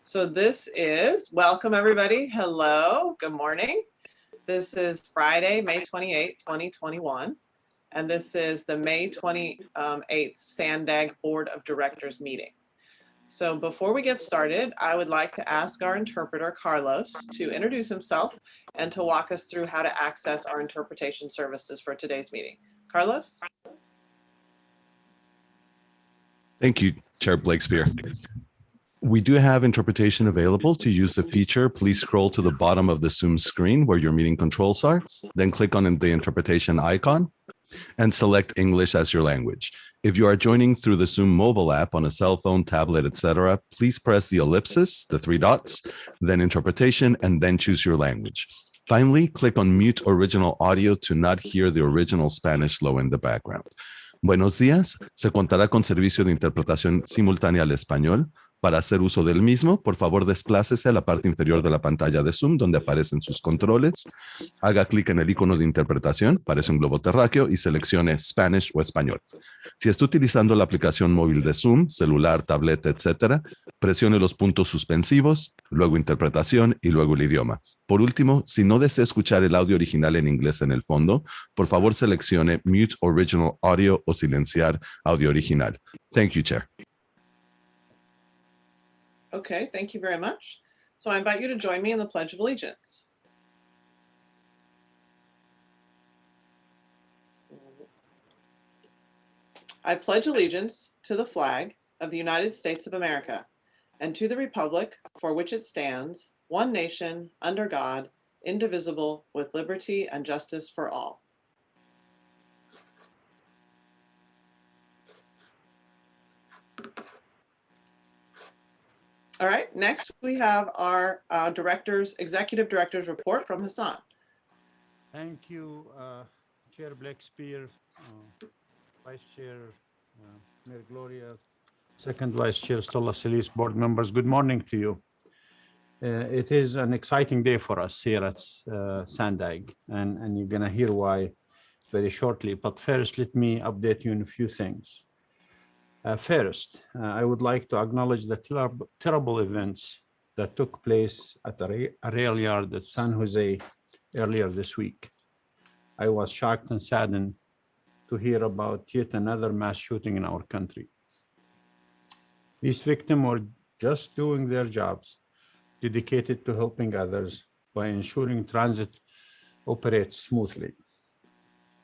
So this is, welcome everybody. Hello, good morning. This is Friday, May 28th, 2021. And this is the May 28th SANDAG Board of Directors meeting. So before we get started, I would like to ask our interpreter, Carlos, to introduce himself and to walk us through how to access our interpretation services for today's meeting. Carlos? Thank you, Chair Blakespear. We do have interpretation available. To use the feature, please scroll to the bottom of the Zoom screen where your meeting controls are, then click on the interpretation icon and select English as your language. If you are joining through the Zoom mobile app on a cell phone, tablet, etc., please press the ellipsis, the three dots, then interpretation, and then choose your language. Finally, click on mute original audio to not hear the original Spanish flow in the background. Buenos días, se contará con servicio de interpretación simultánea al español. Para hacer uso del mismo, por favor desplácese a la parte inferior de la pantalla de Zoom donde aparecen sus controles. Haga clic en el icono de interpretación, parece un globo terráqueo y seleccione Spanish o español. Si está utilizando la aplicación móvil de Zoom, celular, tableta, etc., presione los puntos suspensivos, luego interpretación y luego el idioma. Por último, si no desea escuchar el audio original en inglés en el fondo, por favor seleccione Mute Original Audio o silenciar audio original. Thank you, Chair. Okay, thank you very much. So I invite you to join me in the Pledge of Allegiance. I pledge allegiance to the flag of the United States of America and to the republic for which it stands, one nation, under God, indivisible, with liberty and justice for all. All right, next we have our executive director's report from Hassan. Thank you, Chair Blakespear, Vice Chair Mayor Gloria, Second Vice Chair Stola Solis, board members, good morning to you. It is an exciting day for us here at SANDAG, and you're gonna hear why very shortly. But first, let me update you on a few things. First, I would like to acknowledge the terrible events that took place at a rail yard at San Jose earlier this week. I was shocked and saddened to hear about yet another mass shooting in our country. These victims were just doing their jobs, dedicated to helping others by ensuring transit operates smoothly.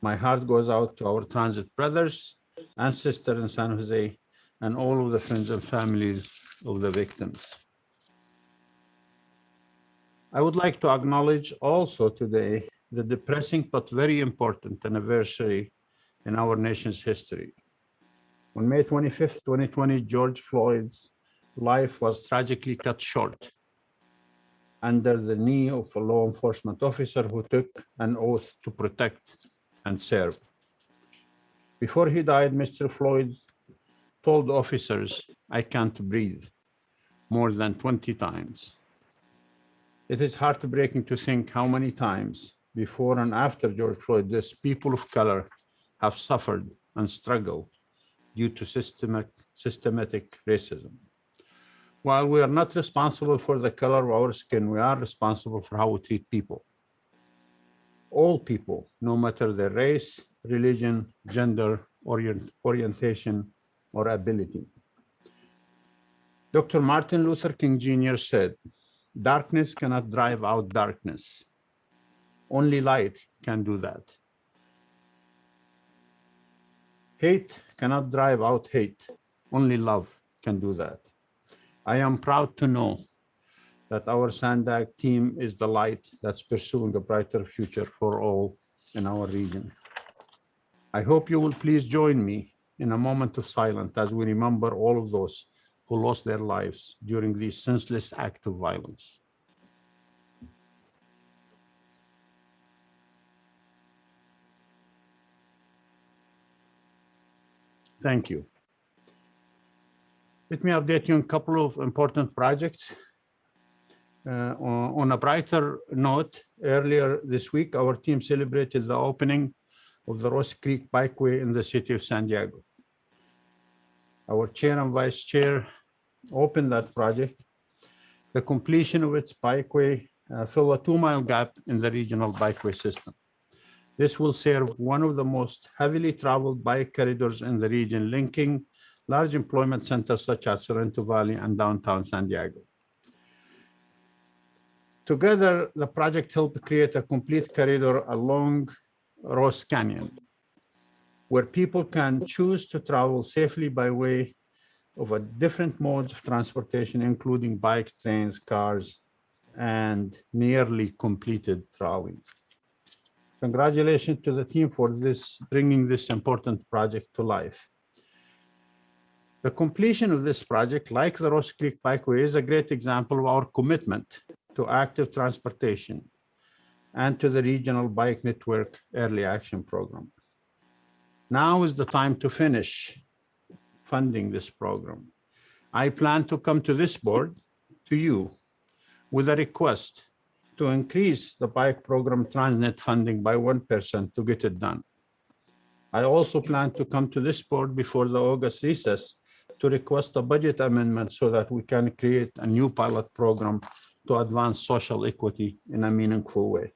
My heart goes out to our transit brothers and sisters in San Jose and all of the friends and families of the victims. I would like to acknowledge also today the depressing but very important anniversary in our nation's history. On May 25th, 2020, George Floyd's life was tragically cut short under the knee of a law enforcement officer who took an oath to protect and serve. Before he died, Mr. Floyd told officers, "I can't breathe," more than 20 times. It is heartbreaking to think how many times before and after George Floyd, these people of color have suffered and struggled due to systematic racism. While we are not responsible for the color of our skin, we are responsible for how we treat people. All people, no matter their race, religion, gender, orientation, or ability. Dr. Martin Luther King Jr. said, "Darkness cannot drive out darkness. Only light can do that. Hate cannot drive out hate. Only love can do that." I am proud to know that our SANDAG team is the light that's pursuing a brighter future for all in our region. I hope you will please join me in a moment of silence as we remember all of those who lost their lives during these senseless acts of violence. Thank you. Let me update you on a couple of important projects. On a brighter note, earlier this week, our team celebrated the opening of the Ross Creek Bikeway in the city of San Diego. Our chair and vice chair opened that project The completion of its bikeway fill a 2-mile gap in the regional bikeway system. This will serve one of the most heavily traveled bike corridors in the region, linking large employment centers such as Sorrento Valley and downtown San Diego. Together, the project helped create a complete corridor along Ross Canyon, where people can choose to travel safely by way of a different modes of transportation, including bike, trains, cars, and nearly completed trolley. Congratulations to the team for bringing this important project to life. The completion of this project, like the Ross Creek Bikeway, is a great example of our commitment to active transportation and to the Regional Bike Network Early Action Program. Now is the time to finish funding this program. I plan to come to this board, to you, with a request to increase the bike program Transnet funding by 1% to get it done. I also plan to come to this board before the August recess to request a budget amendment so that we can create a new pilot program to advance social equity in a meaningful way.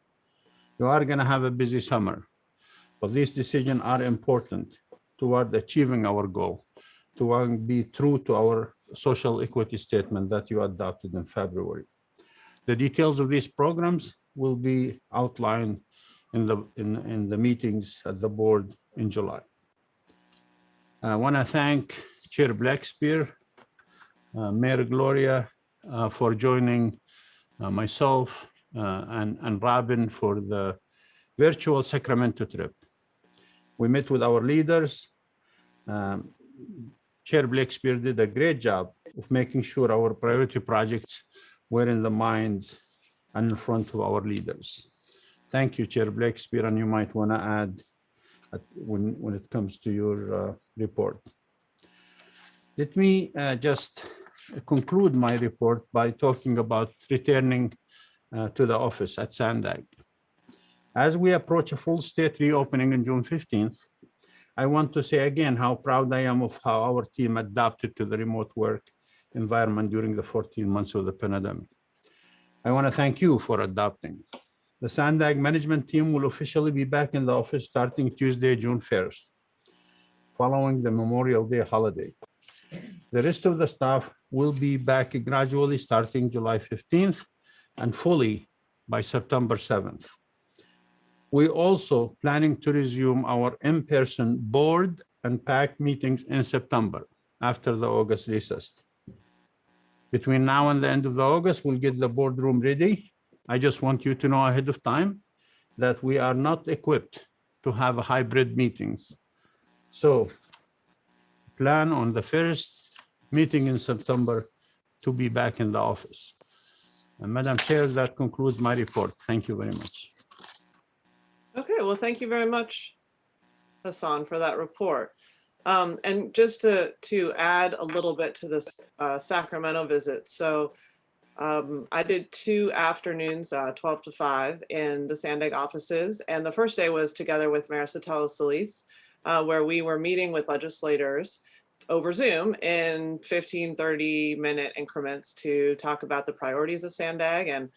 You are going to have a busy summer, but these decisions are important toward achieving our goal, to be true to our social equity statement that you adopted in February. The details of these programs will be outlined in the meetings at the board in July. I want to thank Chair Blackspear, Mayor Gloria for joining myself and Robin for the virtual Sacramento trip. We met with our leaders. Chair Blackspear did a great job of making sure our priority projects were in the minds and in front of our leaders. Thank you, Chair Blackspear, and you might want to add when it comes to your report. Let me just conclude my report by talking about returning to the office at Sandag. As we approach a full state reopening on June 15th, I want to say again how proud I am of how our team adapted to the remote work environment during the 14 months of the pandemic. I want to thank you for adapting. The Sandag management team will officially be back in the office starting Tuesday, June 1st, following the Memorial Day holiday. The rest of the staff will be back gradually starting July 15th and fully by September 7th. We also planning to resume our in-person board and PAC meetings in September after the August recess. Between now and the end of the August, we'll get the boardroom ready. I just want you to know ahead of time that we are not equipped to have hybrid meetings. So plan on the first meeting in September to be back in the office. And Madam Chair, that concludes my report. Thank you very much. Okay, well, thank you very much, Hassan, for that report. And just to add a little bit to this Sacramento visit. So I did 2 afternoons, 12 to 5 in the Sandag offices. And the first day was together with Mayor Sotelo Solis, where we were meeting with legislators over Zoom in 15, 30-minute increments to talk about the priorities of Sandag and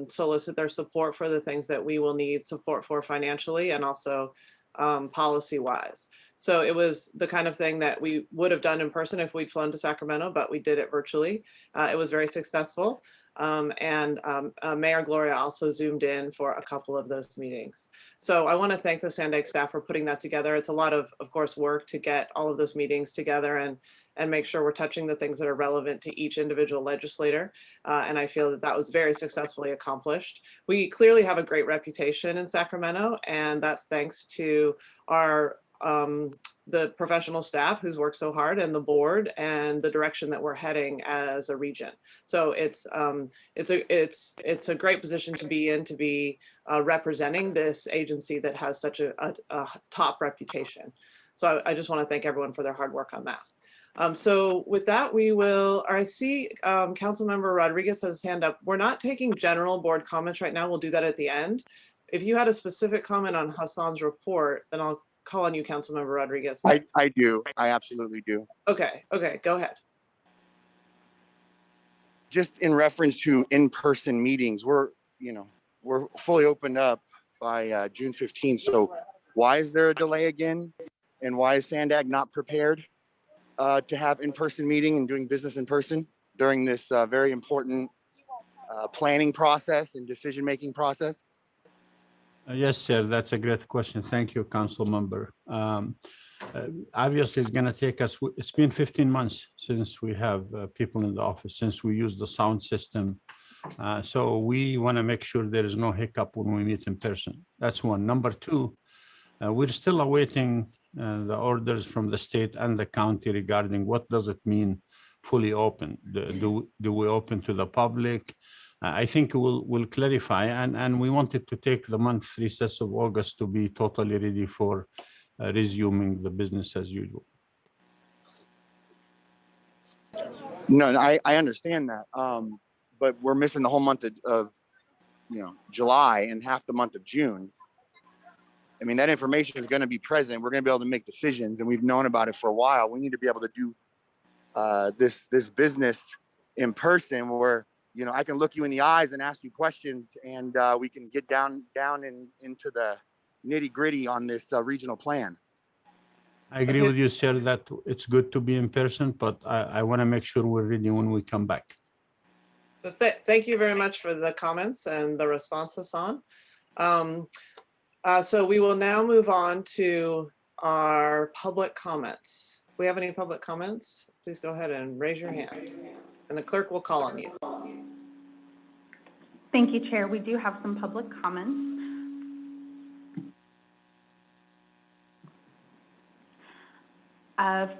solicit their support for the things that we will need support for financially and also policy-wise. So it was the kind of thing that we would have done in person if we'd flown to Sacramento, but we did it virtually. It was very successful. Mayor Gloria also zoomed in for a couple of those meetings. So I want to thank the Sandag staff for putting that together. It's a lot of course, work to get all of those meetings together and make sure we're touching the things that are relevant to each individual legislator. And I feel that that was very successfully accomplished. We clearly have a great reputation in Sacramento, and that's thanks to our the professional staff who's worked so hard and the board and the direction that we're heading as a region. So it's a great position to be in, to be representing this agency that has such a top reputation. So I just want to thank everyone for their hard work on that. So with that, we will, I see Councilmember Rodriguez has his hand up. We're not taking general board comments right now. We'll do that at the end. If you had a specific comment on Hassan's report, then I'll call on you, Councilmember Rodriguez. I do. I absolutely do. Okay, go ahead. just in reference to in-person meetings, we're fully opened up by June 15th. So why is there a delay again? And why is Sandag not prepared to have in-person meeting and doing business in person during this very important planning process and decision-making process? Yes, sir. That's a great question. Thank you, council member. Obviously, it's going to take us, it's been 15 months since we have people in the office, since we use the sound system. So we want to make sure there is no hiccup when we meet in person. That's one. Number two, we're still awaiting the orders from the state and the county regarding what does it mean fully open. Do we open to the public? I think we'll clarify, and we wanted to take the month recess of August to be totally ready for resuming the business as usual. No, I understand that, but we're missing the whole month of July and half the month of June. I mean, that information is going to be present. We're going to be able to make decisions, and we've known about it for a while. We need to be able to do this business in person, where I can look you in the eyes and ask you questions, and we can get down into the nitty gritty on this regional plan. I agree with you, sir, that it's good to be in person, but I want to make sure we're ready when we come back. So thank you very much for the comments and the response, Hassan. So we will now move on to our public comments. If we have any public comments, please go ahead and raise your hand, and the clerk will call on you. Thank you, Chair. We do have some public comments.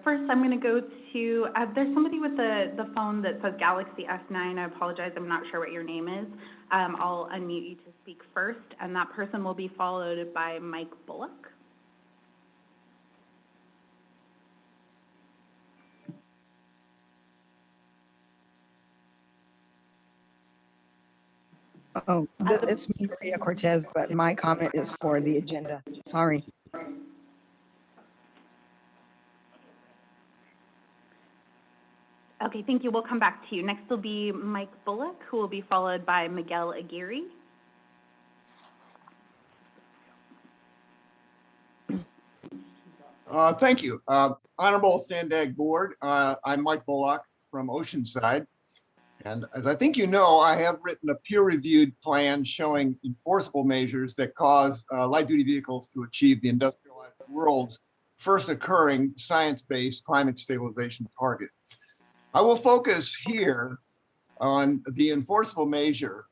First, I'm going to go to, there's somebody with the phone that says Galaxy S9. I apologize, I'm not sure what your name is. I'll unmute you to speak first, and that person will be followed by Mike Bullock. Oh, it's me, Maria Cortez, but my comment is for the agenda. Sorry. Okay, thank you. We'll come back to you. Next will be Mike Bullock, who will be followed by Miguel Aguirre. Thank you. Honorable Sandag Board, I'm Mike Bullock from Oceanside. And as I think you know, I have written a peer-reviewed plan showing enforceable measures that cause light-duty vehicles to achieve the industrialized world's first occurring science-based climate stabilization target. I will focus here on the enforceable measure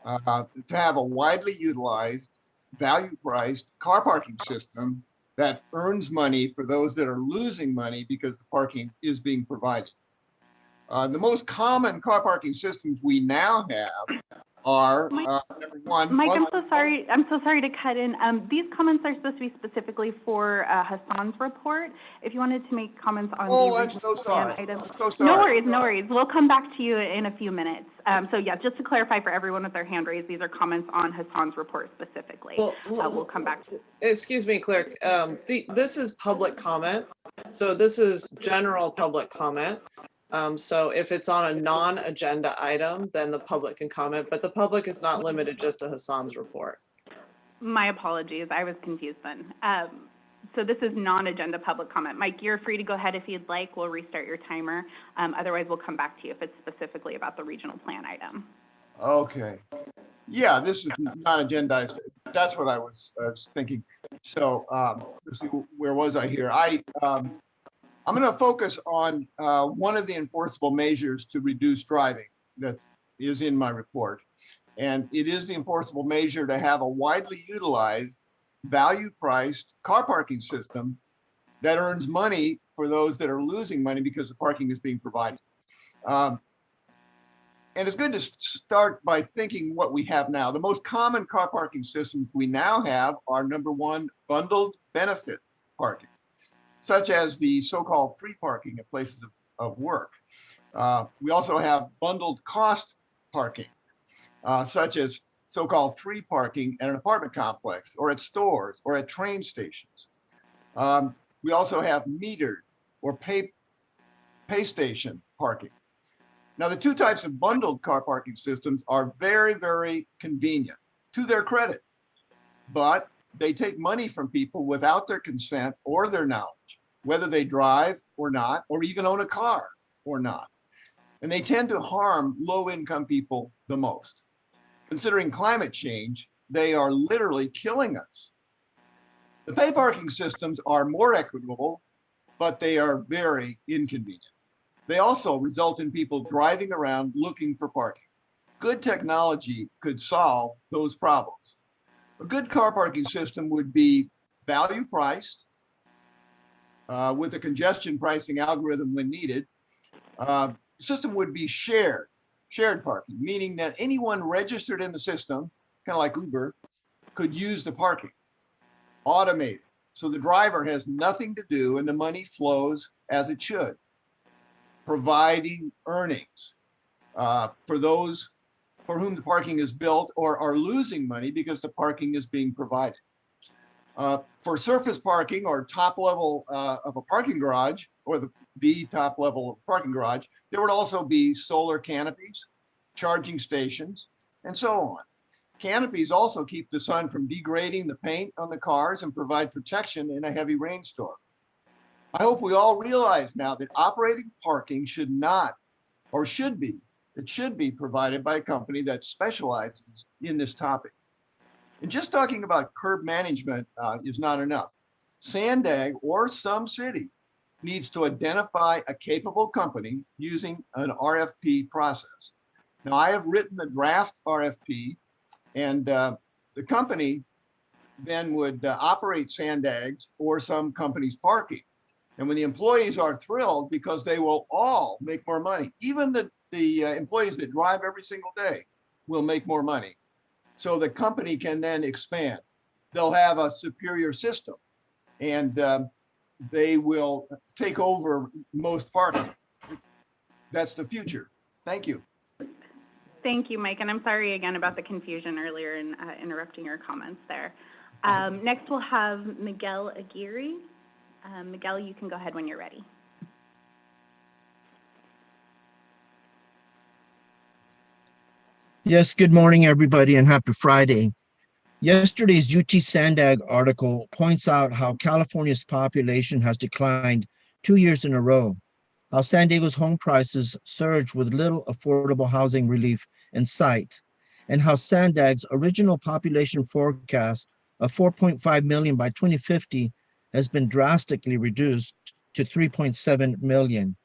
to have a widely utilized, value-priced car parking system that earns money for those that are losing money because the parking is being provided. The most common car parking systems we now have are number one. Mike, I'm so sorry. I'm so sorry to cut in. These comments are supposed to be specifically for Hassan's report. If you wanted to make comments on I'm so sorry. items, I'm so sorry. No worries, no worries. We'll come back to you in a few minutes. So yeah, just to clarify for everyone with their hand raised, these are comments on Hassan's report specifically. We'll come back to you. Excuse me, clerk. This is public comment. So this is general public comment. So if it's on a non-agenda item, then the public can comment, but the public is not limited just to Hassan's report. My apologies, I was confused then. So this is non-agenda public comment. Mike, you're free to go ahead if you'd like. We'll restart your timer. Otherwise, we'll come back to you if it's specifically about the regional plan item. Okay. Yeah, this is not agendized. That's what I was thinking. So let's see, where was I here? I'm going to focus on one of the enforceable measures to reduce driving that is in my report. And it is the enforceable measure to have a widely utilized, value-priced car parking system that earns money for those that are losing money because the parking is being provided. And it's good to start by thinking what we have now. The most common car parking systems we now have are number one, bundled benefit parking, such as the so-called free parking at places of work. We also have bundled cost parking, such as so-called free parking at an apartment complex or at stores or at train stations. We also have metered or pay station parking. Now, the two types of bundled car parking systems are very, very convenient to their credit, but they take money from people without their consent or their knowledge, whether they drive or not, or even own a car or not. And they tend to harm low-income people the most. Considering climate change, they are literally killing us. The pay parking systems are more equitable, but they are very inconvenient. They also result in people driving around looking for parking. Good technology could solve those problems. A good car parking system would be value priced with a congestion pricing algorithm when needed. The system would be shared parking, meaning that anyone registered in the system, kind of like Uber, could use the parking. Automated, so the driver has nothing to do and the money flows as it should. Providing earnings for those for whom the parking is built or are losing money because the parking is being provided. For surface parking or top level of a parking garage, or the top level of a parking garage, there would also be solar canopies, charging stations, and so on. Canopies also keep the sun from degrading the paint on the cars and provide protection in a heavy rainstorm. I hope we all realize now that operating parking should be provided by a company that specializes in this topic. And just talking about curb management is not enough. Sandag or some city needs to identify a capable company using an RFP process. Now, I have written a draft RFP, and the company then would operate Sandag's or some company's parking. And when the employees are thrilled because they will all make more money, even the employees that drive every single day will make more money. So the company can then expand. They'll have a superior system, and they will take over most parking. That's the future. Thank you. Thank you, Mike, and I'm sorry again about the confusion earlier in interrupting your comments there. Next, we'll have Miguel Aguirre. Miguel, you can go ahead when you're ready. Yes, good morning, everybody, and happy Friday. Yesterday's UT Sandag article points out how California's population has declined 2 years in a row, how San Diego's home prices surge with little affordable housing relief in sight, and how Sandag's original population forecast of 4.5 million by 2050 has been drastically reduced to 3.7 million.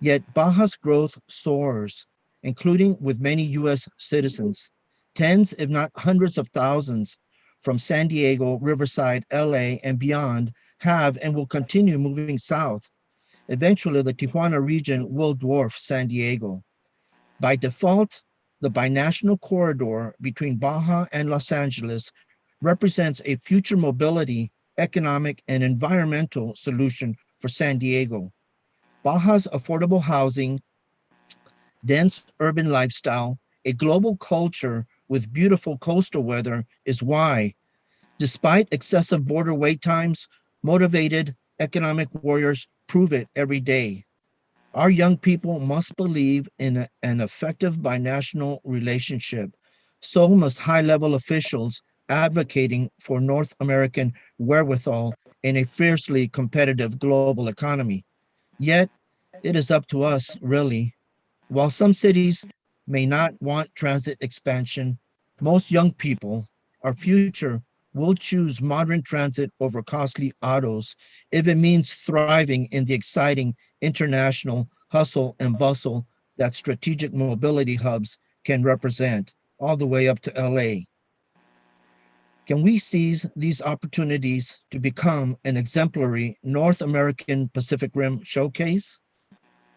Yet Baja's growth soars, including with many US citizens. Tens, if not hundreds of thousands from San Diego, Riverside, LA, and beyond have and will continue moving south. Eventually, the Tijuana region will dwarf San Diego. By default, the binational corridor between Baja and Los Angeles represents a future mobility, economic, and environmental solution for San Diego. Baja's affordable housing, dense urban lifestyle, a global culture with beautiful coastal weather is why, despite excessive border wait times, motivated economic warriors prove it every day. Our young people must believe in an effective binational relationship. So must high-level officials advocating for North American wherewithal in a fiercely competitive global economy. Yet, it is up to us, really. While some cities may not want transit expansion, most young people, our future, will choose modern transit over costly autos if it means thriving in the exciting international hustle and bustle that strategic mobility hubs can represent, all the way up to LA. Can we seize these opportunities to become an exemplary North American Pacific Rim showcase?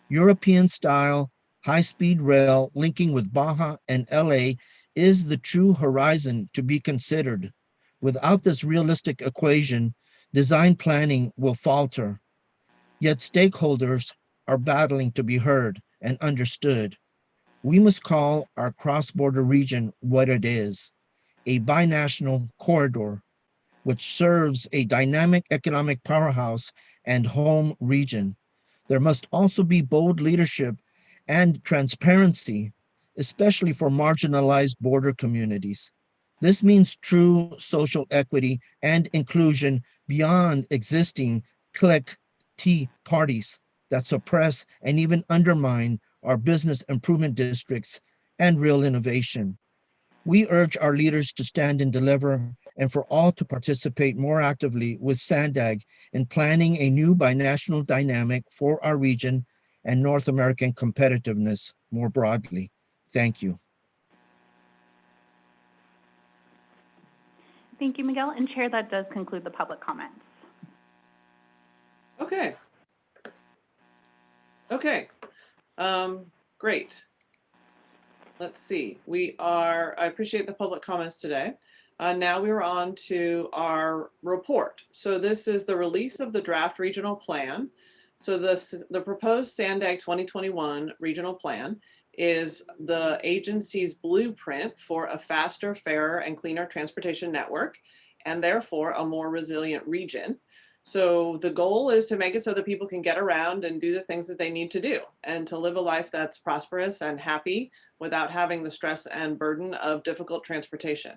European-style high-speed rail linking with Baja and LA is the true horizon to be considered. Without this realistic equation, design planning will falter. Yet stakeholders are battling to be heard and understood. We must call our cross-border region what it is, a binational corridor, which serves a dynamic economic powerhouse and home region. There must also be bold leadership and transparency, especially for marginalized border communities. This means true social equity and inclusion beyond existing clique T parties that suppress and even undermine our business improvement districts and real innovation. We urge our leaders to stand and deliver, and for all to participate more actively with SANDAG in planning a new binational dynamic for our region and North American competitiveness more broadly. Thank you. Thank you, Miguel. And Chair, that does conclude the public comments. Okay. Okay. Great. Let's see. I appreciate the public comments today. Now we are on to our report. So this is the release of the draft regional plan. So the proposed SANDAG 2021 regional plan is the agency's blueprint for a faster, fairer, and cleaner transportation network, and therefore a more resilient region. So the goal is to make it so that people can get around and do the things that they need to do and to live a life that's prosperous and happy without having the stress and burden of difficult transportation.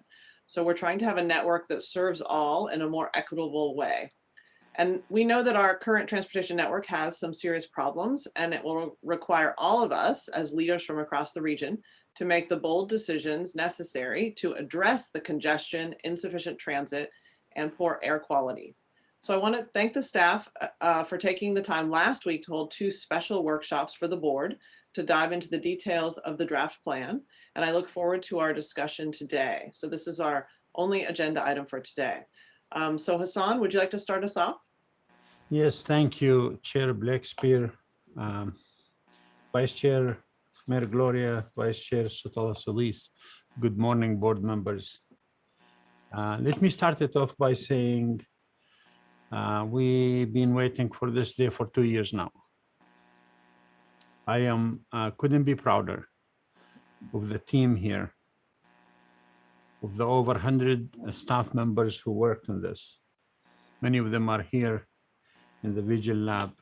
So we're trying to have a network that serves all in a more equitable way. And we know that our current transportation network has some serious problems, and it will require all of us as leaders from across the region to make the bold decisions necessary to address the congestion, insufficient transit, and poor air quality. So I want to thank the staff for taking the time last week to hold 2 special workshops for the board to dive into the details of the draft plan. And I look forward to our discussion today. So this is our only agenda item for today. So Hassan, would you like to start us off? Yes, thank you, Chair Blakespear, Vice Chair Mayor Gloria, Vice Chair Sutala Solis. Good morning, board members. Let me start it off by saying we've been waiting for this day for 2 years now. I couldn't be prouder of the team here, of the over 100 staff members who worked on this. Many of them are here in the Vigil Lab,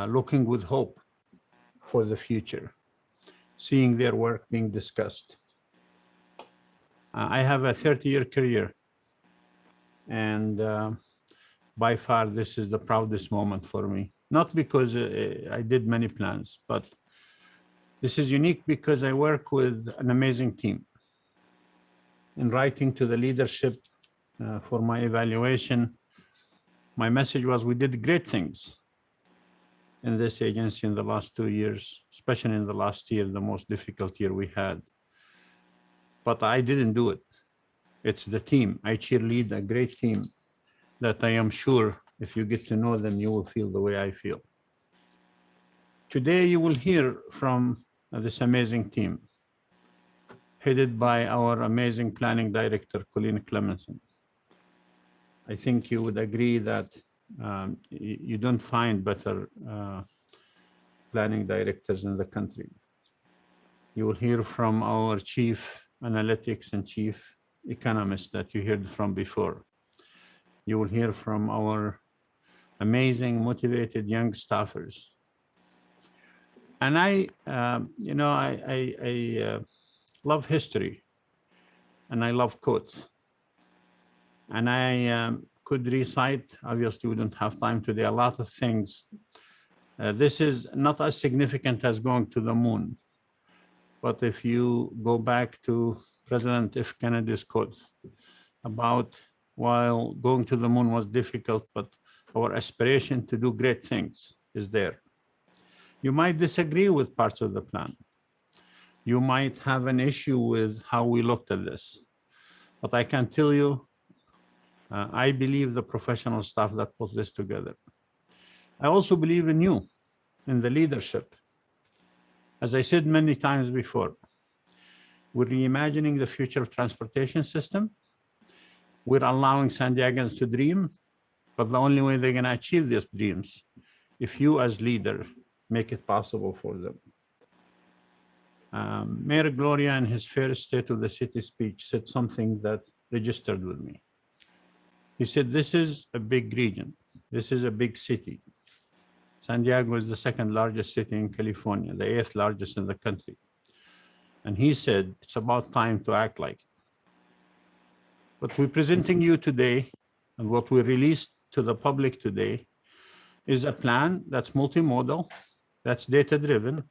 looking with hope for the future, seeing their work being discussed. I have a 30-year career, and by far this is the proudest moment for me. Not because I did many plans, but this is unique because I work with an amazing team. In writing to the leadership for my evaluation, my message was we did great things in this agency in the last 2 years, especially in the last year, the most difficult year we had. But I didn't do it. It's the team. I cheerlead a great team that I am sure if you get to know them, you will feel the way I feel. Today, you will hear from this amazing team, headed by our amazing planning director, Colleen Clemenson. I think you would agree that you don't find better planning directors in the country. You will hear from our chief analytics and chief economist that you heard from before. You will hear from our amazing, motivated young staffers. And I love history, and I love quotes. And I could recite, obviously we don't have time today, a lot of things. This is not as significant as going to the moon. But if you go back to President F. Kennedy's quotes about while going to the moon was difficult, but our aspiration to do great things is there. You might disagree with parts of the plan. You might have an issue with how we looked at this. But I can tell you, I believe the professional staff that put this together. I also believe in you, in the leadership. As I said many times before, we're reimagining the future of transportation system. We're allowing San Diegans to dream, but the only way they're going to achieve these dreams, if you as leader make it possible for them. Mayor Gloria in his first State of the City speech said something that registered with me. He said, this is a big region. This is a big city. San Diego is the second largest city in California, the 8th largest in the country. And he said, it's about time to act like it. What we're presenting you today and what we released to the public today is a plan that's multimodal, that's data-driven,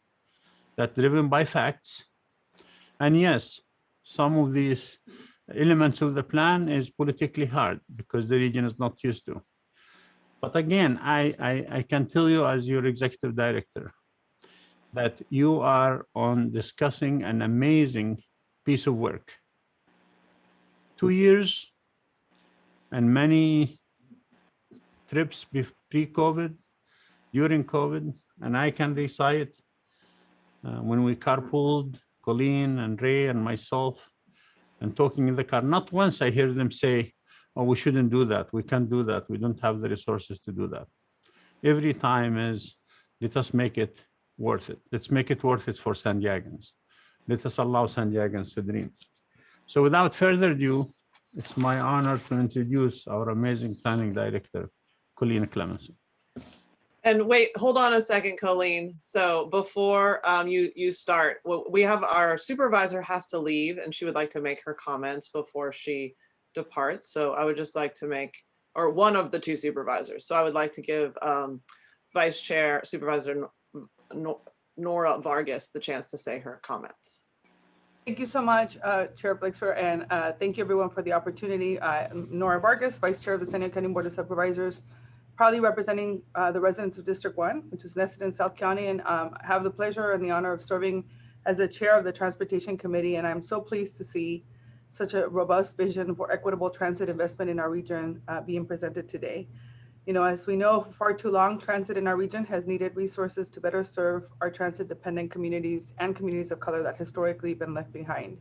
that's driven by facts. And yes, some of these elements of the plan is politically hard because the region is not used to. But again, I can tell you as your executive director that you are on discussing an amazing piece of work. 2 years and many trips pre-COVID, during COVID, and I can recite when we carpooled, Colleen and Ray and myself, and talking in the car. Not once I hear them say, oh, we shouldn't do that. We can't do that. We don't have the resources to do that. Every time is, let us make it worth it. Let's make it worth it for San Diegans. Let us allow San Diegans to dream. So without further ado, it's my honor to introduce our amazing planning director, Colleen Clemency. And wait, hold on a second, Colleen. So before you start, we have our supervisor has to leave and she would like to make her comments before she departs. So I would just like to make, or one of the two supervisors. So I would like to give Vice Chair Supervisor Nora Vargas the chance to say her comments. Thank you so much, Chair Blixer, and thank you everyone for the opportunity. Nora Vargas, Vice Chair of the San Diego County Board of Supervisors, proudly representing the residents of District 1, which is nested in South County, and have the pleasure and the honor of serving as the Chair of the Transportation Committee. And I'm so pleased to see such a robust vision for equitable transit investment in our region being presented today. You know, as we know, for far too long, transit in our region has needed resources to better serve our transit-dependent communities and communities of color that historically been left behind.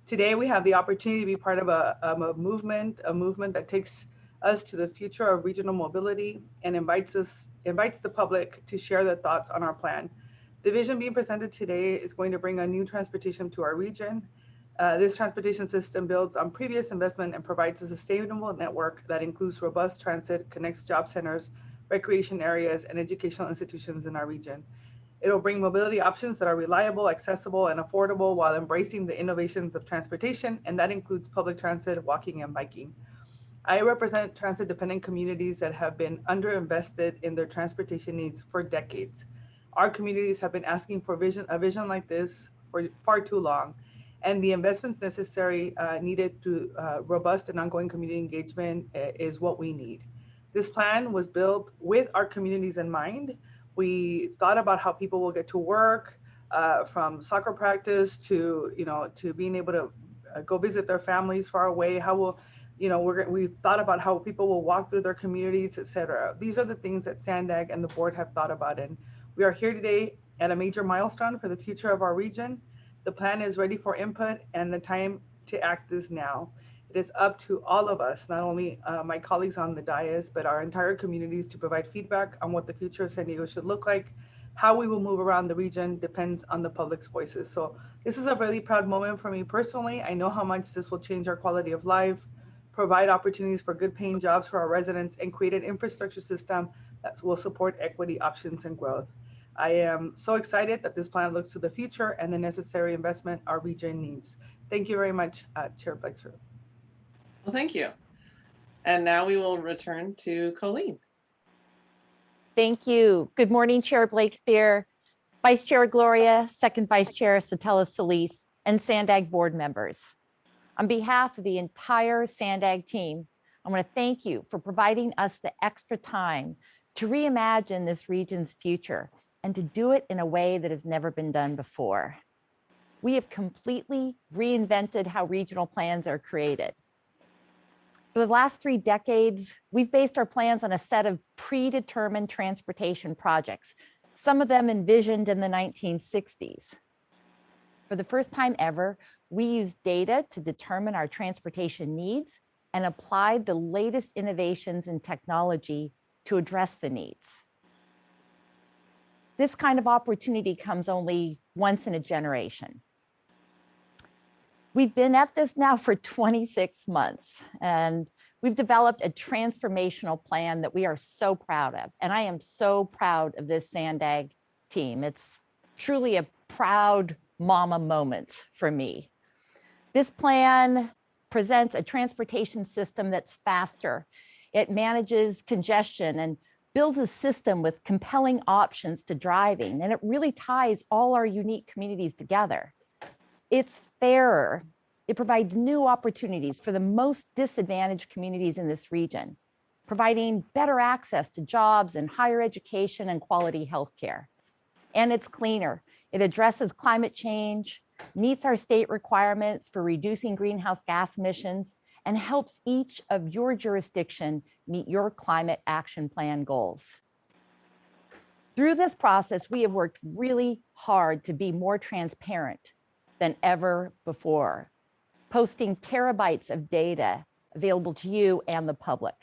Today, we have the opportunity to be part of a movement that takes us to the future of regional mobility and invites the public to share their thoughts on our plan. The vision being presented today is going to bring a new transportation to our region. This transportation system builds on previous investment and provides a sustainable network that includes robust transit, connects job centers, recreation areas, and educational institutions in our region. It'll bring mobility options that are reliable, accessible, and affordable while embracing the innovations of transportation, and that includes public transit, walking, and biking. I represent transit-dependent communities that have been underinvested in their transportation needs for decades. Our communities have been asking for a vision like this for far too long, and the investments necessary needed to robust and ongoing community engagement is what we need. This plan was built with our communities in mind. We thought about how people will get to work, from soccer practice to being able to go visit their families far away. How will we've thought about how people will walk through their communities, et cetera. These are the things that SANDAG and the board have thought about. And we are here today at a major milestone for the future of our region. The plan is ready for input and the time to act is now. It is up to all of us, not only my colleagues on the dais, but our entire communities to provide feedback on what the future of San Diego should look like. How we will move around the region depends on the public's voices. So this is a really proud moment for me personally. I know how much this will change our quality of life, provide opportunities for good paying jobs for our residents, and create an infrastructure system that will support equity, options, and growth. I am so excited that this plan looks to the future and the necessary investment our region needs. Thank you very much, Chair Blixer. Well, thank you. And now we will return to Colleen. Thank you. Good morning, Chair Blakespear, Vice Chair Gloria, Second Vice Chair Satella Solis, and SANDAG board members. On behalf of the entire SANDAG team, I want to thank you for providing us the extra time to reimagine this region's future and to do it in a way that has never been done before. We have completely reinvented how regional plans are created. For the last 3 decades, we've based our plans on a set of predetermined transportation projects, some of them envisioned in the 1960s. For the first time ever, we used data to determine our transportation needs and applied the latest innovations in technology to address the needs. This kind of opportunity comes only once in a generation. We've been at this now for 26 months, and we've developed a transformational plan that we are so proud of. And I am so proud of this Sandag team. It's truly a proud mama moment for me. This plan presents a transportation system that's faster. It manages congestion and builds a system with compelling options to driving, and it really ties all our unique communities together. It's fairer. It provides new opportunities for the most disadvantaged communities in this region, providing better access to jobs and higher education and quality healthcare. And it's cleaner. It addresses climate change, meets our state requirements for reducing greenhouse gas emissions, and helps each of your jurisdiction meet your climate action plan goals. Through this process, we have worked really hard to be more transparent than ever before, posting terabytes of data available to you and the public.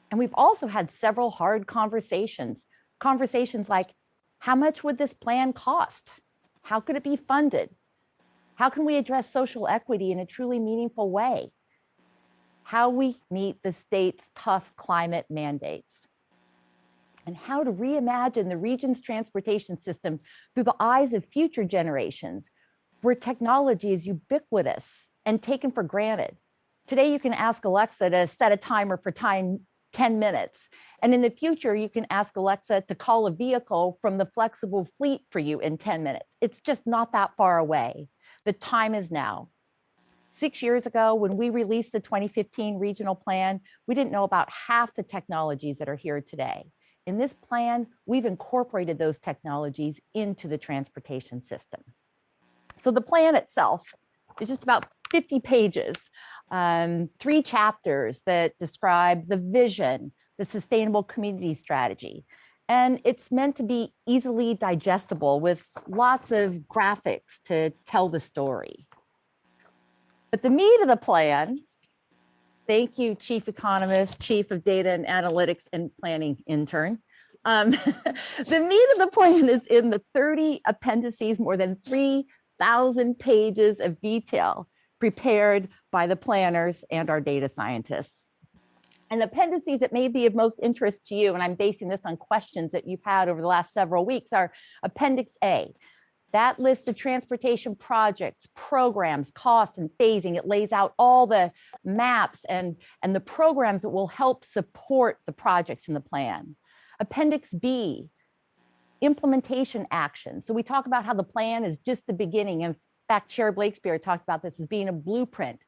And we've also had several hard conversations like, how much would this plan cost? How could it be funded? How can we address social equity in a truly meaningful way? How we meet the state's tough climate mandates? And how to reimagine the region's transportation system through the eyes of future generations, where technology is ubiquitous and taken for granted. Today, you can ask Alexa to set a timer for 10 minutes. And in the future, you can ask Alexa to call a vehicle from the flexible fleet for you in 10 minutes. It's just not that far away. The time is now. 6 years ago, when we released the 2015 regional plan, we didn't know about half the technologies that are here today. In this plan, we've incorporated those technologies into the transportation system. So the plan itself is just about 50 pages, 3 chapters that describe the vision, the sustainable community strategy. And it's meant to be easily digestible with lots of graphics to tell the story. But the meat of the plan, thank you, Chief Economist, Chief of Data and Analytics and Planning intern. The meat of the plan is in the 30 appendices, more than 3,000 pages of detail prepared by the planners and our data scientists. And the appendices that may be of most interest to you, and I'm basing this on questions that you've had over the last several weeks, are Appendix A. That lists the transportation projects, programs, costs, and phasing. It lays out all the maps and the programs that will help support the projects in the plan. Appendix B, implementation actions. So we talk about how the plan is just the beginning. In fact, Chair Blakespeare talked about this as being a blueprint.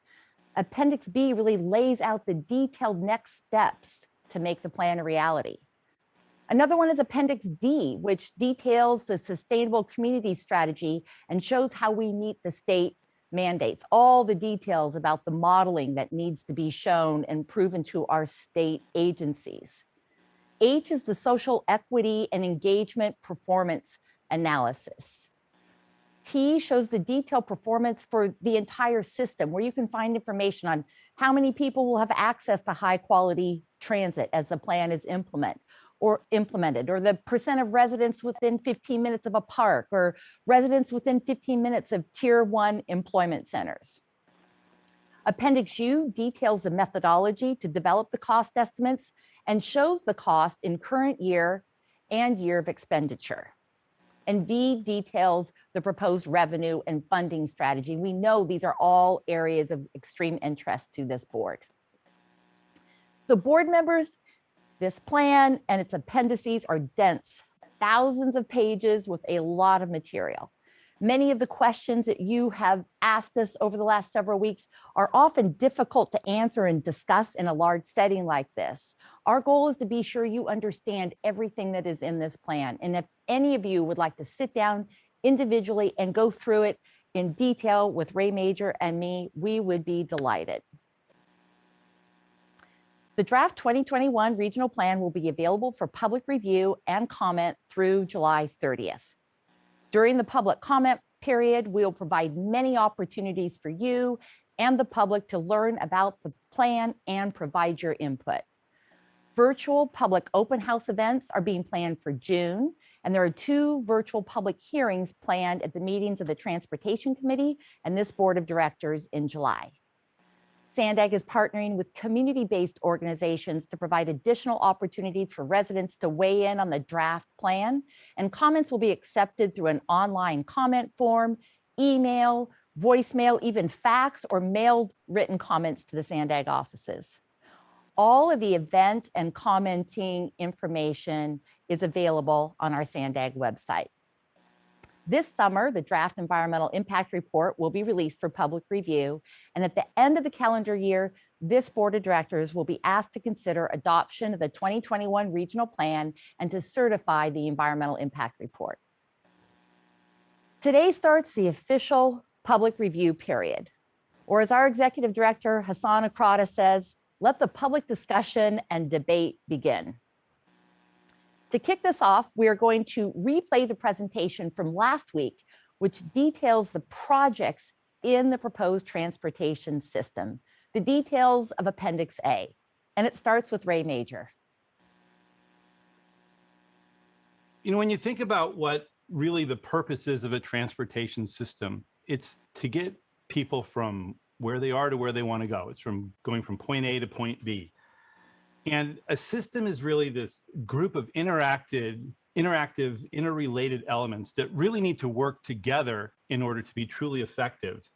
Appendix B really lays out the detailed next steps to make the plan a reality. Another one is Appendix D, which details the sustainable community strategy and shows how we meet the state mandates, all the details about the modeling that needs to be shown and proven to our state agencies. H is the social equity and engagement performance analysis. T shows the detailed performance for the entire system, where you can find information on how many people will have access to high quality transit as the plan is implemented, or the percent of residents within 15 minutes of a park, or residents within 15 minutes of Tier 1 employment centers. Appendix U details the methodology to develop the cost estimates and shows the cost in current year and year of expenditure. And V details the proposed revenue and funding strategy. We know these are all areas of extreme interest to this board. So board members, this plan and its appendices are dense, thousands of pages with a lot of material. Many of the questions that you have asked us over the last several weeks are often difficult to answer and discuss in a large setting like this. Our goal is to be sure you understand everything that is in this plan. And if any of you would like to sit down individually and go through it in detail with Ray Major and me, we would be delighted. The draft 2021 regional plan will be available for public review and comment through July 30th. During the public comment period, we'll provide many opportunities for you and the public to learn about the plan and provide your input. Virtual public open house events are being planned for June, And there are 2 virtual public hearings planned at the meetings of the Transportation Committee and this Board of Directors in July. SANDAG is partnering with community-based organizations to provide additional opportunities for residents to weigh in on the draft plan, and comments will be accepted through an online comment form, email, voicemail, even fax or mailed written comments to the SANDAG offices. All of the event and commenting information is available on our SANDAG website. This summer, the draft environmental impact report will be released for public review. And at the end of the calendar year, this board of directors will be asked to consider adoption of the 2021 regional plan and to certify the environmental impact report. Today starts the official public review period, or as our executive director, Hassan Akrada, says, let the public discussion and debate begin. To kick this off, we are going to replay the presentation from last week, which details the projects in the proposed transportation system, the details of Appendix A. And it starts with Ray Major. You know, when you think about what really the purpose is of a transportation system, it's to get people from where they are to where they want to go. It's from going from point A to point B. And a system is really this group of interactive, interrelated elements that really need to work together in order to be truly effective.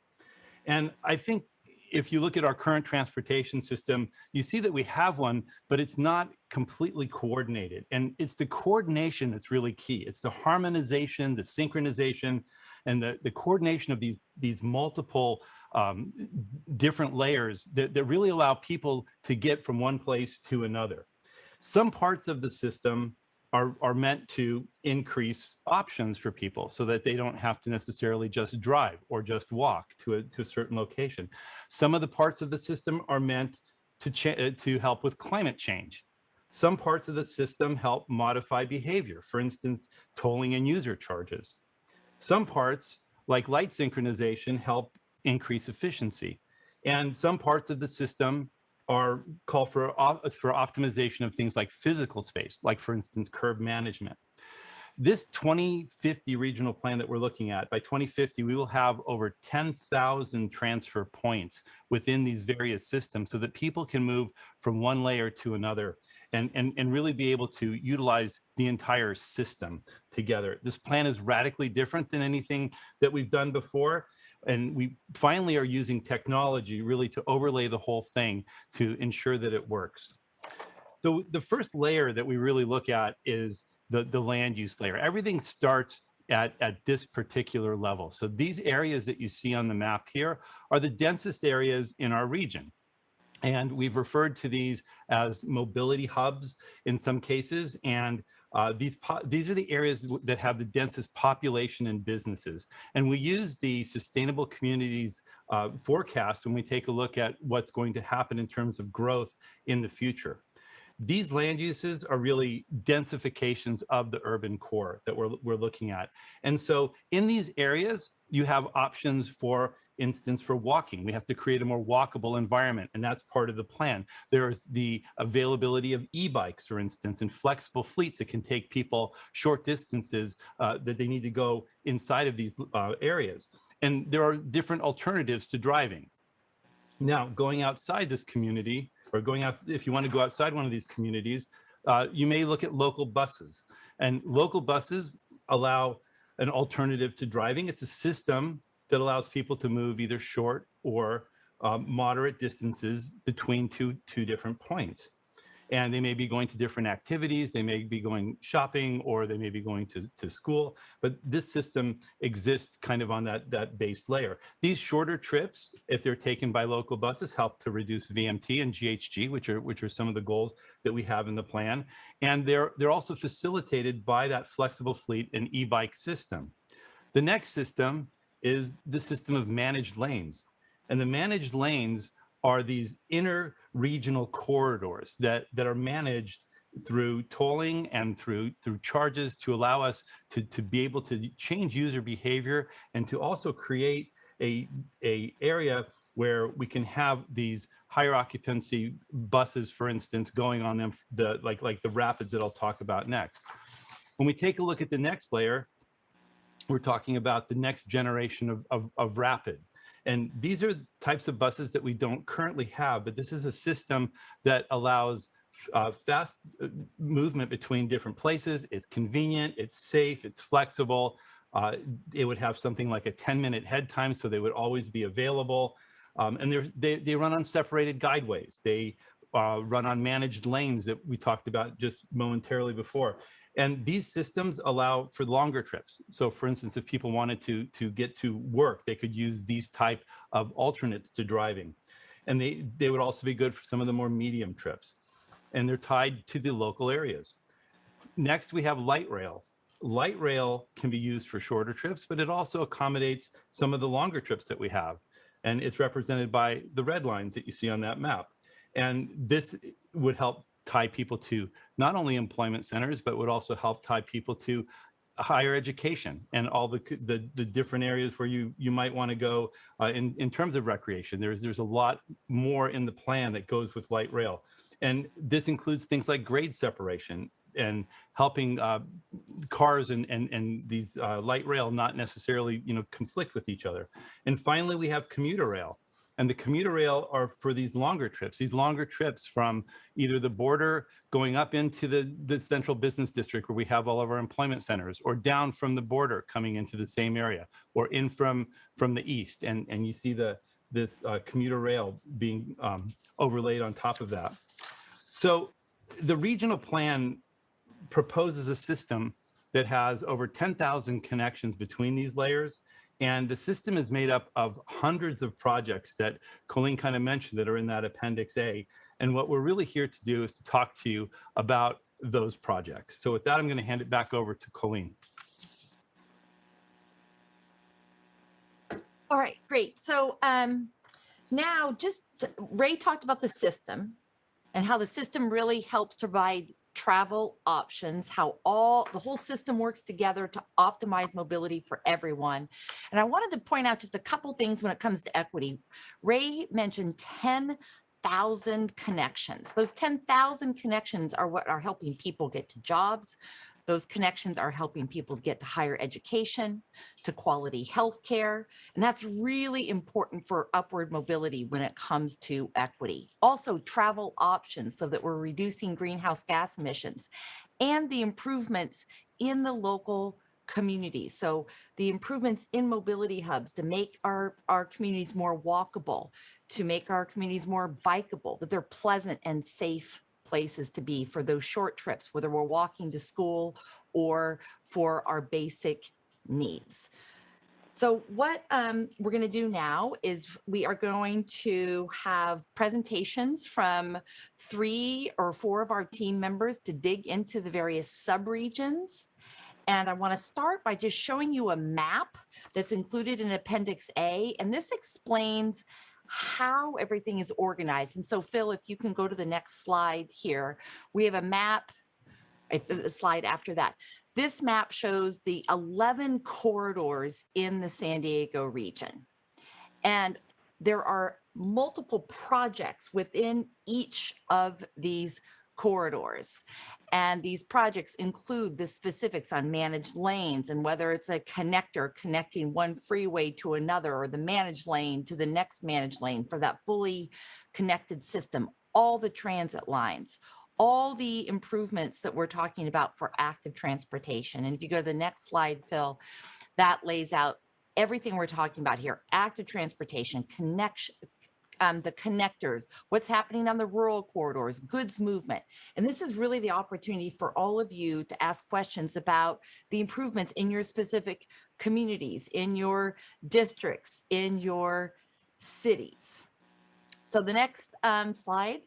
And I think if you look at our current transportation system, you see that we have one, but it's not completely coordinated. And it's the coordination that's really key. It's the harmonization, the synchronization, and the coordination of these multiple different layers that really allow people to get from one place to another. Some parts of the system are meant to increase options for people so that they don't have to necessarily just drive or just walk to a certain location. Some of the parts of the system are meant to help with climate change. Some parts of the system help modify behavior, for instance, tolling and user charges. Some parts, like light synchronization, help increase efficiency. And some parts of the system call for optimization of things like physical space, like for instance, curb management. This 2050 regional plan that we're looking at, by 2050, we will have over 10,000 transfer points within these various systems so that people can move from one layer to another and really be able to utilize the entire system together. This plan is radically different than anything that we've done before. And we finally are using technology really to overlay the whole thing to ensure that it works. So the first layer that we really look at is the land use layer. Everything starts at this particular level. So these areas that you see on the map here are the densest areas in our region. And we've referred to these as mobility hubs in some cases. And these are the areas that have the densest population and businesses. And we use the Sustainable Communities forecast when we take a look at what's going to happen in terms of growth in the future. These land uses are really densifications of the urban core that we're looking at. And so in these areas, you have options, for instance, for walking. We have to create a more walkable environment, and that's part of the plan. There's the availability of e-bikes, for instance, and flexible fleets that can take people short distances that they need to go inside of these areas. And there are different alternatives to driving. Now, going outside this community, or going out, if you want to go outside one of these communities, you may look at local buses. And local buses allow an alternative to driving. It's a system that allows people to move either short or moderate distances between two different points. And they may be going to different activities, they may be going shopping, or they may be going to school, but this system exists kind of on that base layer. These shorter trips, if they're taken by local buses, help to reduce VMT and GHG, which are some of the goals that we have in the plan. And they're also facilitated by that flexible fleet and e-bike system. The next system is the system of managed lanes. And the managed lanes are these inter-regional corridors that are managed through tolling and through charges to allow us to be able to change user behavior and to also create a area where we can have these higher occupancy buses, for instance, going on them, like the rapids that I'll talk about next. When we take a look at the next layer, we're talking about the next generation of rapid. And these are types of buses that we don't currently have, but this is a system that allows fast movement between different places. It's convenient, it's safe, it's flexible. It would have something like a 10-minute head time, so they would always be available. And they run on separated guideways. They run on managed lanes that we talked about just momentarily before. And these systems allow for longer trips. So for instance, if people wanted to get to work, they could use these type of alternates to driving. And they would also be good for some of the more medium trips. And they're tied to the local areas. Next, we have light rail. Light rail can be used for shorter trips, but it also accommodates some of the longer trips that we have. And it's represented by the red lines that you see on that map. And this would help tie people to not only employment centers, but would also help tie people to higher education and all the different areas where you might want to go in terms of recreation. There's a lot more in the plan that goes with light rail. And this includes things like grade separation and helping cars and these light rail not necessarily conflict with each other. And finally, we have commuter rail. And the commuter rail are for these longer trips from either the border going up into the central business district where we have all of our employment centers, or down from the border coming into the same area, or in from the east. And you see this commuter rail being overlaid on top of that. So the regional plan proposes a system that has over 10,000 connections between these layers. And the system is made up of hundreds of projects that Colleen kind of mentioned that are in that Appendix A. And what we're really here to do is to talk to you about those projects. So with that, I'm going to hand it back over to Colleen. All right, great. So now Ray talked about the system and how the system really helps provide travel options, how the whole system works together to optimize mobility for everyone. And I wanted to point out just a couple things when it comes to equity. Ray mentioned 10,000 connections. Those 10,000 connections are what are helping people get to jobs. Those connections are helping people get to higher education, to quality health care. And that's really important for upward mobility when it comes to equity. Also, travel options so that we're reducing greenhouse gas emissions, and the improvements in the local communities. So the improvements in mobility hubs to make our communities more walkable, to make our communities more bikeable, that they're pleasant and safe places to be for those short trips, whether we're walking to school or for our basic needs. So what we're going to do now is we are going to have presentations from 3 or 4 of our team members to dig into the various subregions. And I want to start by just showing you a map that's included in Appendix A. And this explains how everything is organized. And so, Phil, if you can go to the next slide here, we have a map, the slide after that. This map shows the 11 corridors in the San Diego region. And there are multiple projects within each of these corridors. And these projects include the specifics on managed lanes and whether it's a connector connecting one freeway to another, or the managed lane to the next managed lane for that fully connected system, all the transit lines, all the improvements that we're talking about for active transportation. And if you go to the next slide, Phil, that lays out everything we're talking about here: active transportation, connection, the connectors, what's happening on the rural corridors, goods movement. And this is really the opportunity for all of you to ask questions about the improvements in your specific communities, in your districts, in your cities. So the next slide.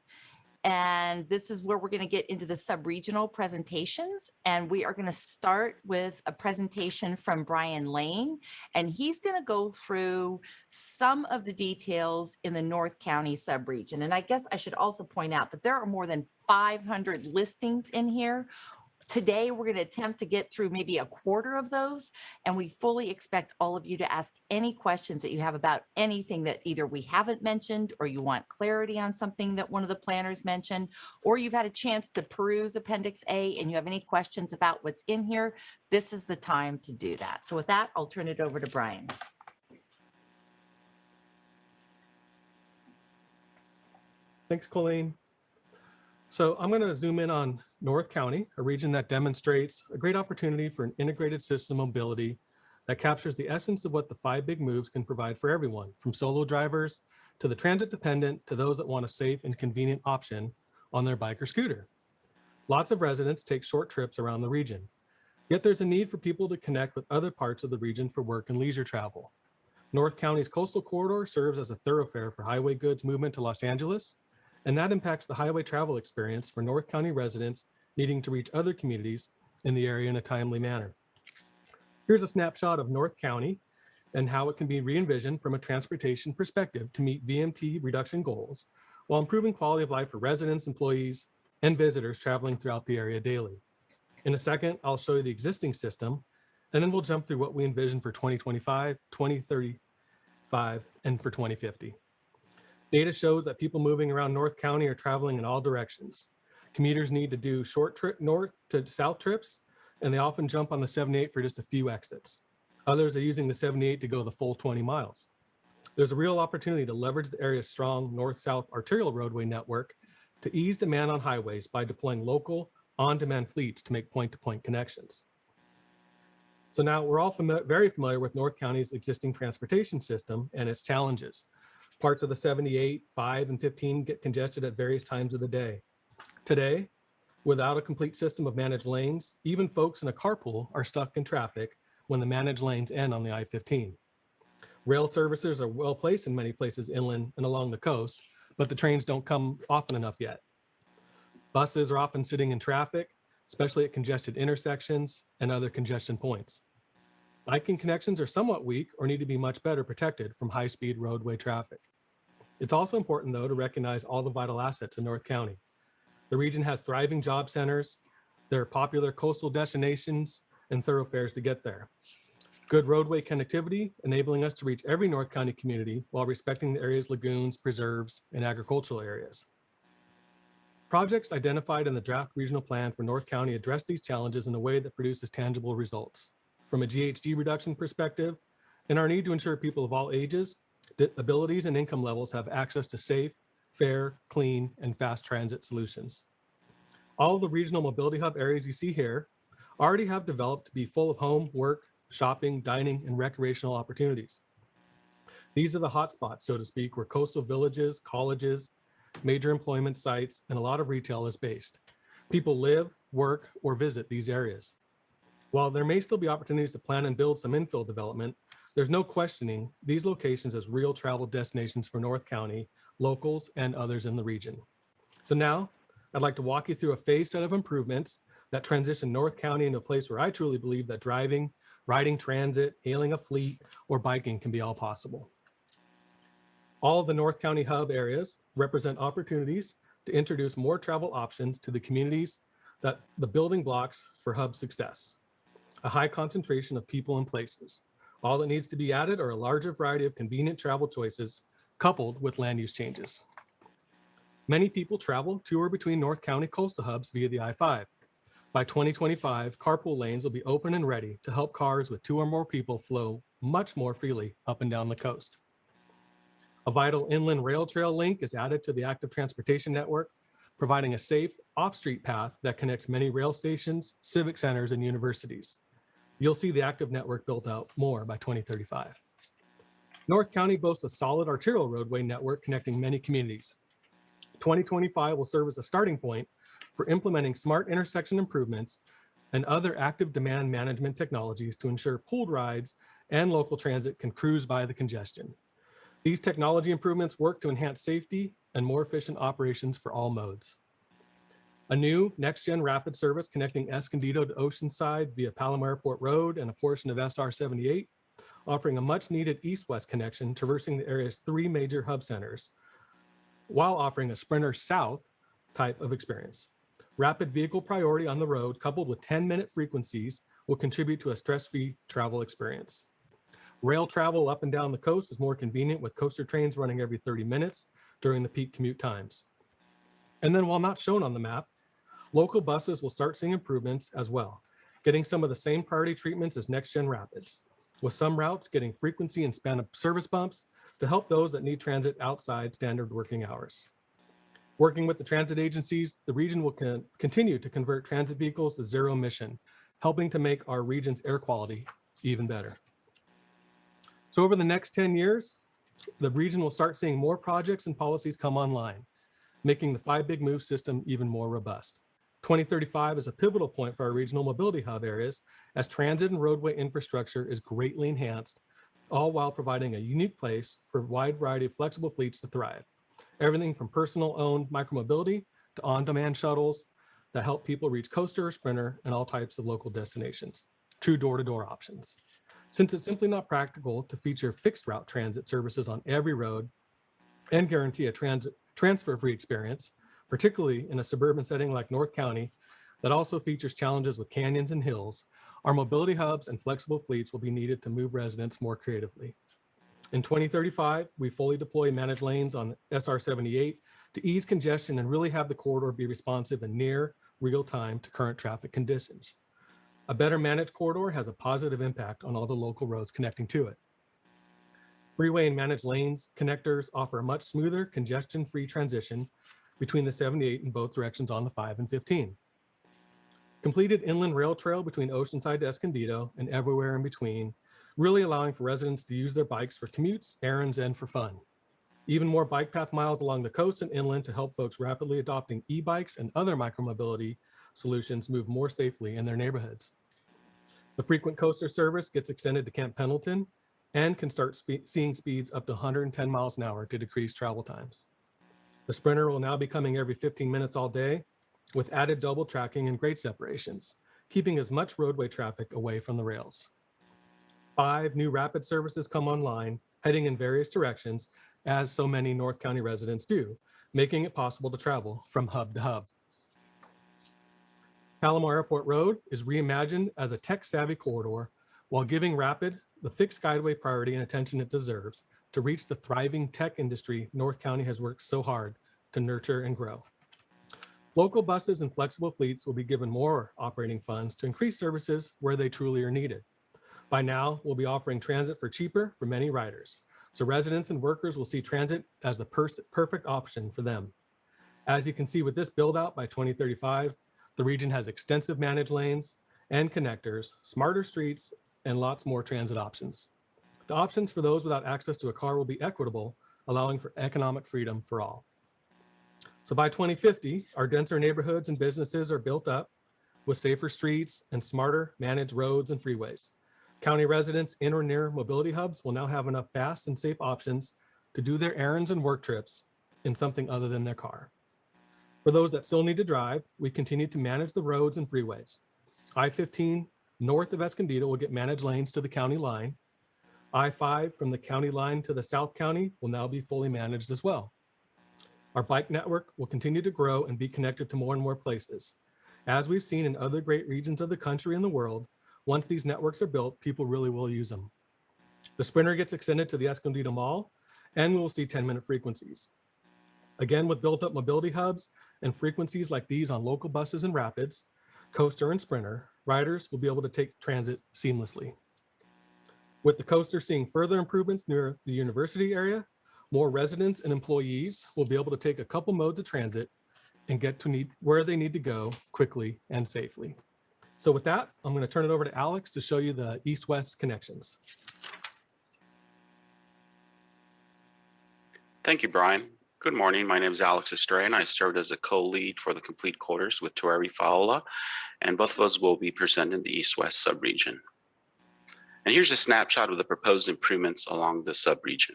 And this is where we're going to get into the sub-regional presentations. And we are going to start with a presentation from Brian Lane. And he's going to go through some of the details in the North County sub-region. And I guess I should also point out that there are more than 500 listings in here Today, we're going to attempt to get through maybe a quarter of those, and we fully expect all of you to ask any questions that you have about anything that either we haven't mentioned, or you want clarity on something that one of the planners mentioned, or you've had a chance to peruse Appendix A and you have any questions about what's in here. This is the time to do that. So with that, I'll turn it over to Brian. Thanks, Colleen. So I'm going to zoom in on North County, a region that demonstrates a great opportunity for an integrated system mobility that captures the essence of what the 5 big moves can provide for everyone, from solo drivers to the transit dependent to those that want a safe and convenient option on their bike or scooter. Lots of residents take short trips around the region, yet there's a need for people to connect with other parts of the region for work and leisure travel. North County's coastal corridor serves as a thoroughfare for highway goods movement to Los Angeles, and that impacts the highway travel experience for North County residents needing to reach other communities in the area in a timely manner. Here's a snapshot of North County and how it can be re-envisioned from a transportation perspective to meet VMT reduction goals while improving quality of life for residents, employees, and visitors traveling throughout the area daily. In a second, I'll show you the existing system, and then we'll jump through what we envision for 2025, 2035, and for 2050. Data shows that people moving around North County are traveling in all directions. Commuters need to do short trip north to south trips, and they often jump on the 78 for just a few exits. Others are using the 78 to go the full 20 miles. There's a real opportunity to leverage the area's strong north-south arterial roadway network to ease demand on highways by deploying local on-demand fleets to make point-to-point connections. So now we're all very familiar with North County's existing transportation system and its challenges. Parts of the 78, 5, and 15 get congested at various times of the day. Today, without a complete system of managed lanes, even folks in a carpool are stuck in traffic when the managed lanes end on the I-15. Rail services are well placed in many places inland and along the coast, but the trains don't come often enough yet. Buses are often sitting in traffic, especially at congested intersections and other congestion points. Biking connections are somewhat weak or need to be much better protected from high-speed roadway traffic. It's also important, though, to recognize all the vital assets in North County. The region has thriving job centers, there are popular coastal destinations, and thoroughfares to get there. Good roadway connectivity, enabling us to reach every North County community while respecting the area's lagoons, preserves, and agricultural areas. Projects identified in the draft regional plan for North County address these challenges in a way that produces tangible results. From a GHG reduction perspective, and our need to ensure people of all ages, abilities, and income levels have access to safe, fair, clean, and fast transit solutions. All of the regional mobility hub areas you see here already have developed to be full of home, work, shopping, dining, and recreational opportunities. These are the hotspots, so to speak, where coastal villages, colleges, major employment sites, and a lot of retail is based. People live, work, or visit these areas. While there may still be opportunities to plan and build some infill development, there's no questioning these locations as real travel destinations for North County, locals, and others in the region. So now, I'd like to walk you through a phased set of improvements that transition North County into a place where I truly believe that driving, riding transit, hailing a fleet, or biking can be all possible. All of the North County hub areas represent opportunities to introduce more travel options to the communities that the building blocks for hub success. A high concentration of people and places. All that needs to be added are a larger variety of convenient travel choices coupled with land use changes. Many people travel to or between North County coastal hubs via the I-5. By 2025, carpool lanes will be open and ready to help cars with 2 or more people flow much more freely up and down the coast. A vital inland rail trail link is added to the active transportation network, providing a safe off-street path that connects many rail stations, civic centers, and universities. You'll see the active network built out more by 2035. North County boasts a solid arterial roadway network connecting many communities. 2025 will serve as a starting point for implementing smart intersection improvements and other active demand management technologies to ensure pooled rides and local transit can cruise by the congestion. These technology improvements work to enhance safety and more efficient operations for all modes. A new next-gen rapid service connecting Escondido to Oceanside via Palomar Airport Road and a portion of SR 78, offering a much-needed east-west connection traversing the area's 3 major hub centers, while offering a Sprinter South type of experience. Rapid vehicle priority on the road coupled with 10-minute frequencies will contribute to a stress-free travel experience. Rail travel up and down the coast is more convenient with coaster trains running every 30 minutes during the peak commute times. And then while not shown on the map, local buses will start seeing improvements as well, getting some of the same priority treatments as next-gen rapids, with some routes getting frequency and span of service bumps to help those that need transit outside standard working hours. Working with the transit agencies, the region will continue to convert transit vehicles to zero emission, helping to make our region's air quality even better. So over the next 10 years, the region will start seeing more projects and policies come online, making the 5 Big Move system even more robust. 2035 is a pivotal point for our regional mobility hub areas as transit and roadway infrastructure is greatly enhanced, all while providing a unique place for a wide variety of flexible fleets to thrive. Everything from personal owned micromobility to on-demand shuttles that help people reach coaster or sprinter and all types of local destinations, true door-to-door options. Since it's simply not practical to feature fixed route transit services on every road and guarantee a transfer-free experience, particularly in a suburban setting like North County, that also features challenges with canyons and hills, our mobility hubs and flexible fleets will be needed to move residents more creatively. In 2035, we fully deploy managed lanes on SR 78 to ease congestion and really have the corridor be responsive and near real time to current traffic conditions. A better managed corridor has a positive impact on all the local roads connecting to it. Freeway and managed lanes connectors offer a much smoother, congestion-free transition between the 78 in both directions on the 5 and 15. Completed inland rail trail between Oceanside to Escondido and everywhere in between, really allowing for residents to use their bikes for commutes, errands, and for fun. Even more bike path miles along the coast and inland to help folks rapidly adopting e-bikes and other micromobility solutions move more safely in their neighborhoods. The frequent coaster service gets extended to Camp Pendleton and can start seeing speeds up to 110 miles an hour to decrease travel times. The Sprinter will now be coming every 15 minutes all day with added double tracking and grade separations, keeping as much roadway traffic away from the rails. 5 new rapid services come online, heading in various directions, as so many North County residents do, making it possible to travel from hub to hub. Palomar Airport Road is reimagined as a tech-savvy corridor while giving Rapid the fixed skyway priority and attention it deserves to reach the thriving tech industry North County has worked so hard to nurture and grow. Local buses and flexible fleets will be given more operating funds to increase services where they truly are needed. By now, we'll be offering transit for cheaper for many riders, so residents and workers will see transit as the perfect option for them. As you can see with this build out by 2035, the region has extensive managed lanes and connectors, smarter streets, and lots more transit options. The options for those without access to a car will be equitable, allowing for economic freedom for all. So by 2050, our denser neighborhoods and businesses are built up with safer streets and smarter managed roads and freeways. County residents in or near mobility hubs will now have enough fast and safe options to do their errands and work trips in something other than their car. For those that still need to drive, we continue to manage the roads and freeways. I-15 north of Escondido will get managed lanes to the county line. I-5 from the county line to the South County will now be fully managed as well. Our bike network will continue to grow and be connected to more and more places. As we've seen in other great regions of the country and the world, once these networks are built, people really will use them. The Sprinter gets extended to the Escondido Mall, and we will see 10-minute frequencies. Again, with built-up mobility hubs and frequencies like these on local buses and rapids, coaster and Sprinter, riders will be able to take transit seamlessly. With the coaster seeing further improvements near the university area, more residents and employees will be able to take a couple modes of transit and get to where they need to go quickly and safely. So with that, I'm going to turn it over to Alex to show you the east-west connections. Thank you, Brian. Good morning. My name is Alex Estrella, and I served as a co-lead for the complete quarters with Tuari Faola, and both of us will be presenting the east-west subregion. And here's a snapshot of the proposed improvements along the subregion,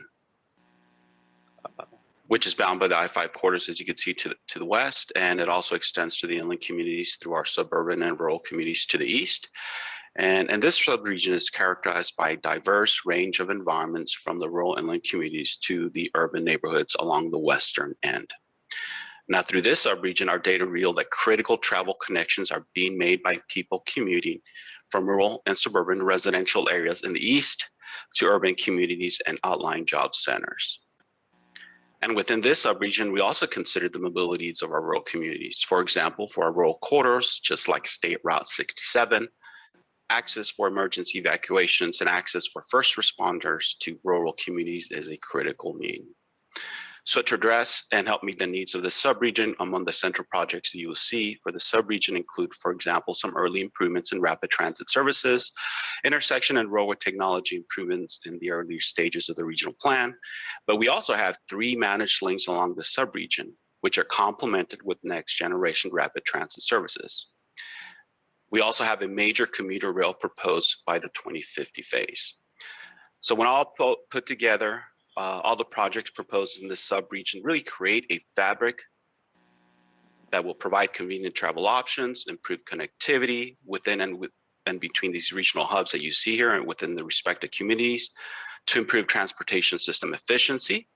which is bound by the I-5 corridors, as you can see, to the west, and it also extends to the inland communities through our suburban and rural communities to the east. And this subregion is characterized by a diverse range of environments from the rural inland communities to the urban neighborhoods along the western end. Now, through this subregion, our data reveal that critical travel connections are being made by people commuting from rural and suburban residential areas in the east to urban communities and outlying job centers. And within this subregion, we also consider the mobility needs of our rural communities. For example, for our rural corridors, just like State Route 67, access for emergency evacuations and access for first responders to rural communities is a critical need. So to address and help meet the needs of the subregion, among the central projects that you will see for the subregion include, for example, some early improvements in rapid transit services, intersection and roadway technology improvements in the earlier stages of the regional plan. But we also have 3 managed links along the subregion, which are complemented with next generation rapid transit services. We also have a major commuter rail proposed by the 2050 phase. So when all put together, all the projects proposed in this subregion really create a fabric that will provide convenient travel options, improve connectivity within and between these regional hubs that you see here and within the respective communities to improve transportation system efficiency,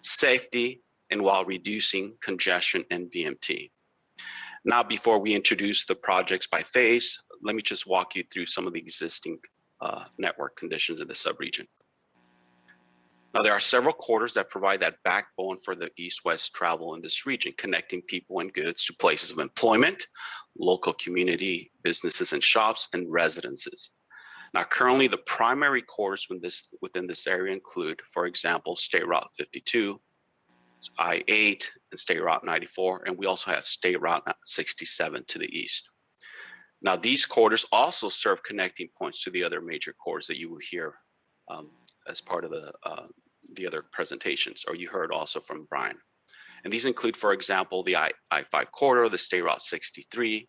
safety, and while reducing congestion and VMT. Now, before we introduce the projects by phase, let me just walk you through some of the existing network conditions in the subregion. Now, there are several corridors that provide that backbone for the east-west travel in this region, connecting people and goods to places of employment, local community, businesses and shops, and residences. Now, currently, the primary corridors within this area include, for example, State Route 52, I-8, and State Route 94, and we also have State Route 67 to the east. Now, these corridors also serve connecting points to the other major corridors that you will hear as part of the other presentations, or you heard also from Brian. And these include, for example, the I-5 corridor, the State Route 63,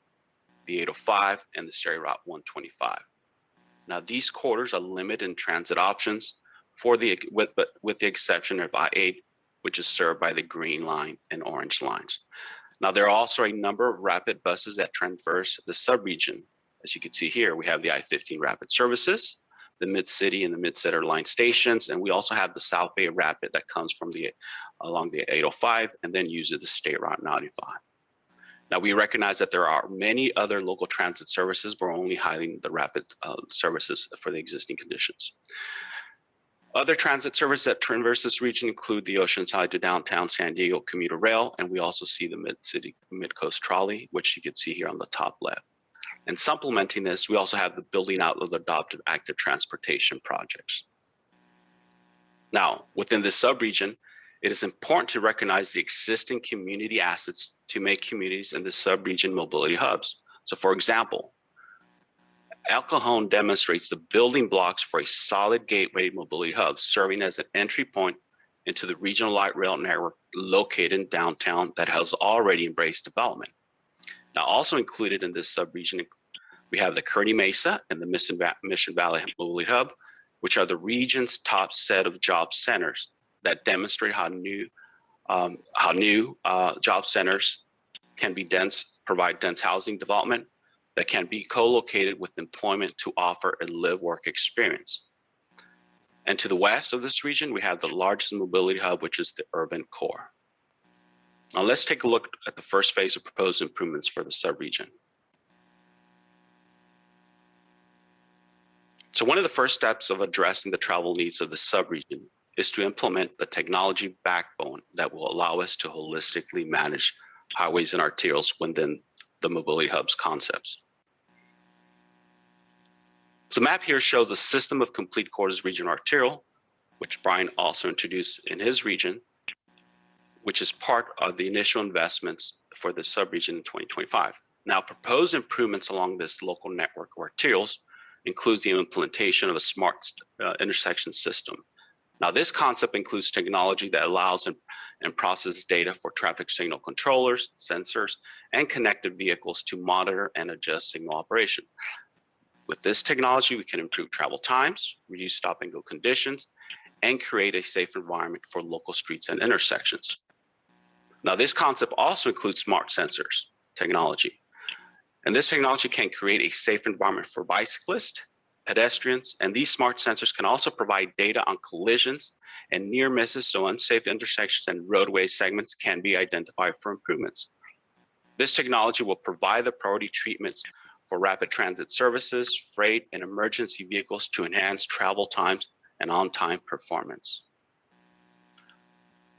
the 805, and the State Route 125. Now, these corridors are limited in transit options with the exception of I-8, which is served by the green line and orange lines. Now, there are also a number of rapid buses that traverse the subregion. As you can see here, we have the I-15 rapid services, the Mid-City and the Mid-Center line stations, and we also have the South Bay Rapid that comes from along the 805 and then uses the State Route 95. Now, we recognize that there are many other local transit services, but we're only highlighting the rapid services for the existing conditions. Other transit services that traverse this region include the Oceanside to downtown San Diego commuter rail, and we also see the Mid-City Mid-Coast trolley, which you can see here on the top left. And supplementing this, we also have the building out of the adoptive active transportation projects. Now, within this subregion, it is important to recognize the existing community assets to make communities in this subregion mobility hubs. So for example, El Cajon demonstrates the building blocks for a solid gateway mobility hub, serving as an entry point into the regional light rail network located in downtown that has already embraced development. Now, also included in this subregion, we have the Kearny Mesa and the Mission Valley Mobility Hub, which are the region's top set of job centers that demonstrate how new job centers can be provide dense housing development that can be co-located with employment to offer a live-work experience. And to the west of this region, we have the largest mobility hub, which is the urban core. Now let's take a look at the first phase of proposed improvements for the subregion. So one of the first steps of addressing the travel needs of the subregion is to implement the technology backbone that will allow us to holistically manage highways and arterials within the mobility hubs concepts. So the map here shows a system of complete corridors regional arterial, which Brian also introduced in his region, which is part of the initial investments for the subregion in 2025. Now, proposed improvements along this local network of arterials includes the implementation of a smart intersection system. Now, this concept includes technology that allows and processes data for traffic signal controllers, sensors, and connected vehicles to monitor and adjust signal operation. With this technology, we can improve travel times, reduce stop and go conditions, and create a safe environment for local streets and intersections. Now, this concept also includes smart sensors technology. And this technology can create a safe environment for bicyclists pedestrians, and these smart sensors can also provide data on collisions and near misses, so unsafe intersections and roadway segments can be identified for improvements. This technology will provide the priority treatments for rapid transit services, freight, and emergency vehicles to enhance travel times and on-time performance.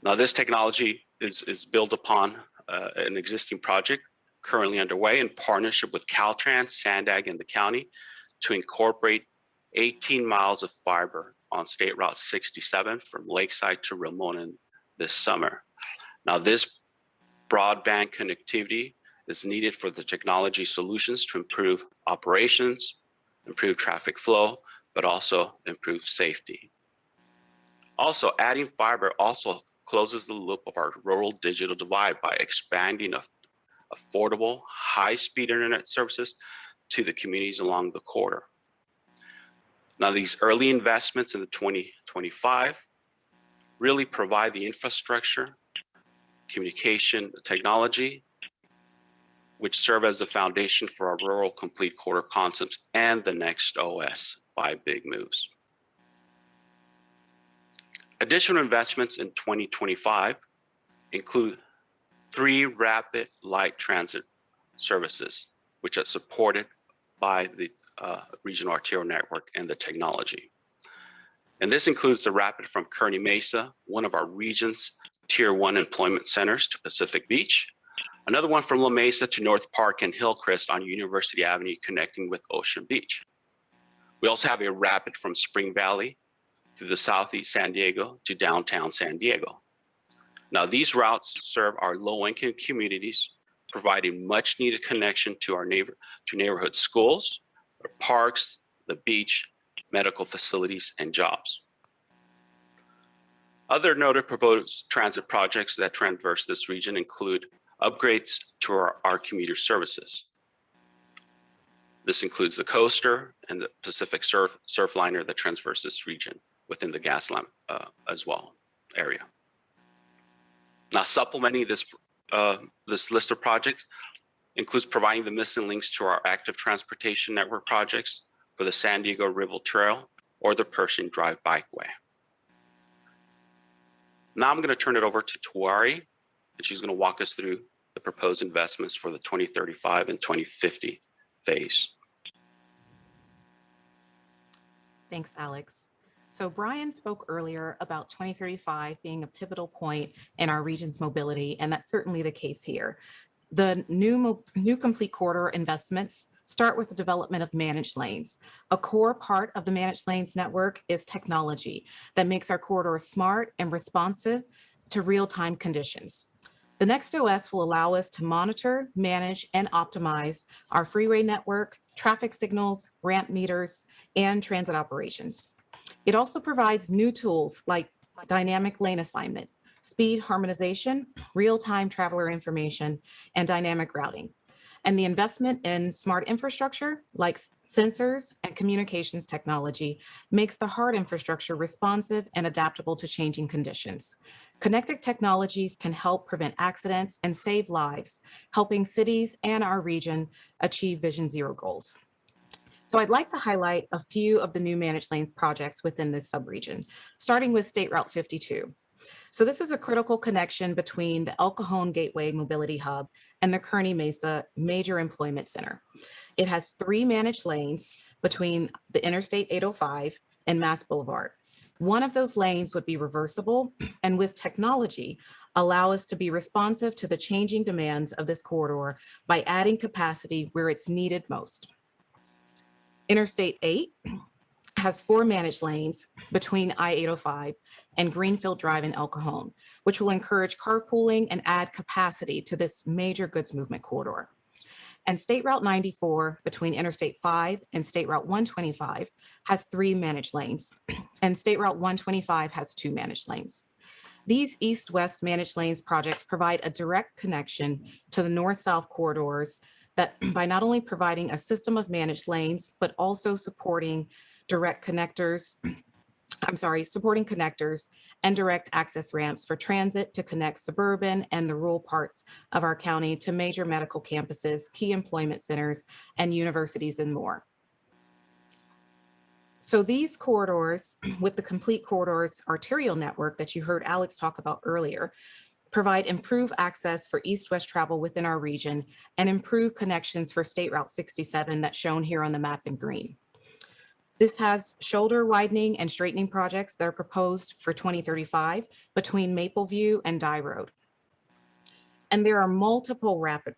Now, this technology is built upon an existing project currently underway in partnership with Caltrans, Sandag, and the county to incorporate 18 miles of fiber on State Route 67 from Lakeside to Ramona this summer. Now, this broadband connectivity is needed for the technology solutions to improve operations, improve traffic flow, but also improve safety. Also, adding fiber also closes the loop of our rural digital divide by expanding affordable, high-speed internet services to the communities along the corridor. Now, these early investments in the 2025 really provide the infrastructure, communication technology, which serve as the foundation for our rural complete corridor concepts and the next OS 5 big moves. Additional investments in 2025 include 3 rapid light transit services, which are supported by the regional arterial network and the technology. And this includes the rapid from Kearney Mesa, one of our region's Tier 1 employment centers, to Pacific Beach. Another one from La Mesa to North Park and Hillcrest on University Avenue, connecting with Ocean Beach. We also have a rapid from Spring Valley through the Southeast San Diego to downtown San Diego. Now, these routes serve our low-income communities, providing much needed connection to our neighborhood schools, our parks, the beach, medical facilities, and jobs. Other noted proposed transit projects that traverse this region include upgrades to our commuter services. This includes the coaster and the Pacific Surfliner that traverse this region within the Gaslamp as well area. Now, supplementing this list of projects includes providing the missing links to our active transportation network projects for the San Diego River Trail or the Pershing Drive Bikeway. Now I'm going to turn it over to Tuari, and she's going to walk us through the proposed investments for the 2035 and 2050 phase. Thanks, Alex. So Brian spoke earlier about 2035 being a pivotal point in our region's mobility, and that's certainly the case here. The new complete corridor investments start with the development of managed lanes. A core part of the managed lanes network is technology that makes our corridors smart and responsive to real-time conditions. The next OS will allow us to monitor, manage, and optimize our freeway network, traffic signals, ramp meters, and transit operations. It also provides new tools like dynamic lane assignment, speed harmonization, real-time traveler information, and dynamic routing. And the investment in smart infrastructure like sensors and communications technology makes the hard infrastructure responsive and adaptable to changing conditions. Connected technologies can help prevent accidents and save lives, helping cities and our region achieve Vision Zero goals. So I'd like to highlight a few of the new managed lanes projects within this subregion, starting with State Route 52. So this is a critical connection between the El Cajon Gateway Mobility Hub and the Kearney Mesa Major Employment Center. It has 3 managed lanes between the Interstate 805 and Mass Boulevard. One of those lanes would be reversible, and with technology, allow us to be responsive to the changing demands of this corridor by adding capacity where it's needed most. Interstate 8 has 4 managed lanes between I-805 and Greenfield Drive in El Cajon, which will encourage carpooling and add capacity to this major goods movement corridor. And State Route 94 between Interstate 5 and State Route 125 has 3 managed lanes, and State Route 125 has 2 managed lanes. These east-west managed lanes projects provide a direct connection to the north-south corridors that by not only providing a system of managed lanes, but also supporting connectors and direct access ramps for transit to connect suburban and the rural parts of our county to major medical campuses, key employment centers, and universities and more. So these corridors with the complete corridors arterial network that you heard Alex talk about earlier provide improved access for east-west travel within our region and improve connections for State Route 67 that's shown here on the map in green. This has shoulder widening and straightening projects that are proposed for 2035 between Mapleview and Dye Road. And there are multiple rapid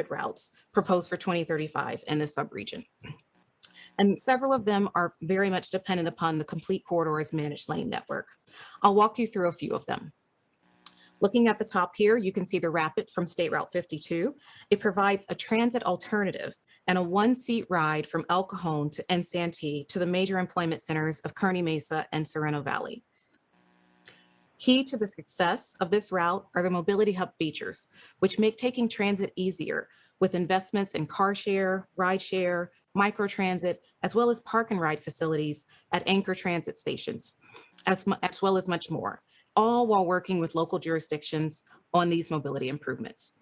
routes proposed for 2035 in this subregion. And several of them are very much dependent upon the complete corridors managed lane network. I'll walk you through a few of them. Looking at the top here, you can see the rapid from State Route 52. It provides a transit alternative and a one-seat ride from El Cajon and Santee to the major employment centers of Kearney Mesa and Sereno Valley. Key to the success of this route are the mobility hub features, which make taking transit easier with investments in car share, ride share, microtransit, as well as park and ride facilities at anchor transit stations, as well as much more, all while working with local jurisdictions on these mobility improvements.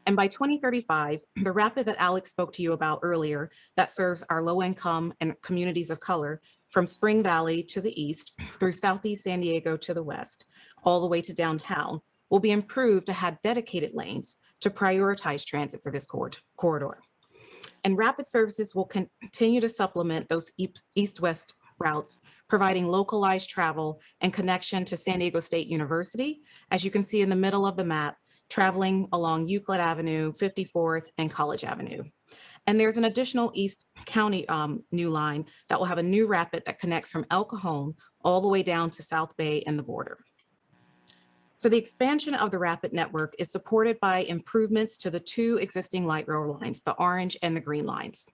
And by 2035, the rapid that Alex spoke to you about earlier that serves our low income and communities of color from Spring Valley to the east through Southeast San Diego to the west, all the way to downtown, will be improved to have dedicated lanes to prioritize transit for this corridor. And rapid services will continue to supplement those east-west routes, providing localized travel and connection to San Diego State University, as you can see in the middle of the map, traveling along Euclid Avenue, 54th, and College Avenue. And there's an additional East County new line that will have a new rapid that connects from El Cajon all the way down to South Bay and the border. So the expansion of the rapid network is supported by improvements to the two existing light rail lines, the orange and the green lines,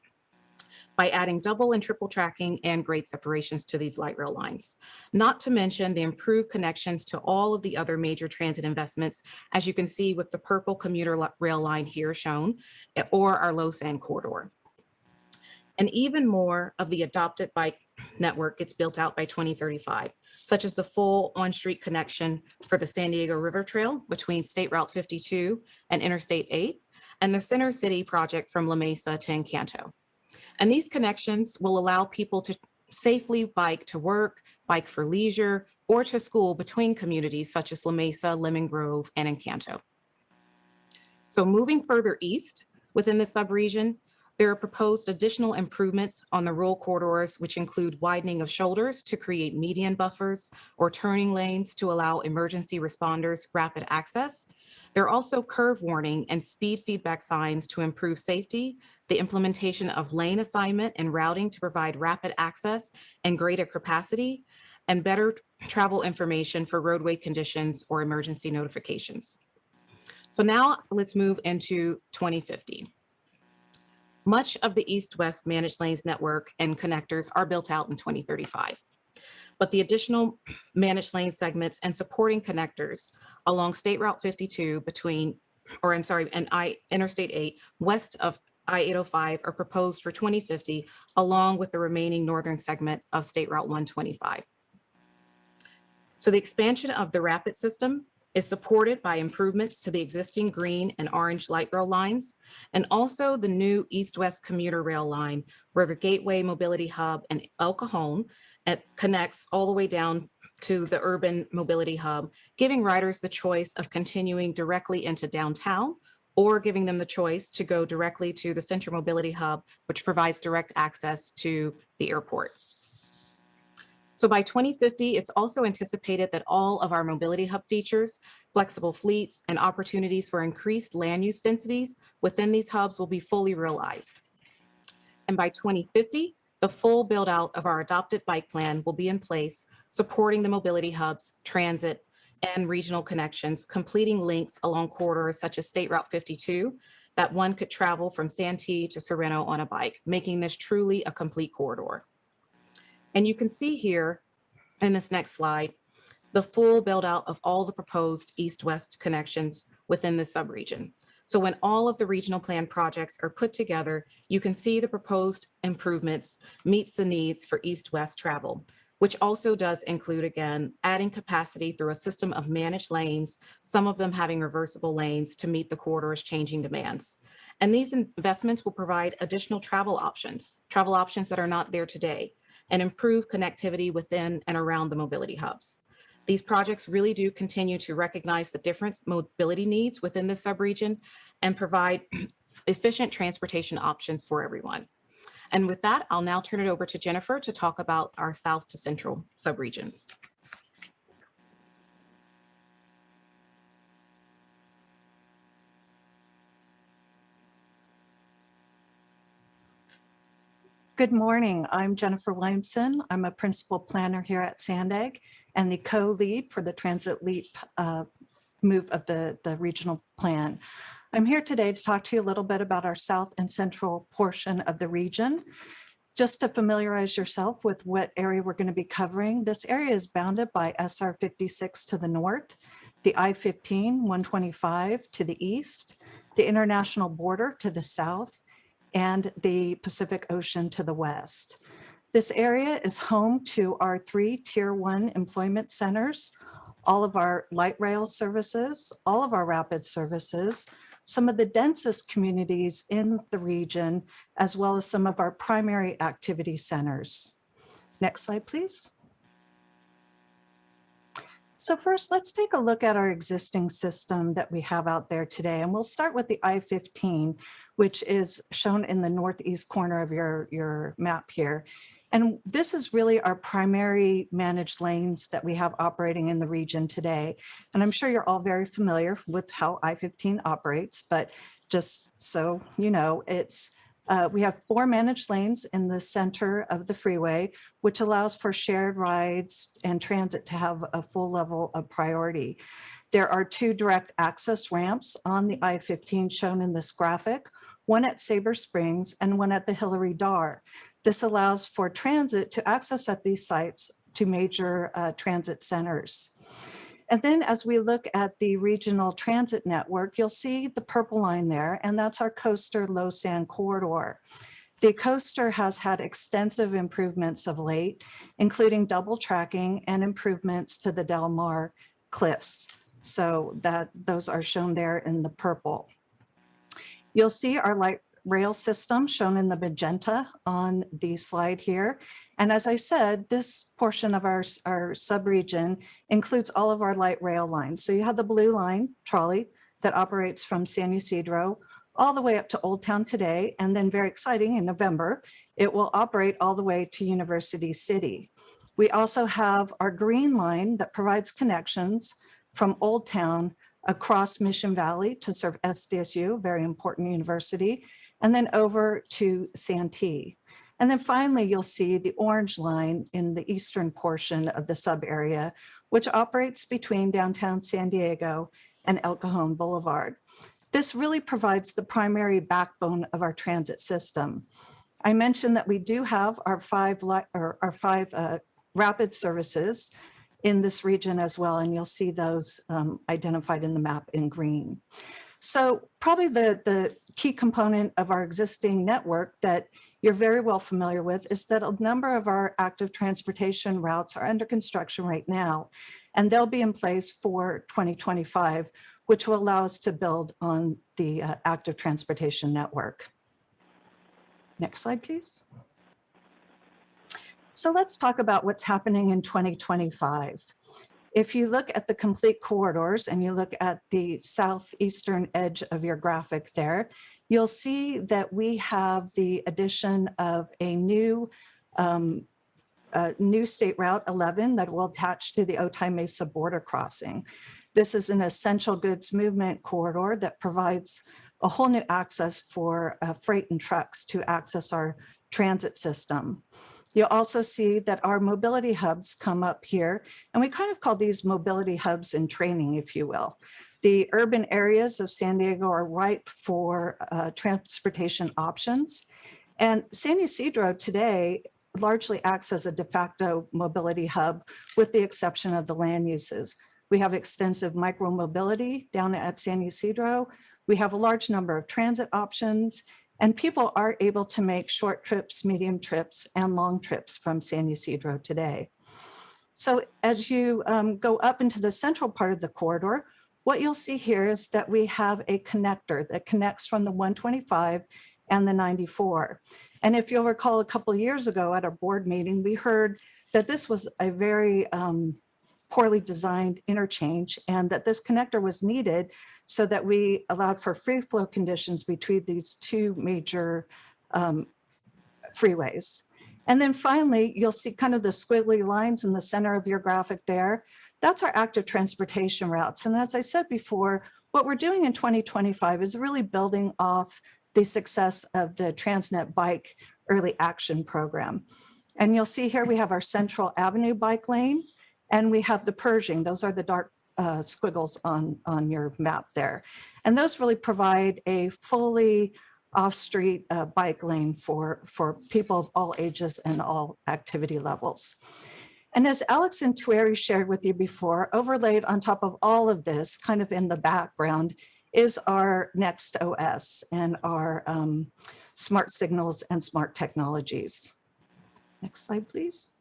by adding double and triple tracking and grade separations to these light rail lines, not to mention the improved connections to all of the other major transit investments, as you can see with the purple commuter rail line here shown, or our low sand corridor. And even more of the adopted bike network gets built out by 2035, such as the full on-street connection for the San Diego River Trail between State Route 52 and Interstate 8, and the Center City project from La Mesa to Encanto. And these connections will allow people to safely bike to work, bike for leisure, or to school between communities such as La Mesa, Lemon Grove, and Encanto. So moving further east within the subregion, there are proposed additional improvements on the rural corridors, which include widening of shoulders to create median buffers or turning lanes to allow emergency responders rapid access. There are also curve warning and speed feedback signs to improve safety, the implementation of lane assignment and routing to provide rapid access and greater capacity, and better travel information for roadway conditions or emergency notifications. So now let's move into 2050. Much of the east-west managed lanes network and connectors are built out in 2035. But the additional managed lane segments and supporting connectors along State Route 52 and Interstate 8 west of I-805 are proposed for 2050, along with the remaining northern segment of State Route 125. So the expansion of the rapid system is supported by improvements to the existing green and orange light rail lines, and also the new east-west commuter rail line, where the Gateway Mobility Hub and El Cajon connects all the way down to the urban mobility hub, giving riders the choice of continuing directly into downtown or giving them the choice to go directly to the Central Mobility Hub, which provides direct access to the airport. So by 2050, it's also anticipated that all of our mobility hub features, flexible fleets, and opportunities for increased land use densities within these hubs will be fully realized. And by 2050, the full build out of our adopted bike plan will be in place, supporting the mobility hubs, transit, and regional connections, completing links along corridors such as State Route 52, that one could travel from Santee to Sereno on a bike, making this truly a complete corridor. And you can see here in this next slide, the full build out of all the proposed east-west connections within the subregion. So when all of the regional plan projects are put together, you can see the proposed improvements meets the needs for east-west travel, which also does include, again, adding capacity through a system of managed lanes, some of them having reversible lanes to meet the corridor's changing demands. And these investments will provide additional travel options that are not there today, and improve connectivity within and around the mobility hubs. These projects really do continue to recognize the different mobility needs within the subregion and provide efficient transportation options for everyone. And with that, I'll now turn it over to Jennifer to talk about our South to Central subregions. Good morning. I'm Jennifer Williamson. I'm a principal planner here at Sandag and the co-lead for the Transit Leap move of the regional plan. I'm here today to talk to you a little bit about our south and central portion of the region. Just to familiarize yourself with what area we're going to be covering, this area is bounded by SR 56 to the north, the I-15 125 to the east, the international border to the south, and the Pacific Ocean to the west. This area is home to our 3 Tier 1 employment centers, all of our light rail services, all of our rapid services, some of the densest communities in the region, as well as some of our primary activity centers. Next slide, please. So first, let's take a look at our existing system that we have out there today. And we'll start with the I-15, which is shown in the northeast corner of your map here. And this is really our primary managed lanes that we have operating in the region today. And I'm sure you're all very familiar with how I-15 operates, but just so you know, we have 4 managed lanes in the center of the freeway, which allows for shared rides and transit to have a full level of priority. There are 2 direct access ramps on the I-15 shown in this graphic, one at Sabre Springs and one at the Hillary Dar. This allows for transit to access at these sites to major transit centers. And then as we look at the regional transit network, you'll see the purple line there, and that's our Coaster Low Sand Corridor. The Coaster has had extensive improvements of late, including double tracking and improvements to the Del Mar cliffs. So those are shown there in the purple. You'll see our light rail system shown in the magenta on the slide here. And as I said, this portion of our subregion includes all of our light rail lines. So you have the blue line trolley that operates from San Ysidro all the way up to Old Town today. And then very exciting, in November, it will operate all the way to University City. We also have our green line that provides connections from Old Town across Mission Valley to serve SDSU, very important university, and then over to Santee. And then finally, you'll see the orange line in the eastern portion of the sub area, which operates between downtown San Diego and El Cajon Boulevard. This really provides the primary backbone of our transit system. I mentioned that we do have our 5 rapid services in this region as well, and you'll see those identified in the map in green. So probably the key component of our existing network that you're very well familiar with is that a number of our active transportation routes are under construction right now, and they'll be in place for 2025, which will allow us to build on the active transportation network. Next slide, please. So let's talk about what's happening in 2025. If you look at the complete corridors and you look at the southeastern edge of your graphic there, you'll see that we have the addition of a new State Route 11 that will attach to the Otay Mesa border crossing. This is an essential goods movement corridor that provides a whole new access for freight and trucks to access our transit system. You'll also see that our mobility hubs come up here, and we kind of call these mobility hubs in training, if you will. The urban areas of San Diego are ripe for transportation options, and San Ysidro today largely acts as a de facto mobility hub with the exception of the land uses. We have extensive micro-mobility down at San Ysidro. We have a large number of transit options, and people are able to make short trips, medium trips, and long trips from San Ysidro today. So as you go up into the central part of the corridor, what you'll see here is that we have a connector that connects from the 125 and the 94. And if you'll recall, a couple of years ago at our board meeting, we heard that this was a very poorly designed interchange and that this connector was needed so that we allowed for free flow conditions between these two major freeways. And then finally, you'll see kind of the squiggly lines in the center of your graphic there. That's our active transportation routes. And as I said before, what we're doing in 2025 is really building off the success of the Transnet Bike Early Action Program. And you'll see here we have our Central Avenue bike lane, and we have the Pershing. Those are the dark squiggles on your map there. And those really provide a fully off-street bike lane for people of all ages and all activity levels. And as Alex and Tueri shared with you before, overlaid on top of all of this, kind of in the background, is our Next OS and our smart signals and smart technologies. Next slide, please.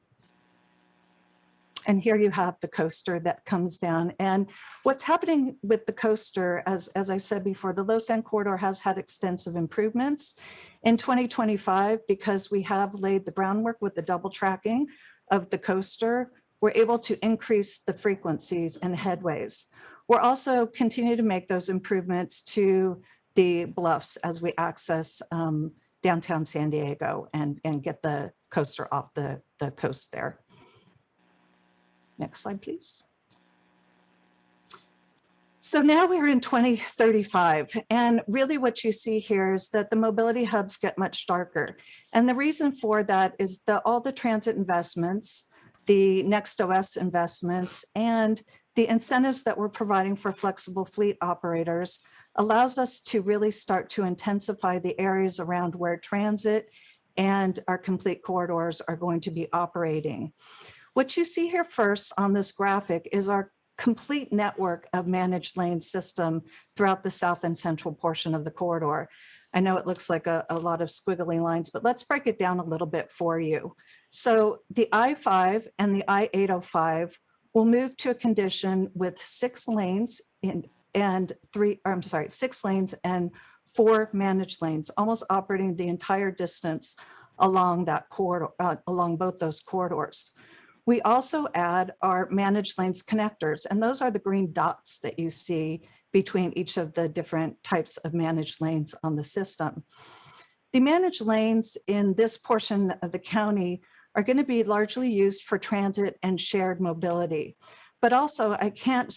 And here you have the coaster that comes down. And what's happening with the coaster, as I said before, the Low Sand Corridor has had extensive improvements in 2025 because we have laid the groundwork with the double tracking of the coaster. We're able to increase the frequencies and headways. We're also continue to make those improvements to the bluffs as we access downtown San Diego and get the coaster off the coast there. Next slide, please. So now we're in 2035, and really what you see here is that the mobility hubs get much darker. And the reason for that is that all the transit investments, the Next OS investments, and the incentives that we're providing for flexible fleet operators allows us to really start to intensify the areas around where transit and our complete corridors are going to be operating. What you see here first on this graphic is our complete network of managed lane system throughout the south and central portion of the corridor. I know it looks like a lot of squiggly lines, but let's break it down a little bit for you. So the I-5 and the I-805 will move to a condition with 6 lanes and 4 managed lanes, almost operating the entire distance along that corridor, along both those corridors. We also add our managed lanes connectors, and those are the green dots that you see between each of the different types of managed lanes on the system. The managed lanes in this portion of the county are going to be largely used for transit and shared mobility. But also, I can't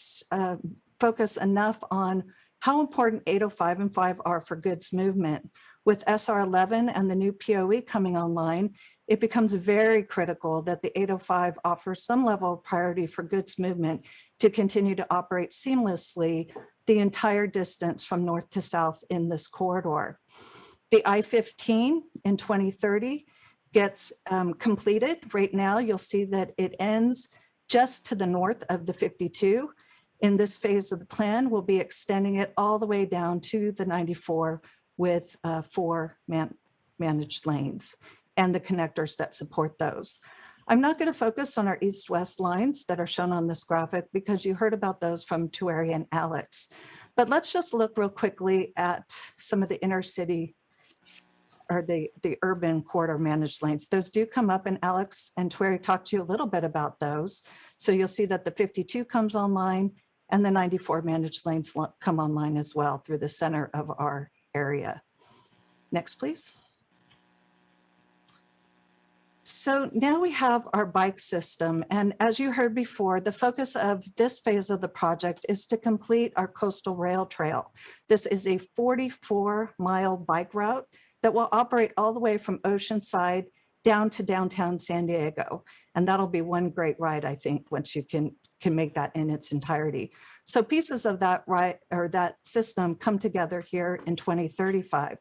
focus enough on how important 805 and 5 are for goods movement. With SR 11 and the new POE coming online, it becomes very critical that the 805 offers some level of priority for goods movement to continue to operate seamlessly the entire distance from north to south in this corridor. The I-15 in 2030 gets completed. Right now, you'll see that it ends just to the north of the 52. In this phase of the plan, we'll be extending it all the way down to the 94 with 4 managed lanes and the connectors that support those. I'm not going to focus on our east-west lines that are shown on this graphic because you heard about those from Tueri and Alex. But let's just look real quickly at some of the inner city or the urban corridor managed lanes. Those do come up, and Alex and Tueri talked to you a little bit about those. So you'll see that the 52 comes online and the 94 managed lanes come online as well through the center of our area. Next, please. So now we have our bike system. And as you heard before, the focus of this phase of the project is to complete our coastal rail trail. This is a 44-mile bike route that will operate all the way from Oceanside down to downtown San Diego. And that'll be one great ride, I think, once you can make that in its entirety. So pieces of that that system come together here in 2035.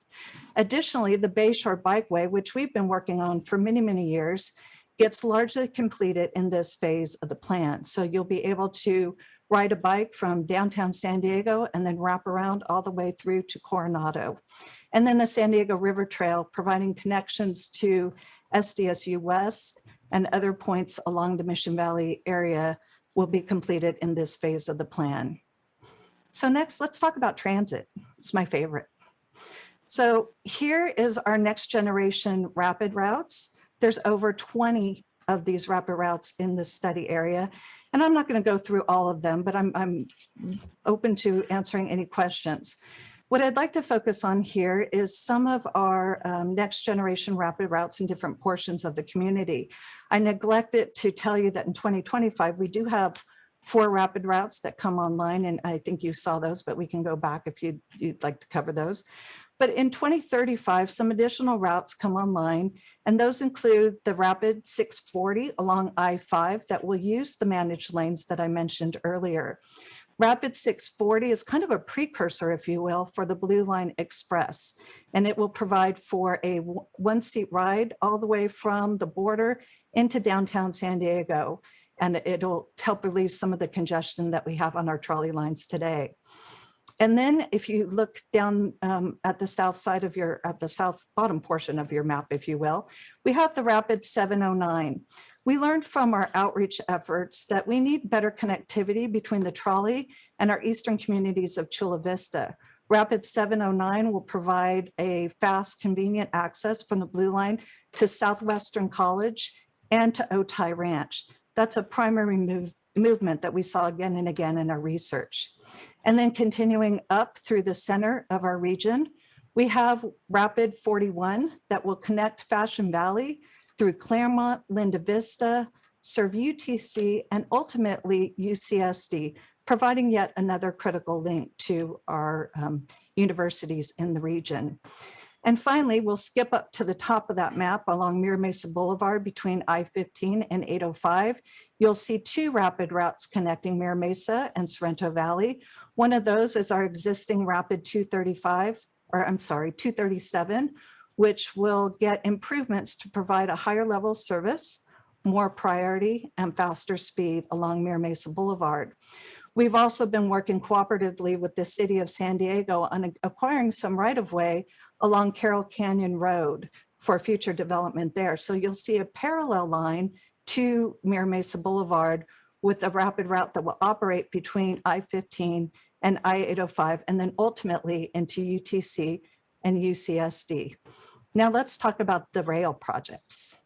Additionally, the Bayshore Bikeway, which we've been working on for many, many years, gets largely completed in this phase of the plan. So you'll be able to ride a bike from downtown San Diego and then wrap around all the way through to Coronado. And then the San Diego River Trail, providing connections to SDSU West and other points along the Mission Valley area, will be completed in this phase of the plan. So next, let's talk about transit. It's my favorite. So here is our next generation rapid routes. There's over 20 of these rapid routes in this study area. And I'm not going to go through all of them, but I'm open to answering any questions. What I'd like to focus on here is some of our next generation rapid routes in different portions of the community. I neglected to tell you that in 2025, we do have 4 rapid routes that come online, and I think you saw those, but we can go back if you'd like to cover those. But in 2035, some additional routes come online, and those include the Rapid 640 along I-5 that will use the managed lanes that I mentioned earlier. Rapid 640 is kind of a precursor, if you will, for the Blue Line Express, and it will provide for a one-seat ride all the way from the border into downtown San Diego, and it'll help relieve some of the congestion that we have on our trolley lines today. And then if you look down at the south side of at the south bottom portion of your map, if you will, we have the Rapid 709. We learned from our outreach efforts that we need better connectivity between the trolley and our eastern communities of Chula Vista. Rapid 709 will provide a fast, convenient access from the Blue Line to Southwestern College and to Otay Ranch. That's a primary movement that we saw again and again in our research. And then continuing up through the center of our region, we have Rapid 41 that will connect Fashion Valley through Claremont, Linda Vista, serve UTC, and ultimately UCSD, providing yet another critical link to our universities in the region. And finally, we'll skip up to the top of that map along Mira Mesa Boulevard between I-15 and 805. You'll see 2 rapid routes connecting Mira Mesa and Sorrento Valley. One of those is our existing Rapid 237, which will get improvements to provide a higher level of service, more priority, and faster speed along Mira Mesa Boulevard. We've also been working cooperatively with the city of San Diego on acquiring some right-of-way along Carroll Canyon Road for future development there. So you'll see a parallel line to Mira Mesa Boulevard with a rapid route that will operate between I-15 and I-805, and then ultimately into UTC and UCSD. Now let's talk about the rail projects.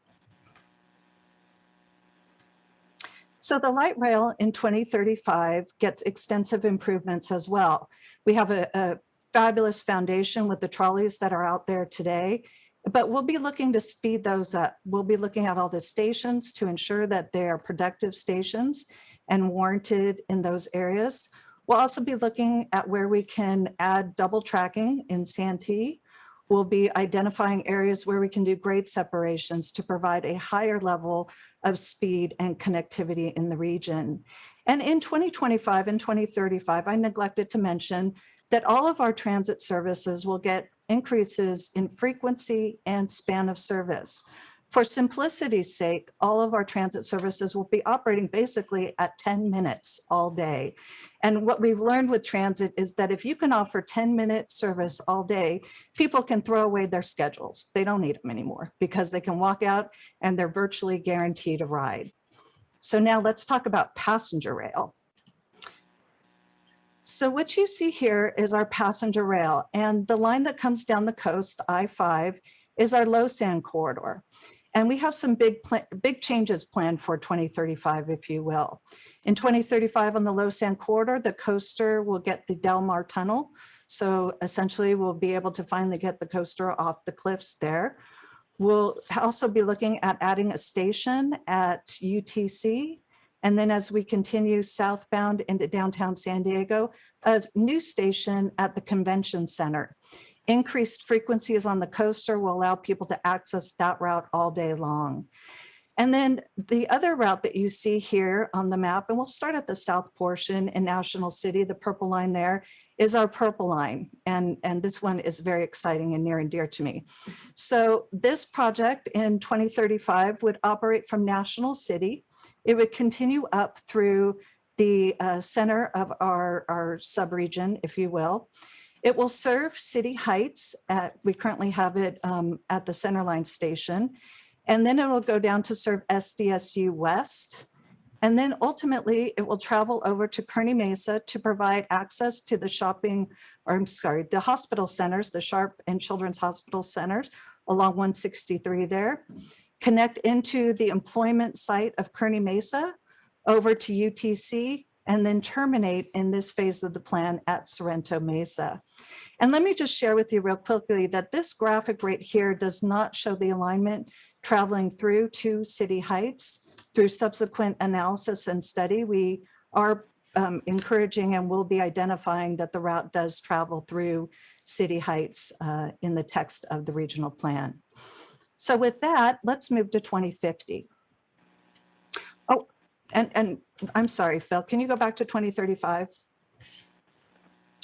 So the light rail in 2035 gets extensive improvements as well. We have a fabulous foundation with the trolleys that are out there today, but we'll be looking to speed those up. We'll be looking at all the stations to ensure that they are productive stations and warranted in those areas. We'll also be looking at where we can add double tracking in Santee. We'll be identifying areas where we can do grade separations to provide a higher level of speed and connectivity in the region. And in 2025 and 2035, I neglected to mention that all of our transit services will get increases in frequency and span of service. For simplicity's sake, all of our transit services will be operating basically at 10 minutes all day. And what we've learned with transit is that if you can offer 10-minute service all day, people can throw away their schedules. They don't need them anymore because they can walk out and they're virtually guaranteed a ride. So now let's talk about passenger rail. So what you see here is our passenger rail, and the line that comes down the coast, I-5, is our low sand corridor. And we have some big changes planned for 2035, if you will. In 2035 on the low sand corridor, the coaster will get the Del Mar Tunnel. So essentially we'll be able to finally get the coaster off the cliffs there. We'll also be looking at adding a station at UTC. And then as we continue southbound into downtown San Diego, a new station at the convention center. Increased frequencies on the coaster will allow people to access that route all day long. And then the other route that you see here on the map, and we'll start at the south portion in National City, the purple line there is our purple line. And this one is very exciting and near and dear to me. So this project in 2035 would operate from National City. It would continue up through the center of our subregion, if you will. It will serve City Heights. We currently have it at the Centerline station. And then it will go down to serve SDSU West. And then ultimately, it will travel over to Kearney Mesa to provide access to the the hospital centers, the Sharp and Children's Hospital Centers along 163 there, connect into the employment site of Kearney Mesa over to UTC, and then terminate in this phase of the plan at Sorrento Mesa. And let me just share with you real quickly that this graphic right here does not show the alignment traveling through to City Heights. Through subsequent analysis and study, we are encouraging and will be identifying that the route does travel through City Heights in the text of the regional plan. So with that, let's move to 2050. Oh, and I'm sorry, Phil, can you go back to 2035?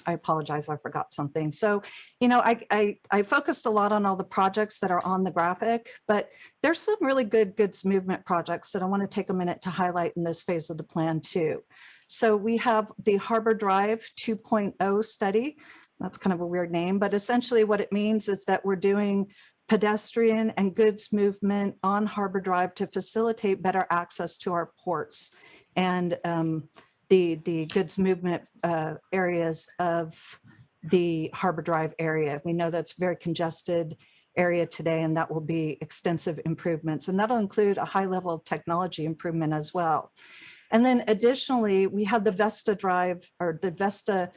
I apologize, I forgot something. So, you know, I focused a lot on all the projects that are on the graphic, but there's some really good goods movement projects that I want to take a minute to highlight in this phase of the plan too. So we have the Harbor Drive 2.0 study. That's kind of a weird name, but essentially what it means is that we're doing pedestrian and goods movement on Harbor Drive to facilitate better access to our ports. And the goods movement areas of the Harbor Drive area. We know that's very congested area today, and that will be extensive improvements. And that'll include a high level of technology improvement as well. And then additionally, we have the Vesta Drive or the Vesta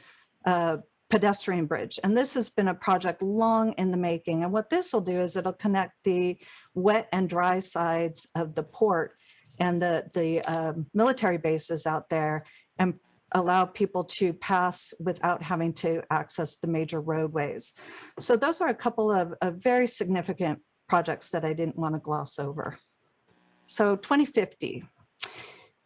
pedestrian bridge. And this has been a project long in the making. And what this will do is it'll connect the wet and dry sides of the port and the military bases out there and allow people to pass without having to access the major roadways. So those are a couple of very significant projects that I didn't want to gloss over. So 2050.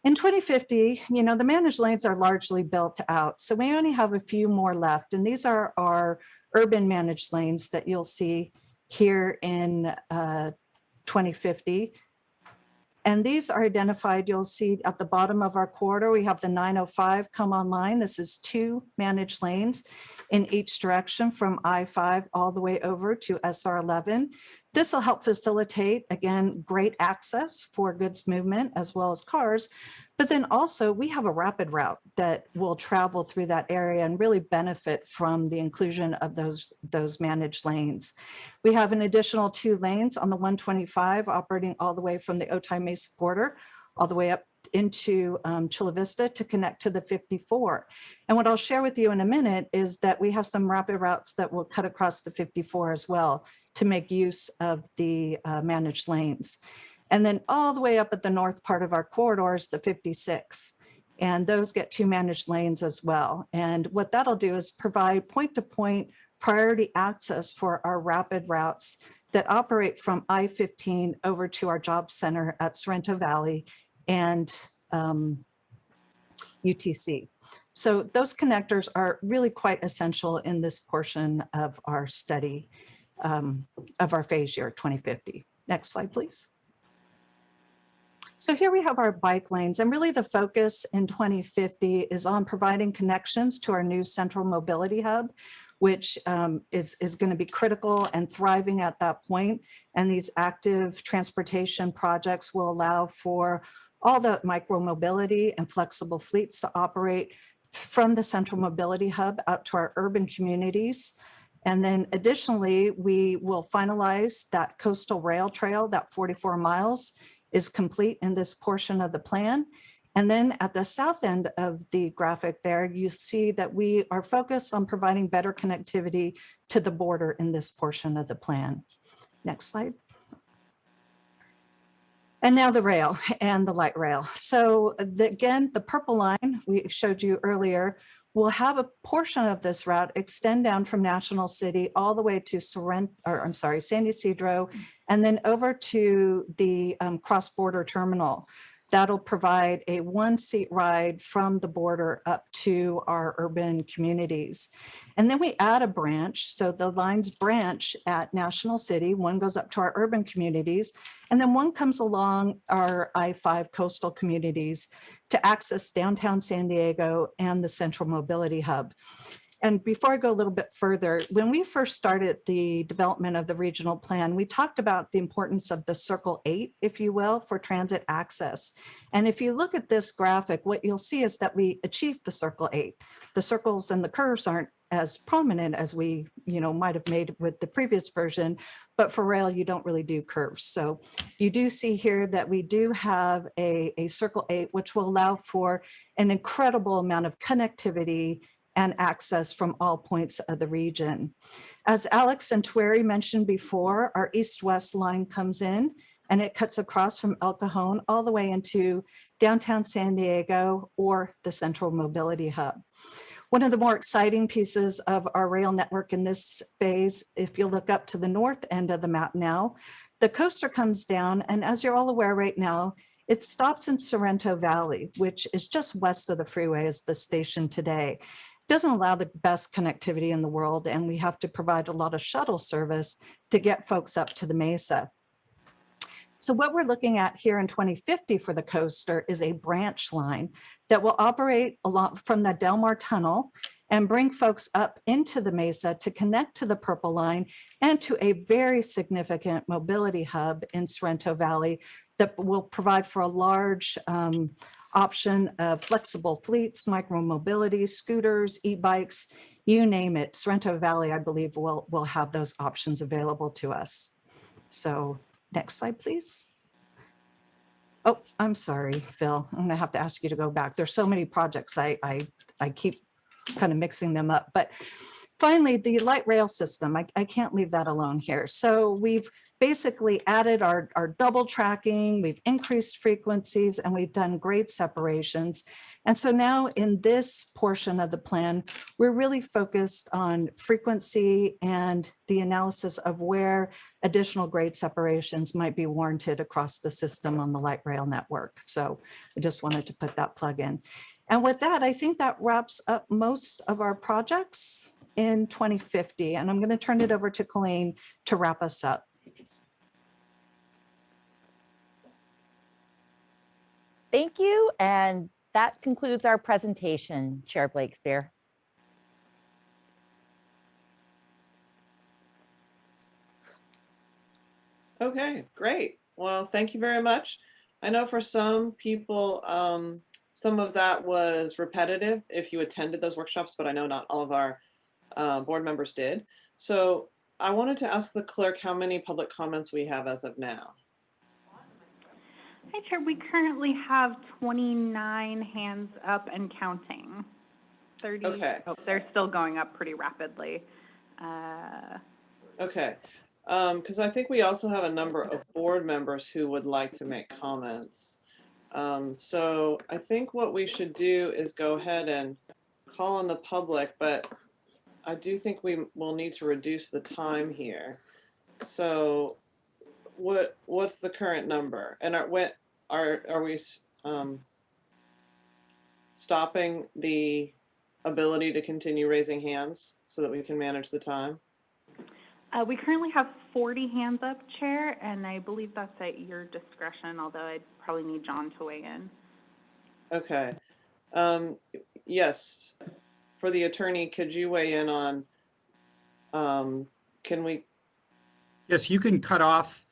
In 2050, you know, the managed lanes are largely built out. So we only have a few more left. And these are our urban managed lanes that you'll see here in 2050. And these are identified, you'll see at the bottom of our corridor, we have the 905 come online. This is 2 managed lanes in each direction from I-5 all the way over to SR11. This will help facilitate, again, great access for goods movement as well as cars. But then also we have a rapid route that will travel through that area and really benefit from the inclusion of those managed lanes. We have an additional 2 lanes on the 125 operating all the way from the Otay Mesa border all the way up into Chula Vista to connect to the 54. And what I'll share with you in a minute is that we have some rapid routes that will cut across the 54 as well to make use of the managed lanes. And then all the way up at the north part of our corridors, the 56. And those get 2 managed lanes as well. And what that'll do is provide point-to-point priority access for our rapid routes that operate from I-15 over to our job center at Sorrento Valley and UTC. So those connectors are really quite essential in this portion of our study of our phase year 2050. Next slide, please. So here we have our bike lanes, and really the focus in 2050 is on providing connections to our new central mobility hub, which is going to be critical and thriving at that point. And these active transportation projects will allow for all the micro mobility and flexible fleets to operate from the central mobility hub out to our urban communities. And then additionally, we will finalize that coastal rail trail, that 44 miles is complete in this portion of the plan. And then at the south end of the graphic there, you see that we are focused on providing better connectivity to the border in this portion of the plan. Next slide. And now the rail and the light rail. So again, the purple line we showed you earlier will have a portion of this route extend down from National City all the way to San Ysidro, and then over to the cross-border terminal. That'll provide a 1-seat ride from the border up to our urban communities. And then we add a branch. So the lines branch at National City. One goes up to our urban communities, and then one comes along our I-5 coastal communities to access downtown San Diego and the Central Mobility Hub. And before I go a little bit further, when we first started the development of the regional plan, we talked about the importance of the Circle 8, if you will, for transit access. And if you look at this graphic, what you'll see is that we achieved the Circle 8. The circles and the curves aren't as prominent as we, might have made with the previous version, but for rail, you don't really do curves. So you do see here that we do have a Circle 8, which will allow for an incredible amount of connectivity and access from all points of the region. As Alex and Tueri mentioned before, our east-west line comes in and it cuts across from El Cajon all the way into downtown San Diego or the Central Mobility Hub. One of the more exciting pieces of our rail network in this phase, if you look up to the north end of the map now, the coaster comes down, and as you're all aware right now, it stops in Sorrento Valley, which is just west of the freeway as the station today. It doesn't allow the best connectivity in the world, and we have to provide a lot of shuttle service to get folks up to the Mesa. So what we're looking at here in 2050 for the coaster is a branch line that will operate along from the Del Mar Tunnel and bring folks up into the Mesa to connect to the Purple Line and to a very significant mobility hub in Sorrento Valley that will provide for a large option of flexible fleets, micro-mobility, scooters, e-bikes, you name it. Sorrento Valley, I believe, will have those options available to us. So next slide, please. Oh, I'm sorry, Phil. I'm gonna have to ask you to go back. There's so many projects. I keep kind of mixing them up. But finally, the light rail system, I can't leave that alone here. So we've basically added our double tracking, we've increased frequencies, and we've done grade separations. And so now in this portion of the plan, we're really focused on frequency and the analysis of where additional grade separations might be warranted across the system on the light rail network. So I just wanted to put that plug in. And with that, I think that wraps up most of our projects in 2050. And I'm going to turn it over to Colleen to wrap us up. Thank you. And that concludes our presentation, Chair Blakespear. Okay, great. Well, thank you very much. I know for some people, some of that was repetitive if you attended those workshops, but I know not all of our board members did. So I wanted to ask the clerk how many public comments we have as of now. Hi, Chair. We currently have 29 hands up and counting. 30. Okay. Oh, they're still going up pretty rapidly. Okay. Because I think we also have a number of board members who would like to make comments. So I think what we should do is go ahead and call on the public, but I do think we will need to reduce the time here. So what's the current number? And are we stopping the ability to continue raising hands so that we can manage the time? We currently have 40 hands up, Chair, and I believe that's at your discretion, although I'd probably need John to weigh in. Okay. Yes. For the attorney, could you weigh in on, can we? Yes, you can cut off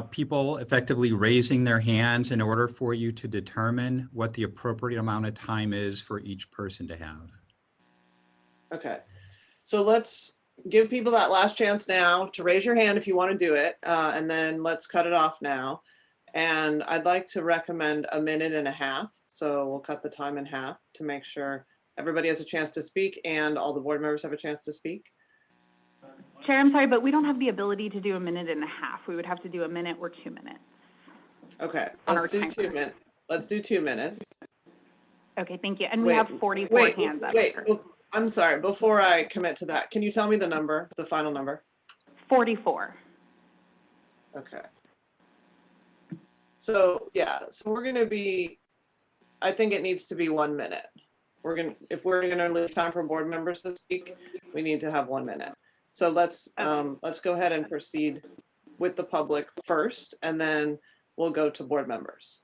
people effectively raising their hands in order for you to determine what the appropriate amount of time is for each person to have. Okay. So let's give people that last chance now to raise your hand if you want to do it, and then let's cut it off now. And I'd like to recommend a minute and a half. So we'll cut the time in half to make sure everybody has a chance to speak and all the board members have a chance to speak. Chair, I'm sorry, but we don't have the ability to do a minute and a half. We would have to do a minute or 2 minutes. Okay, let's do 2 minutes. Let's do 2 minutes. Okay, thank you. And we have 44 hands up. Wait, I'm sorry. Before I commit to that, can you tell me the number, the final number? 44. Okay. So yeah, so we're going to be, I think it needs to be 1 minute. If we're going to leave time for board members to speak, we need to have 1 minute. So let's go ahead and proceed with the public first, and then we'll go to board members.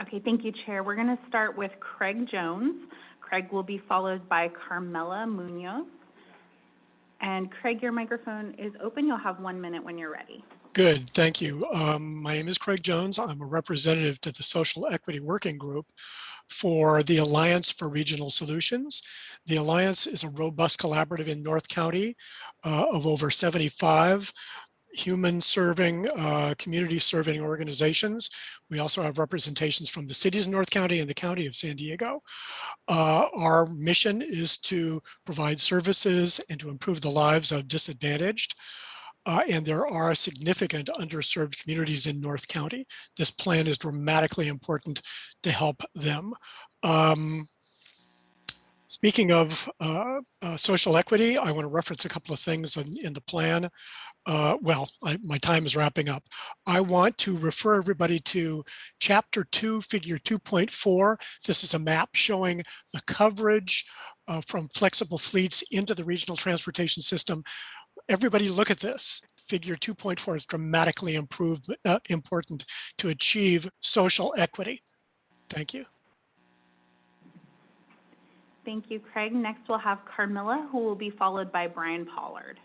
Okay, thank you, Chair. We're going to start with Craig Jones. Craig will be followed by Carmela Munoz. And Craig, your microphone is open. You'll have 1 minute when you're ready. Good, thank you. My name is Craig Jones. I'm a representative to the Social Equity Working Group for the Alliance for Regional Solutions. The Alliance is a robust collaborative in North County of over 75 human-serving, community-serving organizations. We also have representations from the cities of North County and the County of San Diego. Our mission is to provide services and to improve the lives of disadvantaged. And there are significant underserved communities in North County. This plan is dramatically important to help them. Speaking of social equity, I want to reference a couple of things in the plan. My time is wrapping up. I want to refer everybody to Chapter 2, Figure 2.4. This is a map showing the coverage from flexible fleets into the regional transportation system. Everybody look at this. Figure 2.4 is dramatically important to achieve social equity. Thank you. Thank you, Craig. Next, we'll have Carmilla, who will be followed by Brian Pollard.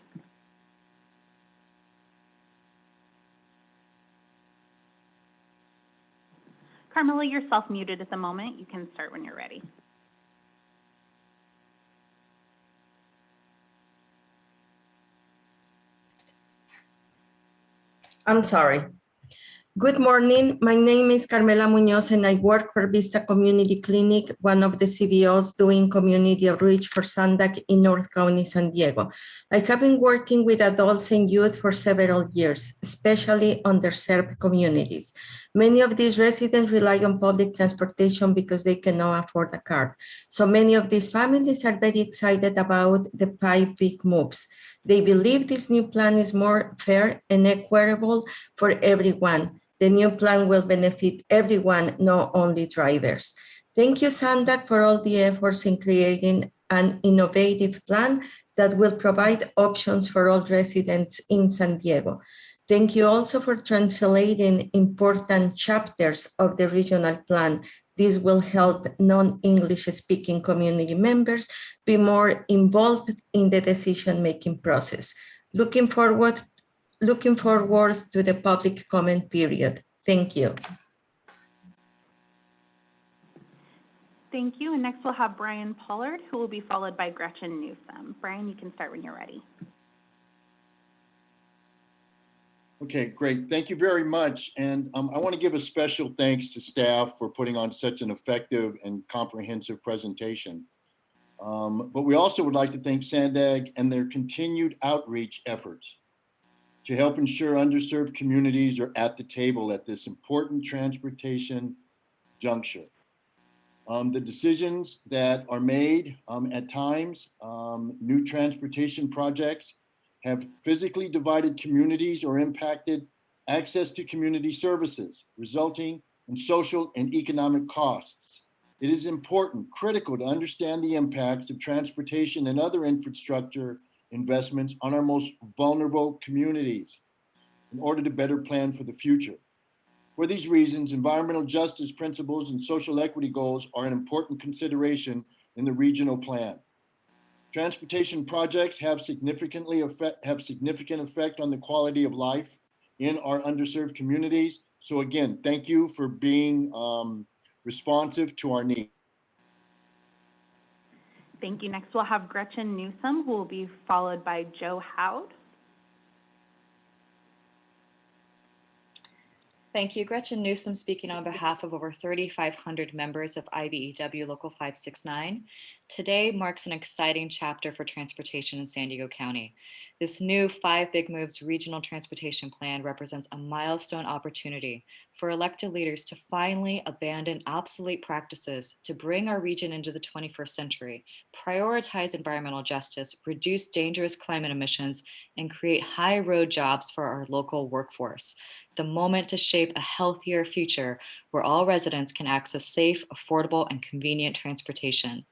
Carmilla, you're self-muted at the moment. You can start when you're ready. I'm sorry. Good morning. My name is Carmela Muñoz and I work for Vista Community Clinic, one of the CBOs doing community outreach for Sandag in North County, San Diego. I have been working with adults and youth for several years, especially underserved communities. Many of these residents rely on public transportation because they cannot afford a car. So many of these families are very excited about the 5 big moves. They believe this new plan is more fair and equitable for everyone. The new plan will benefit everyone, not only drivers. Thank you, Sandag, for all the efforts in creating an innovative plan that will provide options for all residents in San Diego. Thank you also for translating important chapters of the regional plan. This will help non-English speaking community members be more involved in the decision-making process. Looking forward to the public comment period. Thank you. Thank you. And next we'll have Brian Pollard, who will be followed by Gretchen Newsom. Brian, you can start when you're ready. Okay, great. Thank you very much. And I want to give a special thanks to staff for putting on such an effective and comprehensive presentation. But we also would like to thank Sandag and their continued outreach efforts to help ensure underserved communities are at the table at this important transportation juncture. The decisions that are made at times, new transportation projects have physically divided communities or impacted access to community services, resulting in social and economic costs. It is important, critical to understand the impacts of transportation and other infrastructure investments on our most vulnerable communities in order to better plan for the future. For these reasons, environmental justice principles and social equity goals are an important consideration in the regional plan. Transportation projects have significant effect on the quality of life in our underserved communities. So again, thank you for being responsive to our needs. Thank you. Next, we'll have Gretchen Newsom, who will be followed by Joe Howd. Thank you. Gretchen Newsom speaking on behalf of over 3,500 members of IBEW Local 569. Today marks an exciting chapter for transportation in San Diego County. This new 5 Big Moves regional transportation plan represents a milestone opportunity for elected leaders to finally abandon obsolete practices to bring our region into the 21st century, prioritize environmental justice, reduce dangerous climate emissions, and create high road jobs for our local workforce. The moment to shape a healthier future where all residents can access safe, affordable, and convenient transportation.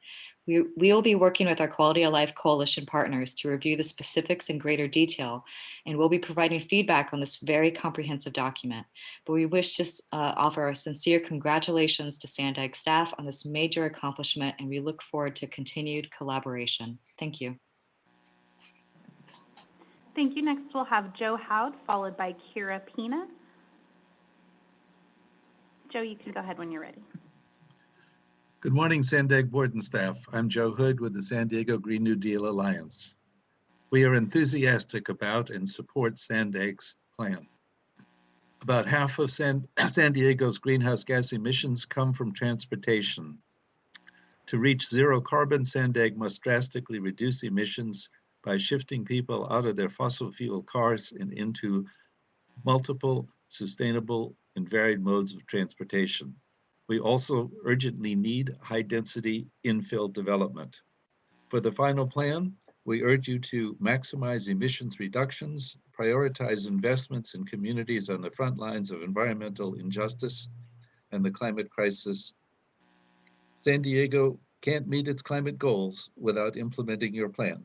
We will be working with our Quality of Life Coalition partners to review the specifics in greater detail, and we'll be providing feedback on this very comprehensive document. But we wish to offer our sincere congratulations to Sandag staff on this major accomplishment, and we look forward to continued collaboration. Thank you. Thank you. Next, we'll have Joe Howd, followed by Kira Pina. Joe, you can go ahead when you're ready. Good morning, Sandag Board and staff. I'm Joe Hood with the San Diego Green New Deal Alliance. We are enthusiastic about and support Sandag's plan. About half of San Diego's greenhouse gas emissions come from transportation. To reach zero carbon, Sandag must drastically reduce emissions by shifting people out of their fossil fuel cars and into multiple, sustainable, and varied modes of transportation. We also urgently need high-density infill development. For the final plan, we urge you to maximize emissions reductions, prioritize investments in communities on the front lines of environmental injustice and the climate crisis. San Diego can't meet its climate goals without implementing your plan.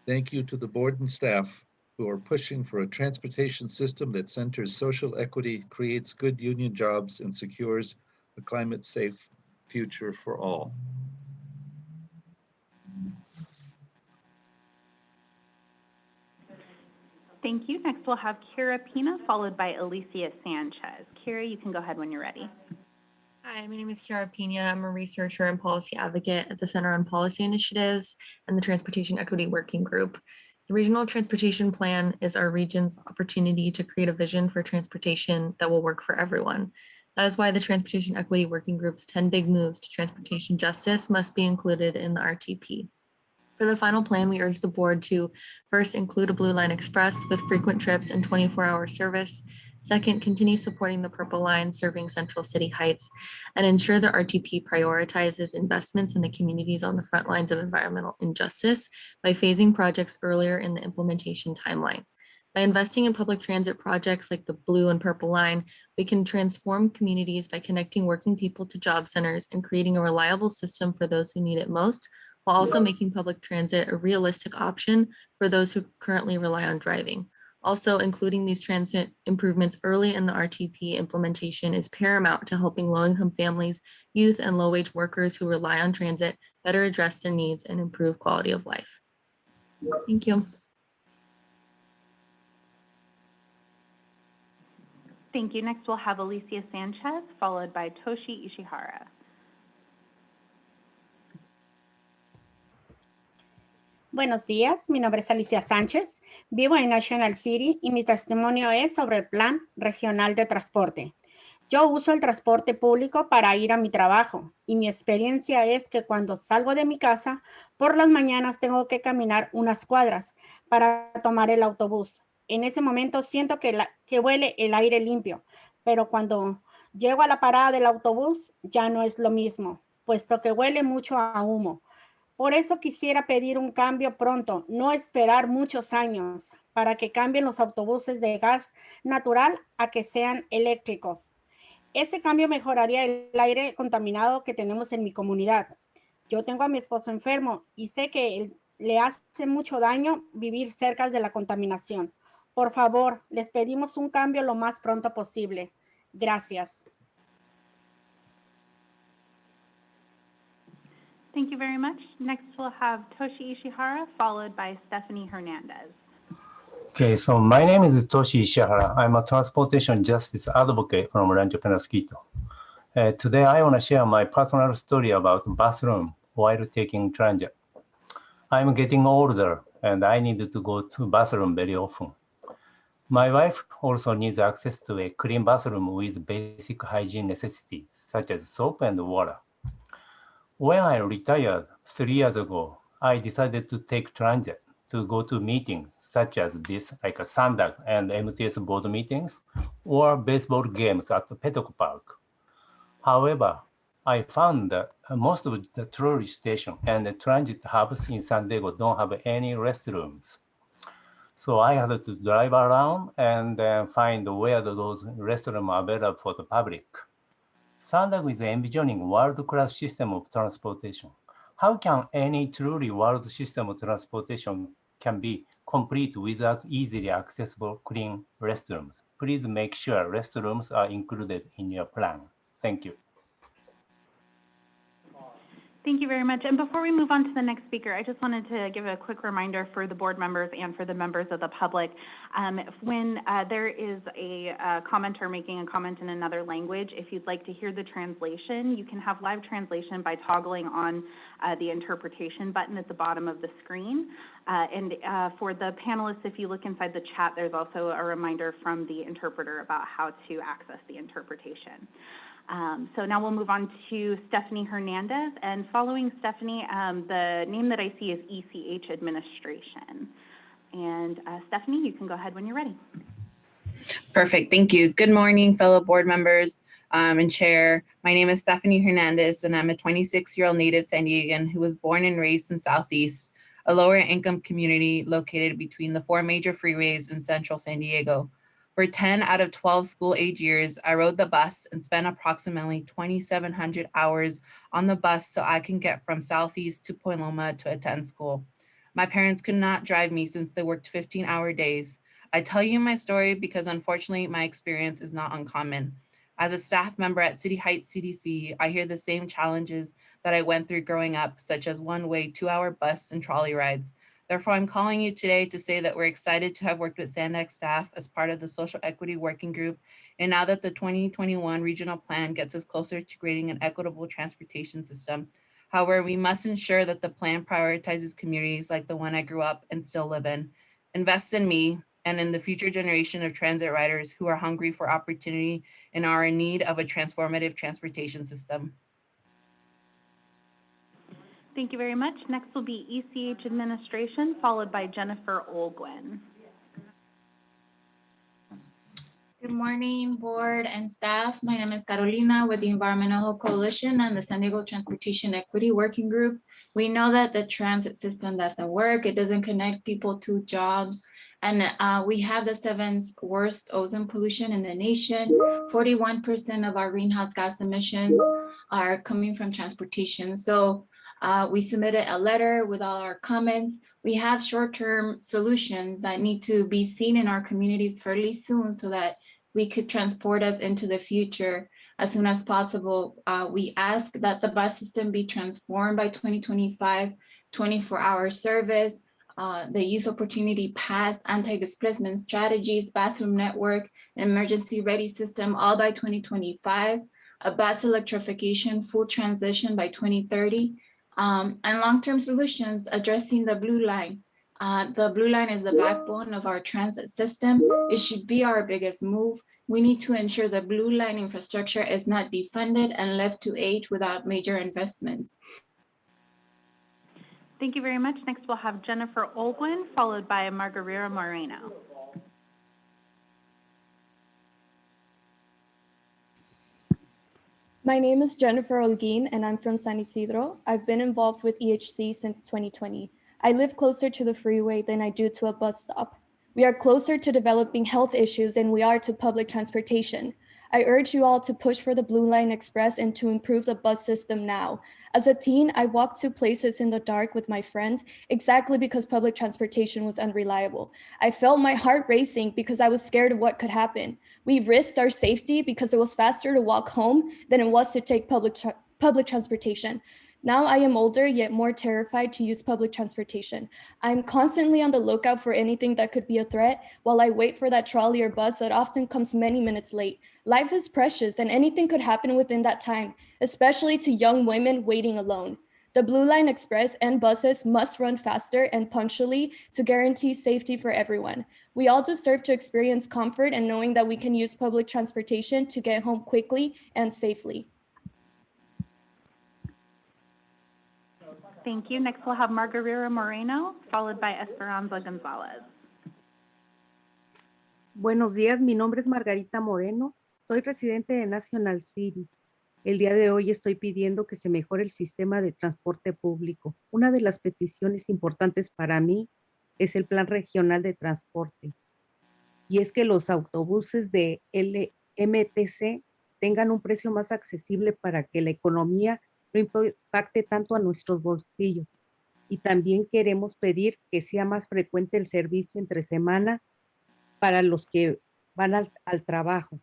Thank you to the board and staff who are pushing for a transportation system that centers social equity, creates good union jobs, and secures a climate-safe future for all. Thank you. Next, we'll have Kira Pina, followed by Alicia Sanchez. Kira, you can go ahead when you're ready. Hi, my name is Kiara Pina. I'm a researcher and policy advocate at the Center on Policy Initiatives and the Transportation Equity Working Group. The Regional Transportation Plan is our region's opportunity to create a vision for transportation that will work for everyone. That is why the Transportation Equity Working Group's 10 big moves to transportation justice must be included in the RTP. For the final plan, we urge the board to first include a Blue Line Express with frequent trips and 24-hour service. Second, continue supporting the Purple Line serving Central City Heights and ensure the RTP prioritizes investments in the communities on the front lines of environmental injustice by phasing projects earlier in the implementation timeline. By investing in public transit projects like the Blue and Purple Line, we can transform communities by connecting working people to job centers and creating a reliable system for those who need it most, while also making public transit a realistic option for those who currently rely on driving. Also, including these transit improvements early in the RTP implementation is paramount to helping low-income families, youth, and low-wage workers who rely on transit better address their needs and improve quality of life. Thank you. Thank you. Next, we'll have Alicia Sanchez, followed by Toshi Ishihara. Buenos días, mi nombre es Alicia Sánchez, vivo en National City y mi testimonio es sobre el Plan Regional de Transporte. Yo uso el transporte público para ir a mi trabajo y mi experiencia es que cuando salgo de mi casa, por las mañanas tengo que caminar unas cuadras para tomar el autobús. En ese momento siento que huele el aire limpio, pero cuando llego a la parada del autobús ya no es lo mismo, puesto que huele mucho a humo. Por eso quisiera pedir un cambio pronto, no esperar muchos años para que cambien los autobuses de gas natural a que sean eléctricos. Ese cambio mejoraría el aire contaminado que tenemos en mi comunidad. Yo tengo a mi esposo enfermo y sé que le hace mucho daño vivir cerca de la contaminación. Por favor, les pedimos un cambio lo más pronto posible. Gracias. Thank you very much. Next, we'll have Toshi Ishihara, followed by Stephanie Hernandez. Okay, so my name is Toshi Ishihara. I'm a transportation justice advocate from Rancho Penasquito. Today, I want to share my personal story about bathroom while taking transit. I'm getting older and I need to go to bathroom very often. My wife also needs access to a clean bathroom with basic hygiene necessities, such as soap and water. When I retired 3 years ago, I decided to take transit to go to meetings such as this, like a Sandag and MTS board meetings, or baseball games at the Petco Park. However, I found that most of the trolley station and the transit hubs in San Diego don't have any restrooms. So I had to drive around and then find where those restrooms are available for the public. Sandag is envisioning world-class system of transportation. How can any truly world system of transportation can be complete without easily accessible clean restrooms? Please make sure restrooms are included in your plan. Thank you. Thank you very much. And before we move on to the next speaker, I just wanted to give a quick reminder for the board members and for the members of the public. When there is a commenter making a comment in another language, if you'd like to hear the translation, you can have live translation by toggling on the interpretation button at the bottom of the screen. For the panelists, if you look inside the chat, there's also a reminder from the interpreter about how to access the interpretation. So now we'll move on to Stephanie Hernandez, and following Stephanie, the name that I see is ECH Administration. And Stephanie, you can go ahead when you're ready. Perfect, thank you. Good morning, fellow board members and chair. My name is Stephanie Hernandez, and I'm a 26-year-old native San Diegan who was born and raised in Southeast, a lower income community located between the 4 major freeways in central San Diego. For 10 out of 12 school-age years, I rode the bus and spent approximately 2,700 hours on the bus so I can get from Southeast to Point Loma to attend school. My parents could not drive me since they worked 15-hour days. I tell you my story because unfortunately my experience is not uncommon. As a staff member at City Heights CDC, I hear the same challenges that I went through growing up, such as one-way 2-hour bus and trolley rides. Therefore, I'm calling you today to say that we're excited to have worked with Sandag staff as part of the Social Equity Working Group. And now that the 2021 regional plan gets us closer to creating an equitable transportation system. However, we must ensure that the plan prioritizes communities like the one I grew up and still live in. Invest in me and in the future generation of transit riders who are hungry for opportunity and are in need of a transformative transportation system. Thank you very much. Next will be ECH Administration, followed by Jennifer Olgwin. Good morning, board and staff. My name is Carolina with the Environmental Coalition and the San Diego Transportation Equity Working Group. We know that the transit system doesn't work. It doesn't connect people to jobs. And we have the 7th worst ozone pollution in the nation. 41% of our greenhouse gas emissions are coming from transportation. So we submitted a letter with all our comments. We have short-term solutions that need to be seen in our communities fairly soon so that we could transport us into the future as soon as possible. We ask that the bus system be transformed by 2025, 24-hour service, the youth opportunity pass, anti-displacement strategies, bathroom network, an emergency ready system, all by 2025, a bus electrification full transition by 2030, and long-term solutions addressing the blue line. The blue line is the backbone of our transit system. It should be our biggest move. We need to ensure the blue line infrastructure is not defunded and left to age without major investments. Thank you very much. Next, we'll have Jennifer Olgwin, followed by Margarita Moreno. My name is Jennifer Olguin, and I'm from San Isidro. I've been involved with EHC since 2020. I live closer to the freeway than I do to a bus stop. We are closer to developing health issues than we are to public transportation. I urge you all to push for the Blue Line Express and to improve the bus system now. As a teen, I walked to places in the dark with my friends exactly because public transportation was unreliable. I felt my heart racing because I was scared of what could happen. We risked our safety because it was faster to walk home than it was to take public transportation. Now I am older, yet more terrified to use public transportation. I'm constantly on the lookout for anything that could be a threat while I wait for that trolley or bus that often comes many minutes late. Life is precious and anything could happen within that time, especially to young women waiting alone. The Blue Line Express and buses must run faster and punctually to guarantee safety for everyone. We all deserve to experience comfort and knowing that we can use public transportation to get home quickly and safely. Thank you. Next, we'll have Margarita Moreno, followed by Esperanza Gonzalez. Buenos días, mi nombre es Margarita Moreno, soy residente de National City. El día de hoy estoy pidiendo que se mejore el sistema de transporte público. Una de las peticiones importantes para mí es el Plan Regional de Transporte. Y es que los autobuses de MTC tengan un precio más accesible para que la economía no impacte tanto a nuestros bolsillos. Y también queremos pedir que sea más frecuente el servicio entre semana para los que van al trabajo.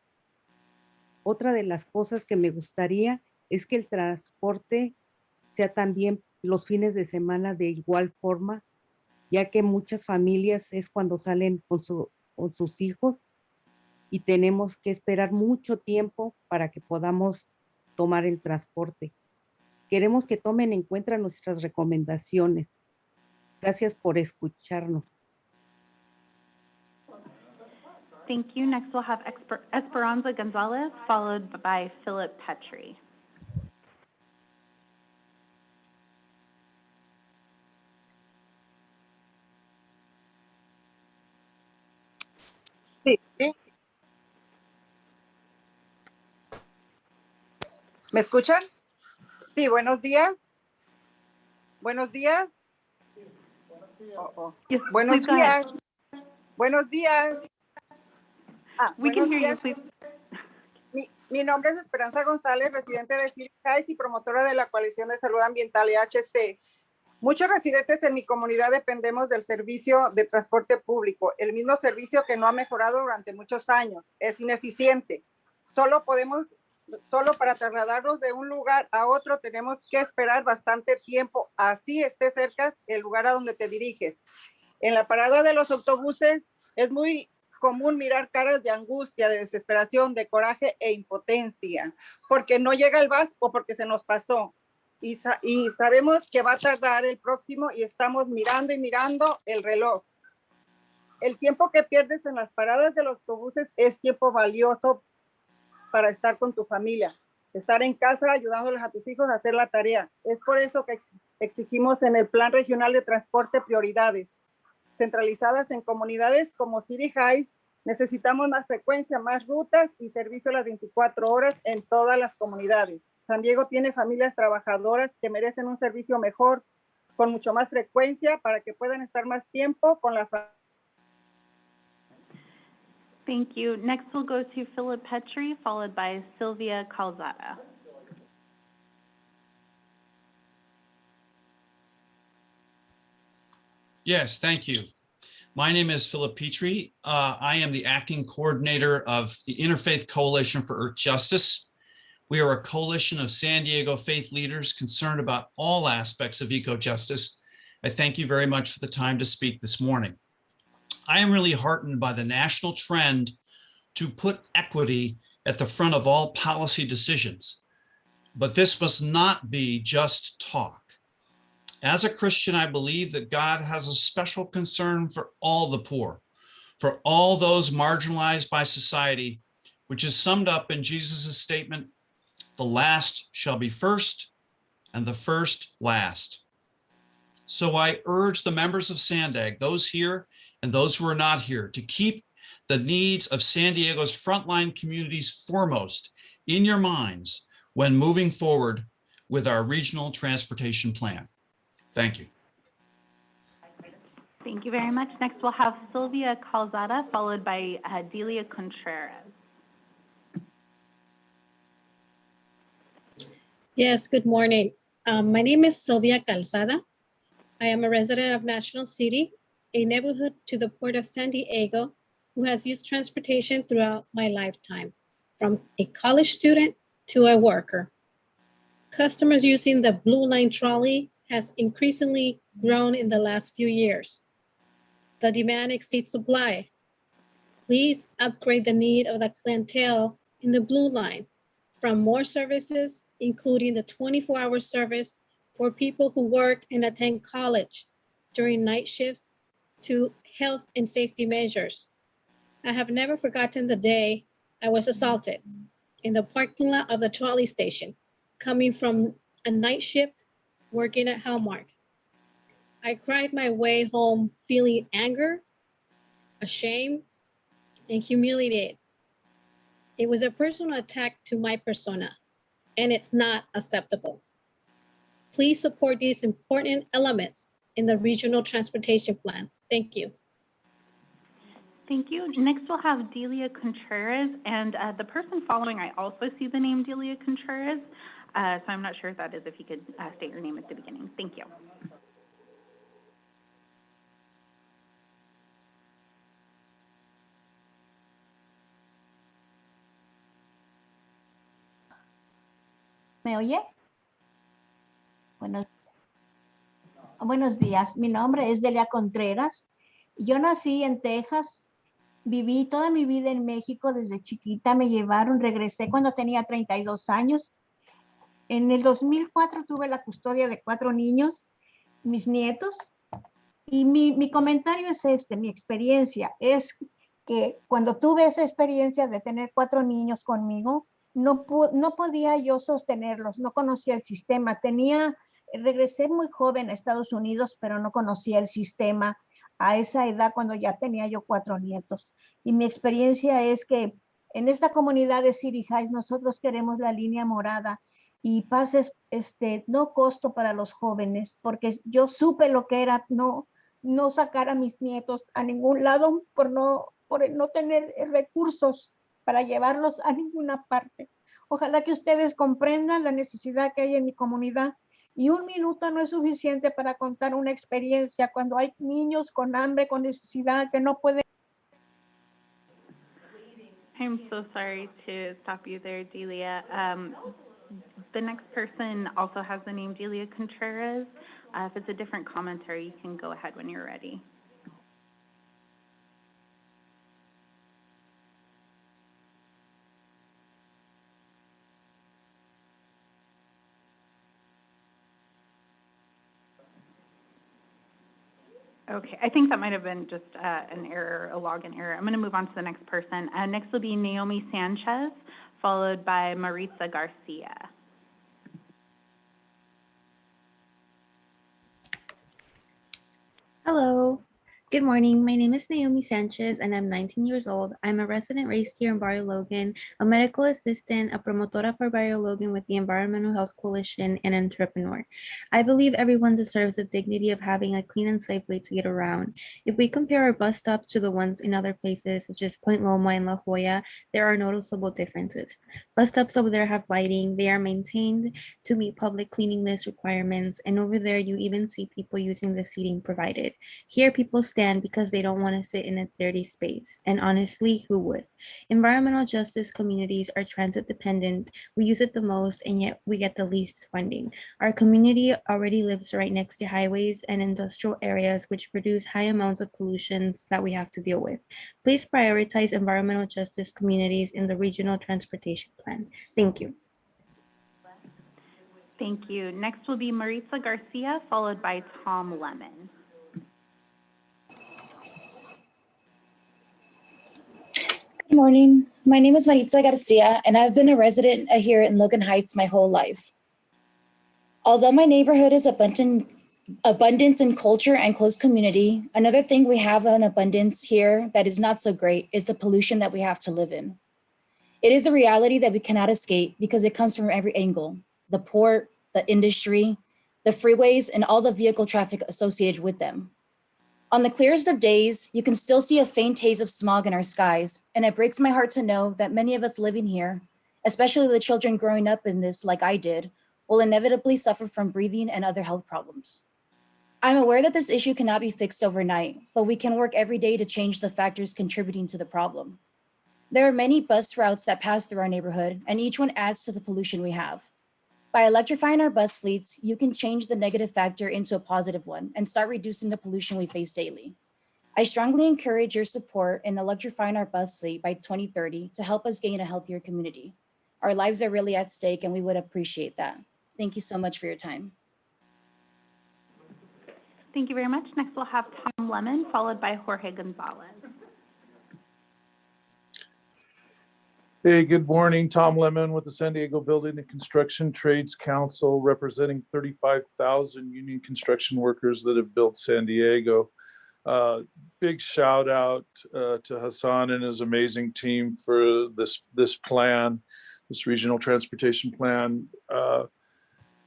Otra de las cosas que me gustaría es que el transporte sea también los fines de semana de igual forma, ya que muchas familias es cuando salen con sus hijos y tenemos que esperar mucho tiempo para que podamos tomar el transporte. Queremos que tomen en cuenta nuestras recomendaciones. Gracias por escucharnos. Thank you. Next, we'll have Esperanza Gonzalez, followed by Philip Petrie. Sí, sí. ¿Me escuchan? Sí, buenos días. Buenos días. Yes, Buenos please go ahead. días. Buenos días. We can Buenos hear you, días. please. Mi nombre es Esperanza González, residente de City Heights y promotora de la Coalición de Salud Ambiental EHC. Muchos residentes en mi comunidad dependemos del servicio de transporte público, el mismo servicio que no ha mejorado durante muchos años. Es ineficiente. Solo para trasladarnos de un lugar a otro tenemos que esperar bastante tiempo, así esté cerca el lugar a donde te diriges. En la parada de los autobuses es muy común mirar caras de angustia, de desesperación, de coraje e impotencia, porque no llega el bus o porque se nos pasó. Y sabemos que va a tardar el próximo y estamos mirando y mirando el reloj. El tiempo que pierdes en las paradas de los autobuses es tiempo valioso para estar con tu familia, estar en casa ayudándoles a tus hijos a hacer la tarea. Es por eso que exigimos en el Plan Regional de Transporte prioridades centralizadas en comunidades como City Heights. Necesitamos más frecuencia, más rutas y servicio a las 24 horas en todas las comunidades. San Diego tiene familias trabajadoras que merecen un servicio mejor, con mucho más frecuencia, para que puedan estar más tiempo con la familia. Thank you. Next, we'll go to Philip Petrie, followed by Sylvia Calzada. Yes, thank you. My name is Philip Petrie. I am the acting coordinator of the Interfaith Coalition for Earth Justice. We are a coalition of San Diego faith leaders concerned about all aspects of eco-justice. I thank you very much for the time to speak this morning. I am really heartened by the national trend to put equity at the front of all policy decisions. But this must not be just talk. As a Christian, I believe that God has a special concern for all the poor, for all those marginalized by society, which is summed up in Jesus' statement, "The last shall be first, and the first last." So I urge the members of Sandag, those here and those who are not here, to keep the needs of San Diego's frontline communities foremost in your minds when moving forward with our regional transportation plan. Thank you. Thank you very much. Next, we'll have Sylvia Calzada, followed by Delia Contreras. Yes, good morning. My name is Sylvia Calzada. I am a resident of National City, a neighborhood to the Port of San Diego, who has used transportation throughout my lifetime, from a college student to a worker. Customers using the Blue Line trolley has increasingly grown in the last few years. The demand exceeds supply. Please upgrade the need of the clientele in the Blue Line from more services, including the 24-hour service for people who work and attend college during night shifts, to health and safety measures. I have never forgotten the day I was assaulted in the parking lot of the trolley station, coming from a night shift working at Hallmark. I cried my way home feeling anger, ashamed, and humiliated. It was a personal attack to my persona, and it's not acceptable. Please support these important elements in the regional transportation plan. Thank you. Thank you. Next, we'll have Delia Contreras, and the person following, I also see the name Delia Contreras, so I'm not sure if that is, if you could state your name at the beginning. Thank you. ¿Me oye? Buenos días, mi nombre es Delia Contreras. Yo nací en Texas, viví toda mi vida en México desde chiquita, me llevaron, regresé cuando tenía 32 años. En el 2004 tuve la custodia de 4 niños, mis nietos, y mi comentario es mi experiencia es que cuando tuve esa experiencia de tener 4 niños conmigo, no podía yo sostenerlos, no conocía el sistema, regresé muy joven a Estados Unidos, pero no conocía el sistema a esa edad cuando ya tenía yo 4 nietos. Y mi experiencia es que en esta comunidad de City Heights nosotros queremos la línea morada y pases no costo para los jóvenes, porque yo supe lo que era no sacar a mis nietos a ningún lado por no tener recursos para llevarlos a ninguna parte. Ojalá que ustedes comprendan la necesidad que hay en mi comunidad y 1 minuto no es suficiente para contar una experiencia cuando hay niños con hambre, con necesidad que no pueden. I'm so sorry to stop you there, Delia. The next person also has the name Delia Contreras. If it's a different commentary, you can go ahead when you're ready. Okay, I think that might have been just an error, a login error. I'm going to move on to the next person. Next will be Naomi Sanchez, followed by Maritza Garcia. Hello. Good morning. My name is Naomi Sanchez and I'm 19 years old. I'm a resident raised here in Barrio Logan, a medical assistant, a promotora for Barrio Logan with the Environmental Health Coalition, and an entrepreneur. I believe everyone deserves the dignity of having a clean and safe way to get around. If we compare our bus stops to the ones in other places, such as Point Loma and La Jolla, there are noticeable differences. Bus stops over there have lighting, they are maintained to meet public cleanliness requirements, and over there you even see people using the seating provided. Here people stand because they don't want to sit in a dirty space. And honestly, who would? Environmental justice communities are transit dependent. We use it the most, and yet we get the least funding. Our community already lives right next to highways and industrial areas, which produce high amounts of pollutions that we have to deal with. Please prioritize environmental justice communities in the regional transportation plan. Thank you. Thank you. Next will be Maritza Garcia, followed by Tom Lemon. Good morning. My name is Maritza Garcia, and I've been a resident here in Logan Heights my whole life. Although my neighborhood is abundant in culture and close community, another thing we have in abundance here that is not so great is the pollution that we have to live in. It is a reality that we cannot escape because it comes from every angle: the port, the industry, the freeways, and all the vehicle traffic associated with them. On the clearest of days, you can still see a faint haze of smog in our skies, and it breaks my heart to know that many of us living here, especially the children growing up in this like I did, will inevitably suffer from breathing and other health problems. I'm aware that this issue cannot be fixed overnight, but we can work every day to change the factors contributing to the problem. There are many bus routes that pass through our neighborhood, and each one adds to the pollution we have. By electrifying our bus fleets, you can change the negative factor into a positive one and start reducing the pollution we face daily. I strongly encourage your support in electrifying our bus fleet by 2030 to help us gain a healthier community. Our lives are really at stake and we would appreciate that. Thank you so much for your time. Thank you very much. Next we'll have Tom Lemon, followed by Jorge Gonzalez. Hey, good morning. Tom Lemon with the San Diego Building and Construction Trades Council, representing 35,000 union construction workers that have built San Diego. Big shout out to Hassan and his amazing team for this plan, this regional transportation plan.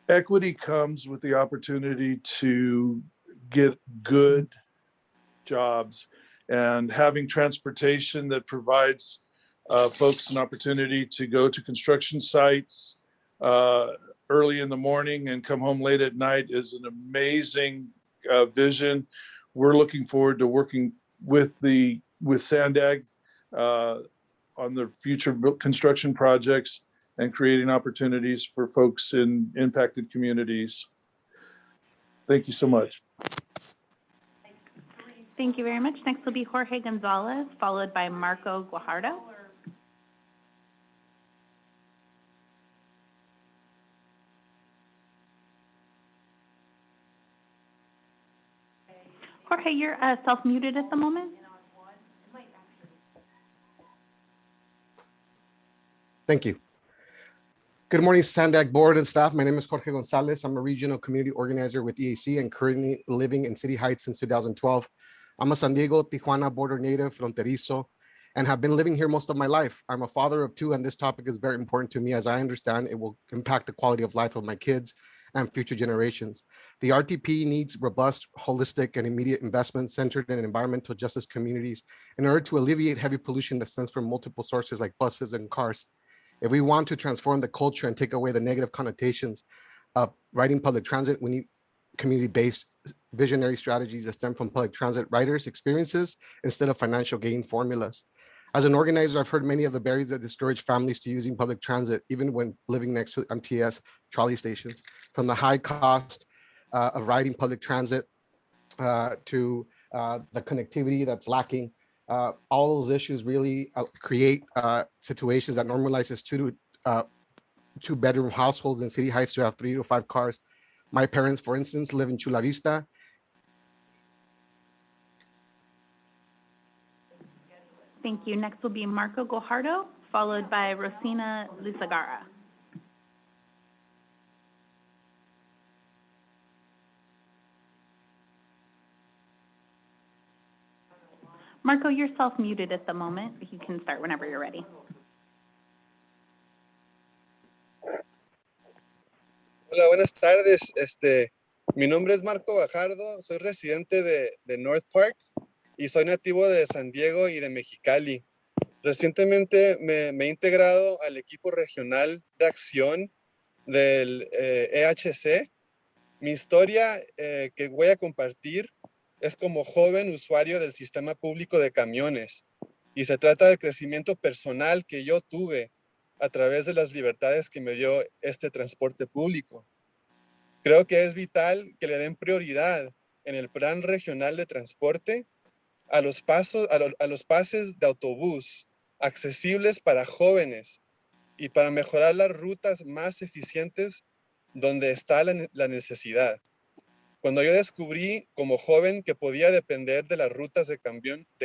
Equity comes with the opportunity to get good jobs, and having transportation that provides folks an opportunity to go to construction sites early in the morning and come home late at night is an amazing vision. We're looking forward to working with Sandag on the future construction projects and creating opportunities for folks in impacted communities. Thank you so much. Thank you very much. Next will be Jorge Gonzalez, followed by Marco Guajardo. Jorge, you're self-muted at the moment. Thank you. Good morning, Sandak board and staff. My name is Jorge Gonzalez. I'm a regional community organizer with EAC and currently living in City Heights since 2012. I'm a San Diego, Tijuana border native, fronterizo, and have been living here most of my life. I'm a father of two, and this topic is very important to me as I understand it will impact the quality of life of my kids and future generations. The RTP needs robust, holistic, and immediate investment centered in environmental justice communities in order to alleviate heavy pollution that stems from multiple sources like buses and cars. If we want to transform the culture and take away the negative connotations of riding public transit, we need community-based visionary strategies that stem from public transit riders' experiences instead of financial gain formulas. As an organizer, I've heard many of the barriers that discourage families to using public transit, even when living next to MTS trolley stations, from the high cost of riding public transit to the connectivity that's lacking. All those issues really create situations that normalizes two-bedroom households in City Heights to have 3 to 5 cars. My parents, for instance, live in Chula Vista. Thank you. Next will be Marco Guajardo, followed by Rosina Lizagara. Marco, you're self-muted at the moment. You can start whenever you're ready. Hola, buenas tardes. Mi nombre es Marco Guajardo, soy residente de North Park y soy nativo de San Diego y de Mexicali. Recientemente me he integrado al equipo regional de acción del EHC. Mi historia que voy a compartir es como joven usuario del sistema público de camiones y se trata del crecimiento personal que yo tuve a través de las libertades que me dio este transporte público. Creo que es vital que le den prioridad en el plan regional de transporte a los pases de autobús accesibles para jóvenes y para mejorar las rutas más eficientes donde está la necesidad. Cuando yo descubrí como joven que podía depender de las rutas de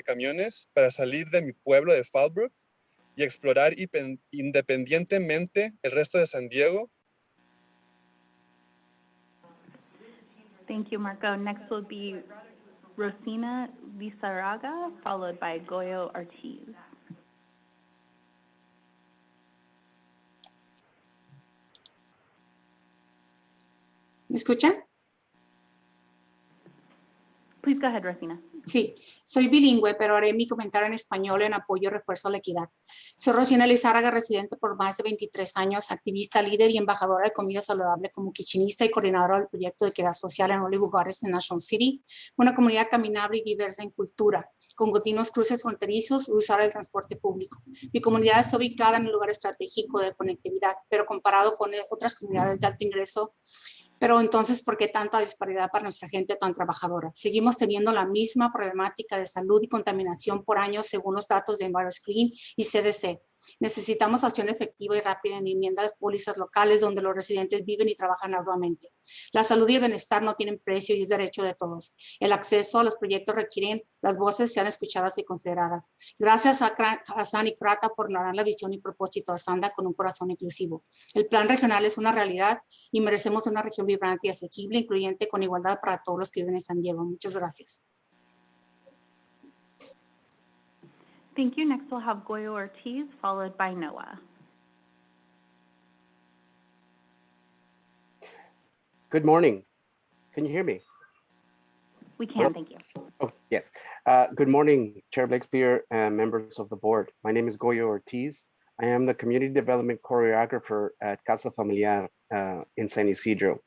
camiones para salir de mi pueblo de Fallbrook y explorar independientemente el resto de San Diego. Thank you, Marco. Next will be Rosina Lizarraga, followed by Goyo Ortiz. ¿Me escuchan? Please go ahead, Rosina. Sí, soy bilingüe, pero haré mi comentario en español en apoyo y refuerzo a la equidad. Soy Rosina Lizárraga, residente por más de 23 años, activista, líder y embajadora de comida saludable como kitchenista y coordinadora del proyecto de equidad social en Hollywood Gardens en National City, una comunidad caminable y diversa en cultura, con continuos cruces fronterizos y usar el transporte público. Mi comunidad está ubicada en un lugar estratégico de conectividad, pero comparado con otras comunidades de alto ingreso, pero entonces, ¿por qué tanta disparidad para nuestra gente tan trabajadora? Seguimos teniendo la misma problemática de salud y contaminación por años según los datos de EnviroScreen y CDC. Necesitamos acción efectiva y rápida en enmiendas pólizas locales donde los residentes viven y trabajan arduamente. La salud y el bienestar no tienen precio y es derecho de todos. El acceso a los proyectos requieren las voces sean escuchadas y consideradas. Gracias a Hassan y Krata por lograr la visión y propósito de Sanda con un corazón inclusivo. El plan regional es una realidad y merecemos una región vibrante y asequible, incluyente con igualdad para todos los que viven en San Diego. Muchas gracias. Thank you. Next we'll have Goyo Ortiz, followed by Noah. Good morning. Can you hear me? We can, Hello? thank you. Oh, yes. Good morning, Chair Blakespear and members of the board. My name is Goyo Ortiz. I am the community development choreographer at Casa Familiar in San Isidro.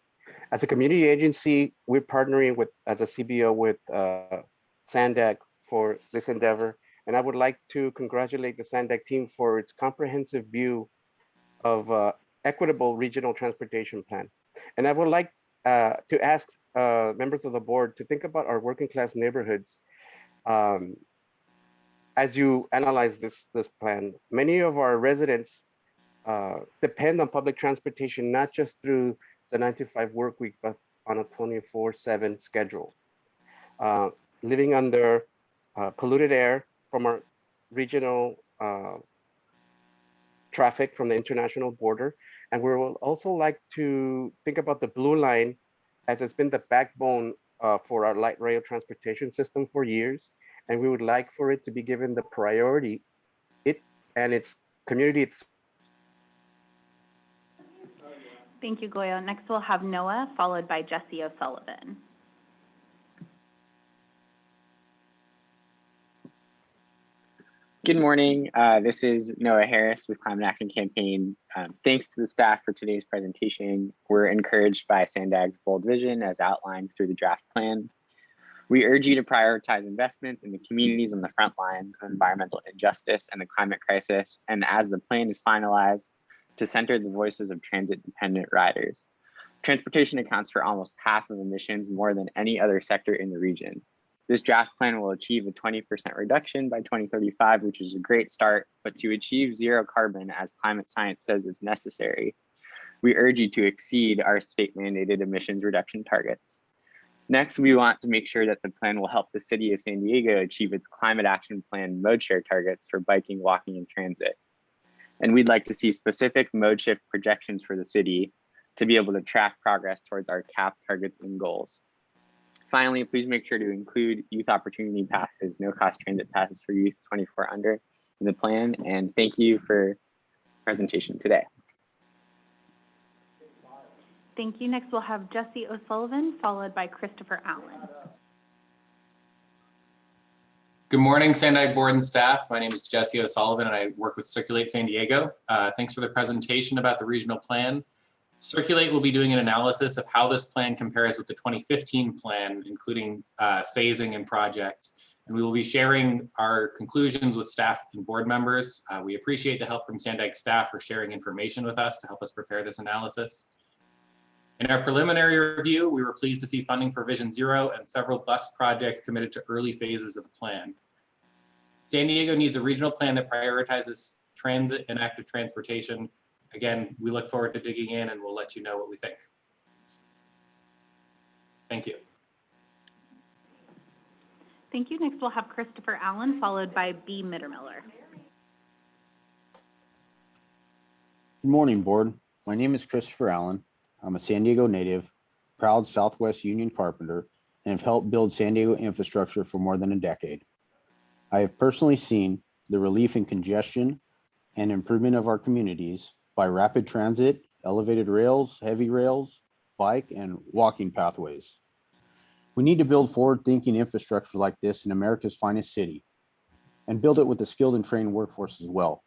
As a community agency, we're partnering with, as a CBO with SANDAC for this endeavor. And I would like to congratulate the SANDAC team for its comprehensive view of equitable regional transportation plan. And I would like to ask members of the board to think about our working class neighborhoods. As you analyze this plan, many of our residents depend on public transportation, not just through the 9-to-5 work week, but on a 24/7 schedule. Living under polluted air from our regional traffic from the international border. And we will also like to think about the Blue Line as it's been the backbone for our light rail transportation system for years. And we would like for it to be given the priority it and its community. Thank you, Goyo. Next, we'll have Noah, followed by Jesse O'Sullivan. Good morning. This is Noah Harris with Climate Action Campaign. Thanks to the staff for today's presentation. We're encouraged by SANDAG's bold vision as outlined through the draft plan. We urge you to prioritize investments in the communities on the front lines of environmental injustice and the climate crisis, and as the plan is finalized, to center the voices of transit-dependent riders. Transportation accounts for almost half of emissions, more than any other sector in the region. This draft plan will achieve a 20% reduction by 2035, which is a great start, but to achieve zero carbon, as climate science says is necessary, we urge you to exceed our state-mandated emissions reduction targets. Next, we want to make sure that the plan will help the city of San Diego achieve its climate action plan mode share targets for biking, walking, and transit. And we'd like to see specific mode shift projections for the city to be able to track progress towards our CAP targets and goals. Finally, please make sure to include youth opportunity passes, no-cost transit passes for youth 24 under in the plan. And thank you for the presentation today. Thank you. Next, we'll have Jesse O'Sullivan, followed by Christopher Allen. Good morning, SANDAG board and staff. My name is Jesse O'Sullivan and I work with Circulate San Diego. Thanks for the presentation about the regional plan. Circulate will be doing an analysis of how this plan compares with the 2015 plan, including phasing and projects. And we will be sharing our conclusions with staff and board members. We appreciate the help from SANDAG staff for sharing information with us to help us prepare this analysis. In our preliminary review, we were pleased to see funding for Vision Zero and several bus projects committed to early phases of the plan. San Diego needs a regional plan that prioritizes transit and active transportation. Again, we look forward to digging in and we'll let you know what we think. Thank you. Thank you. Next, we'll have Christopher Allen, followed by B. Mittermiller. Good morning, board. My name is Christopher Allen. I'm a San Diego native, proud Southwest Union carpenter, and have helped build San Diego infrastructure for more than a decade. I have personally seen the relief in congestion and improvement of our communities by rapid transit, elevated rails, heavy rails, bike, and walking pathways. We need to build forward-thinking infrastructure like this in America's finest city and build it with a skilled and trained workforce as well.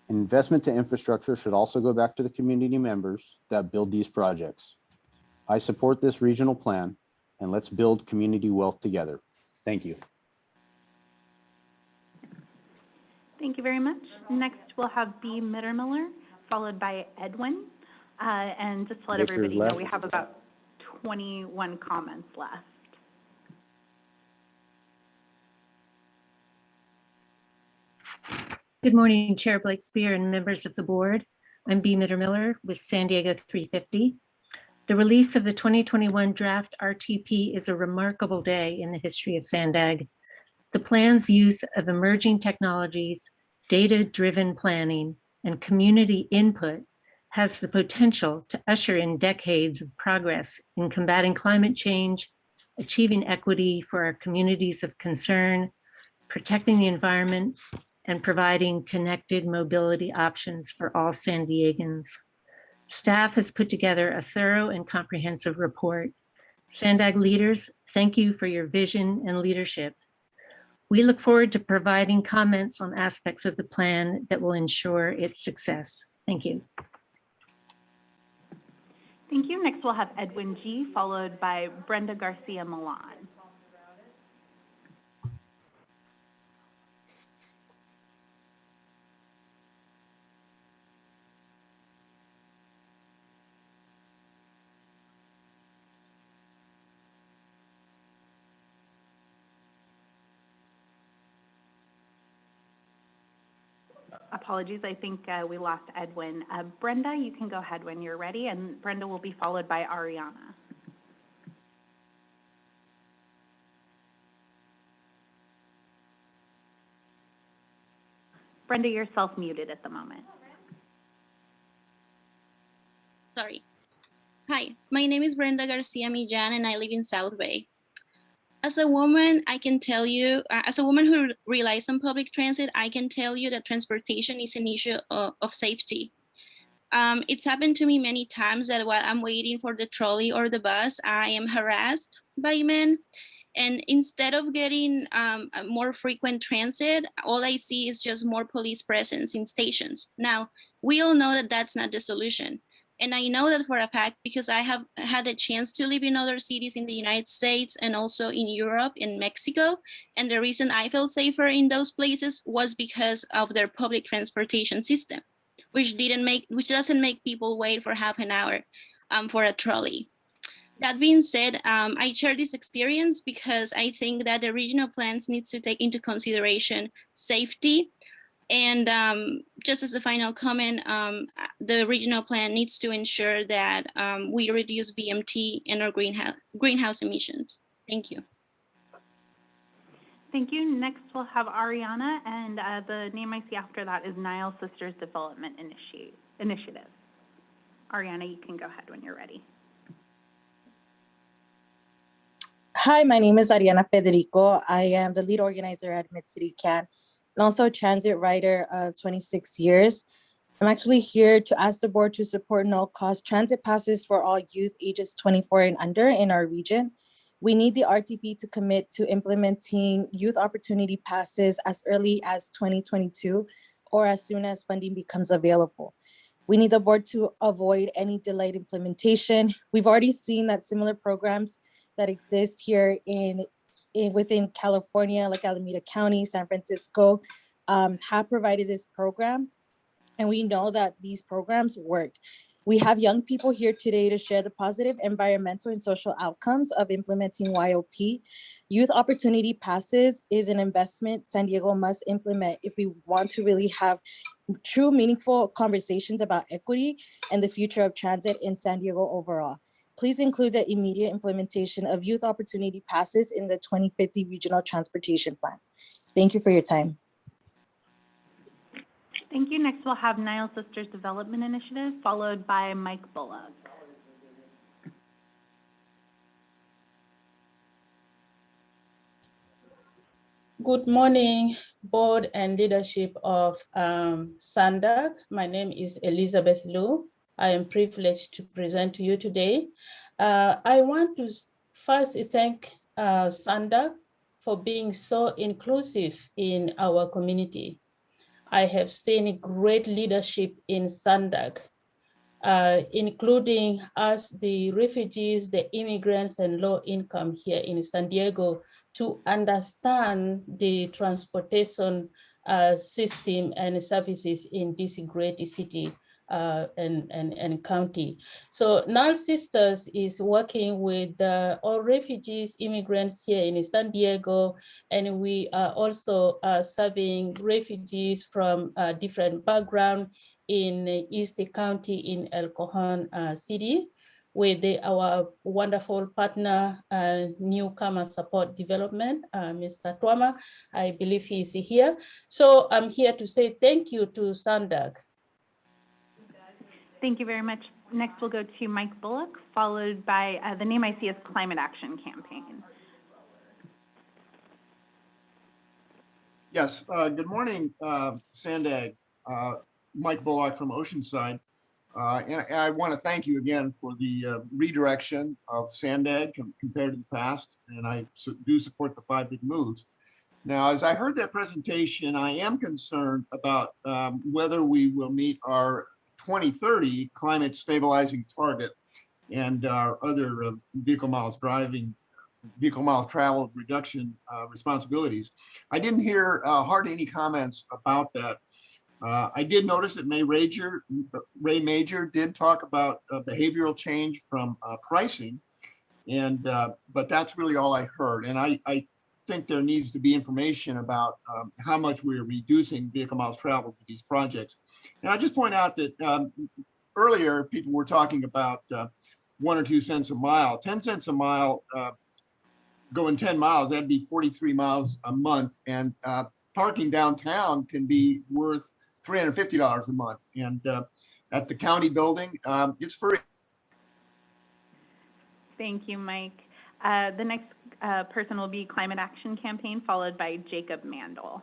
Investment to infrastructure should also go back to the community members that build these projects. I support this regional plan, and let's build community wealth together. Thank you. Thank you very much. Next, we'll have B. Mittermiller, followed by Edwin. And just to let everybody know, we have about 21 comments left. Good morning, Chair Blake Spear and members of the board. I'm B. Mittermiller with San Diego 350. The release of the 2021 draft RTP is a remarkable day in the history of SANDAG. The plan's use of emerging technologies, data-driven planning, and community input has the potential to usher in decades of progress in combating climate change, achieving equity for our communities of concern, protecting the environment, and providing connected mobility options for all San Diegans. Staff has put together a thorough and comprehensive report. SANDAG leaders, thank you for your vision and leadership. We look forward to providing comments on aspects of the plan that will ensure its success. Thank you. Thank you. Next, we'll have Edwin G., followed by Brenda Garcia Milan. apologies. I think we lost Edwin. Brenda, you can go ahead when you're ready, and Brenda will be followed by Ariana. Brenda, you're self-muted at the moment. Sorry. Hi, my name is Brenda Garcia Millan, and I live in South Bay. As a woman, I can tell you, as a woman who relies on public transit, I can tell you that transportation is an issue of safety. It's happened to me many times that while I'm waiting for the trolley or the bus, I am harassed by men. And instead of getting a more frequent transit, all I see is just more police presence in stations. Now, we all know that that's not the solution. And I know that for a fact because I have had a chance to live in other cities in the United States and also in Europe and Mexico. And the reason I felt safer in those places was because of their public transportation system, which doesn't make people wait for half an hour for a trolley. That being said, I share this experience because I think that the regional plans needs to take into consideration safety. And just as a final comment, the regional plan needs to ensure that we reduce VMT and our greenhouse emissions. Thank you. Thank you. Next, we'll have Ariana, and the name I see after that is Nile Sisters Development Initiative. Ariana, you can go ahead when you're ready. Hi, my name is Ariana Federico. I am the lead organizer at Mid-City CAN, and also a transit rider of 26 years. I'm actually here to ask the board to support no-cost transit passes for all youth ages 24 and under in our region. We need the RTP to commit to implementing youth opportunity passes as early as 2022 or as soon as funding becomes available. We need the board to avoid any delayed implementation. We've already seen that similar programs that exist here within California, like Alameda County, San Francisco, have provided this program. And we know that these programs work. We have young people here today to share the positive environmental and social outcomes of implementing YOP. Youth Opportunity Passes is an investment San Diego must implement if we want to really have true, meaningful conversations about equity and the future of transit in San Diego overall. Please include the immediate implementation of Youth Opportunity Passes in the 2050 Regional Transportation Plan. Thank you for your time. Thank you. Next, we'll have Nile Sisters Development Initiative, followed by Mike Bullock. Good morning, board and leadership of SANDAG. My name is Elizabeth Liu. I am privileged to present to you today. I want to first thank SANDAG for being so inclusive in our community. I have seen great leadership in SANDAG, including us, the refugees, the immigrants, and low income here in San Diego, to understand the transportation system and services in this great city and county. So Nile Sisters is working with all refugees, immigrants here in San Diego, and we are also serving refugees from different backgrounds in East County in El Cajon City with our wonderful partner, Newcomer Support Development, Mr. Twama. I believe he is here. So I'm here to say thank you to SANDAG. Thank you very much. Next, we'll go to Mike Bullock, followed by the name I see is Climate Action Campaign. Yes, good morning, SANDAG. Mike Bullock from Oceanside. And I want to thank you again for the redirection of SANDAG compared to the past. And I do support the 5 big moves. Now, as I heard that presentation, I am concerned about whether we will meet our 2030 climate stabilizing target and our other vehicle miles traveled reduction responsibilities. I didn't hear hardly any comments about that. I did notice that Ray Major did talk about behavioral change from pricing, and but that's really all I heard. And I think there needs to be information about how much we're reducing vehicle miles traveled with these projects. And I just point out that earlier people were talking about 1 or 2 cents a mile. 10 cents a mile going 10 miles, that'd be 43 miles a month. And parking downtown can be worth $350 a month. And at the county building, it's free. Thank you, Mike. The next person will be Climate Action Campaign, followed by Jacob Mandel.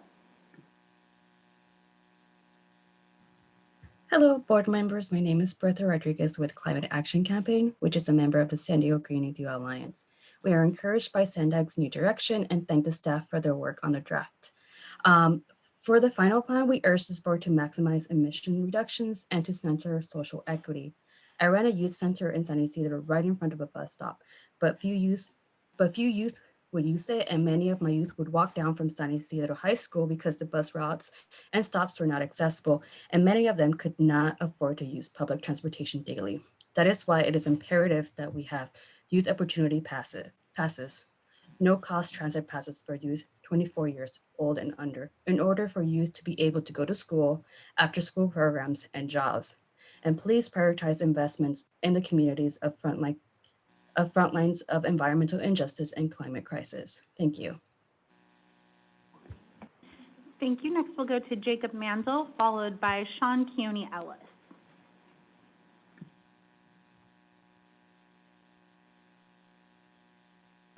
Hello, board members. My name is Bertha Rodriguez with Climate Action Campaign, which is a member of the San Diego Green New Deal Alliance. We are encouraged by SANDAG's new direction and thank the staff for their work on the draft. For the final plan, we urge this board to maximize emission reductions and to center social equity. I ran a youth center in San Isidro right in front of a bus stop, but few youth would use it, and many of my youth would walk down from San Isidro High School because the bus routes and stops were not accessible, and many of them could not afford to use public transportation daily. That is why it is imperative that we have youth opportunity passes, no cost transit passes for youth 24 years old and under, in order for youth to be able to go to school, after school programs, and jobs. And please prioritize investments in the communities of frontlines of environmental injustice and climate crisis. Thank you. Thank you. Next, we'll go to Jacob Mandel, followed by Sean Keone Ellis.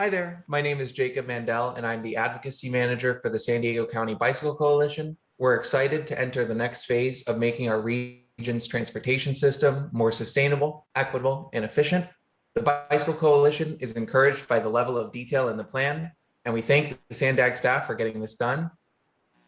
Hi there, my name is Jacob Mandel, and I'm the Advocacy Manager for the San Diego County Bicycle Coalition. We're excited to enter the next phase of making our region's transportation system more sustainable, equitable, and efficient. The Bicycle Coalition is encouraged by the level of detail in the plan, and we thank the SANDAG staff for getting this done.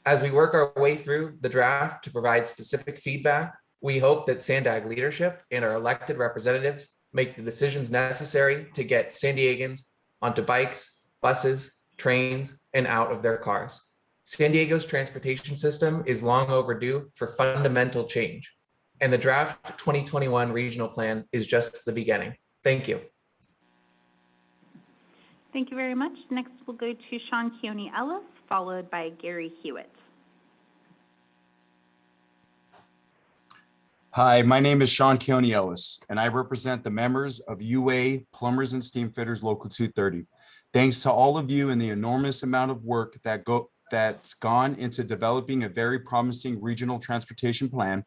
As we work our way through the draft to provide specific feedback, we hope that SANDAG leadership and our elected representatives make the decisions necessary to get San Diegans onto bikes, buses, trains, and out of their cars. San Diego's transportation system is long overdue for fundamental change, and the draft 2021 regional plan is just the beginning. Thank you. Thank you very much. Next, we'll go to Sean Keone Ellis, followed by Gary Hewitt. Hi, my name is Sean Keone Ellis, and I represent the members of UA Plumbers and Steam Fitters Local 230. Thanks to all of you and the enormous amount of work that's gone into developing a very promising regional transportation plan,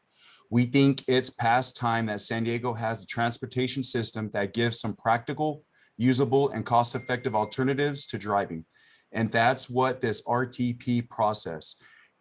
we think it's past time that San Diego has a transportation system that gives some practical, usable, and cost-effective alternatives to driving. And that's what this RTP process.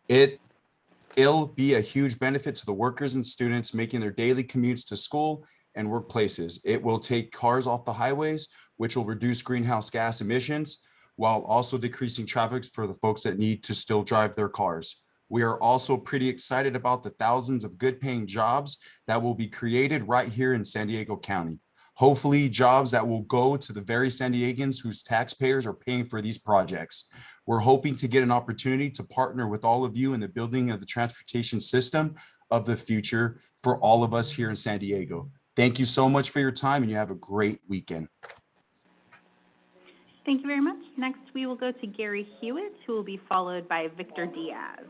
It'll be a huge benefit to the workers and students making their daily commutes to school and workplaces. It will take cars off the highways, which will reduce greenhouse gas emissions, while also decreasing traffic for the folks that need to still drive their cars. We are also pretty excited about the thousands of good paying jobs that will be created right here in San Diego County. Hopefully jobs that will go to the very San Diegans whose taxpayers are paying for these projects. We're hoping to get an opportunity to partner with all of you in the building of the transportation system of the future for all of us here in San Diego. Thank you so much for your time, and you have a great weekend. Thank you very much. Next, we will go to Gary Hewitt, who will be followed by Victor Diaz.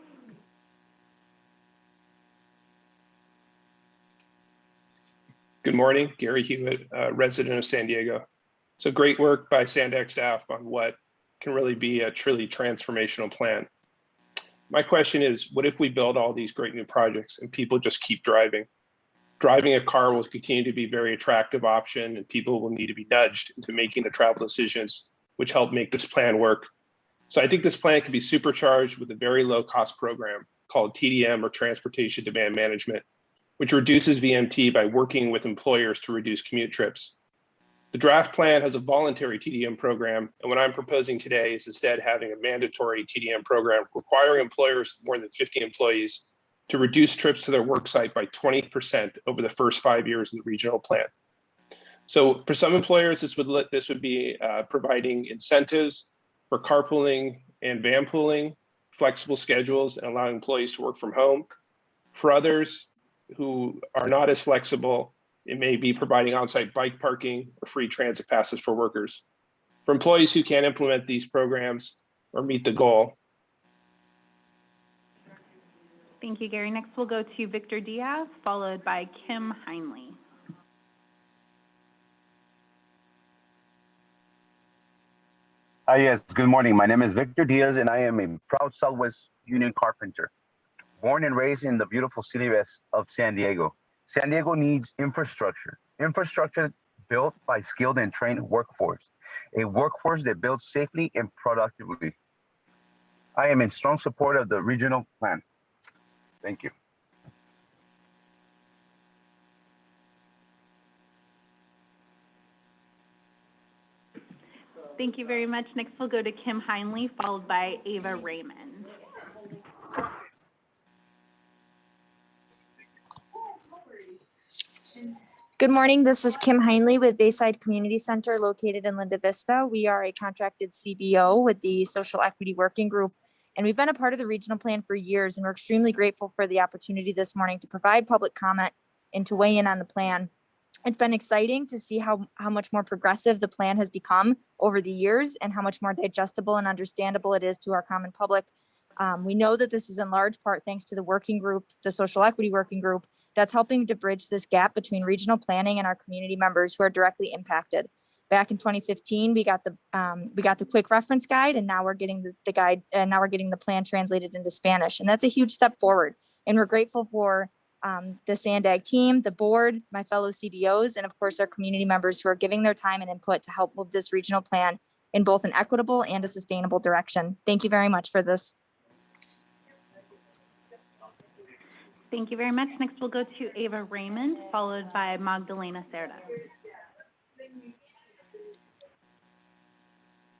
Good morning, Gary Hewitt, resident of San Diego. So great work by SANDAG staff on what can really be a truly transformational plan. My question is, what if we build all these great new projects and people just keep driving? Driving a car will continue to be a very attractive option, and people will need to be nudged into making the travel decisions which help make this plan work. So I think this plan can be supercharged with a very low cost program called TDM, or Transportation Demand Management, which reduces VMT by working with employers to reduce commute trips. The draft plan has a voluntary TDM program, and what I'm proposing today is instead having a mandatory TDM program requiring employers with more than 50 employees to reduce trips to their work site by 20% over the first 5 years of the regional plan. So for some employers, this would be providing incentives for carpooling and van pooling, flexible schedules, and allowing employees to work from home. For others who are not as flexible, it may be providing on-site bike parking or free transit passes for workers. For employees who can't implement these programs or meet the goal. Thank you, Gary. Next, we'll go to Victor Diaz, followed by Kim Heinley. Hi, yes, good morning. My name is Victor Diaz, and I am a proud Southwest Union carpenter, born and raised in the beautiful city of San Diego. San Diego needs infrastructure built by skilled and trained workforce, a workforce that builds safely and productively. I am in strong support of the regional plan. Thank you. Thank you very much. Next, we'll go to Kim Heinley, followed by Ava Raymond. Good morning. This is Kim Heinley with Bayside Community Center located in Linda Vista. We are a contracted CBO with the Social Equity Working Group, and we've been a part of the regional plan for years, and we're extremely grateful for the opportunity this morning to provide public comment and to weigh in on the plan. It's been exciting to see how much more progressive the plan has become over the years and how much more digestible and understandable it is to our common public. We know that this is in large part thanks to the working group, the Social Equity Working Group, that's helping to bridge this gap between regional planning and our community members who are directly impacted. Back in 2015, we got the quick reference guide, and now we're getting the guide, and now we're getting the plan translated into Spanish, and that's a huge step forward. And we're grateful for the SANDAG team, the board, my fellow CBOs, and of course our community members who are giving their time and input to help move this regional plan in both an equitable and a sustainable direction. Thank you very much for this. Thank you very much. Next, we'll go to Ava Raymond, followed by Magdalena Cerda.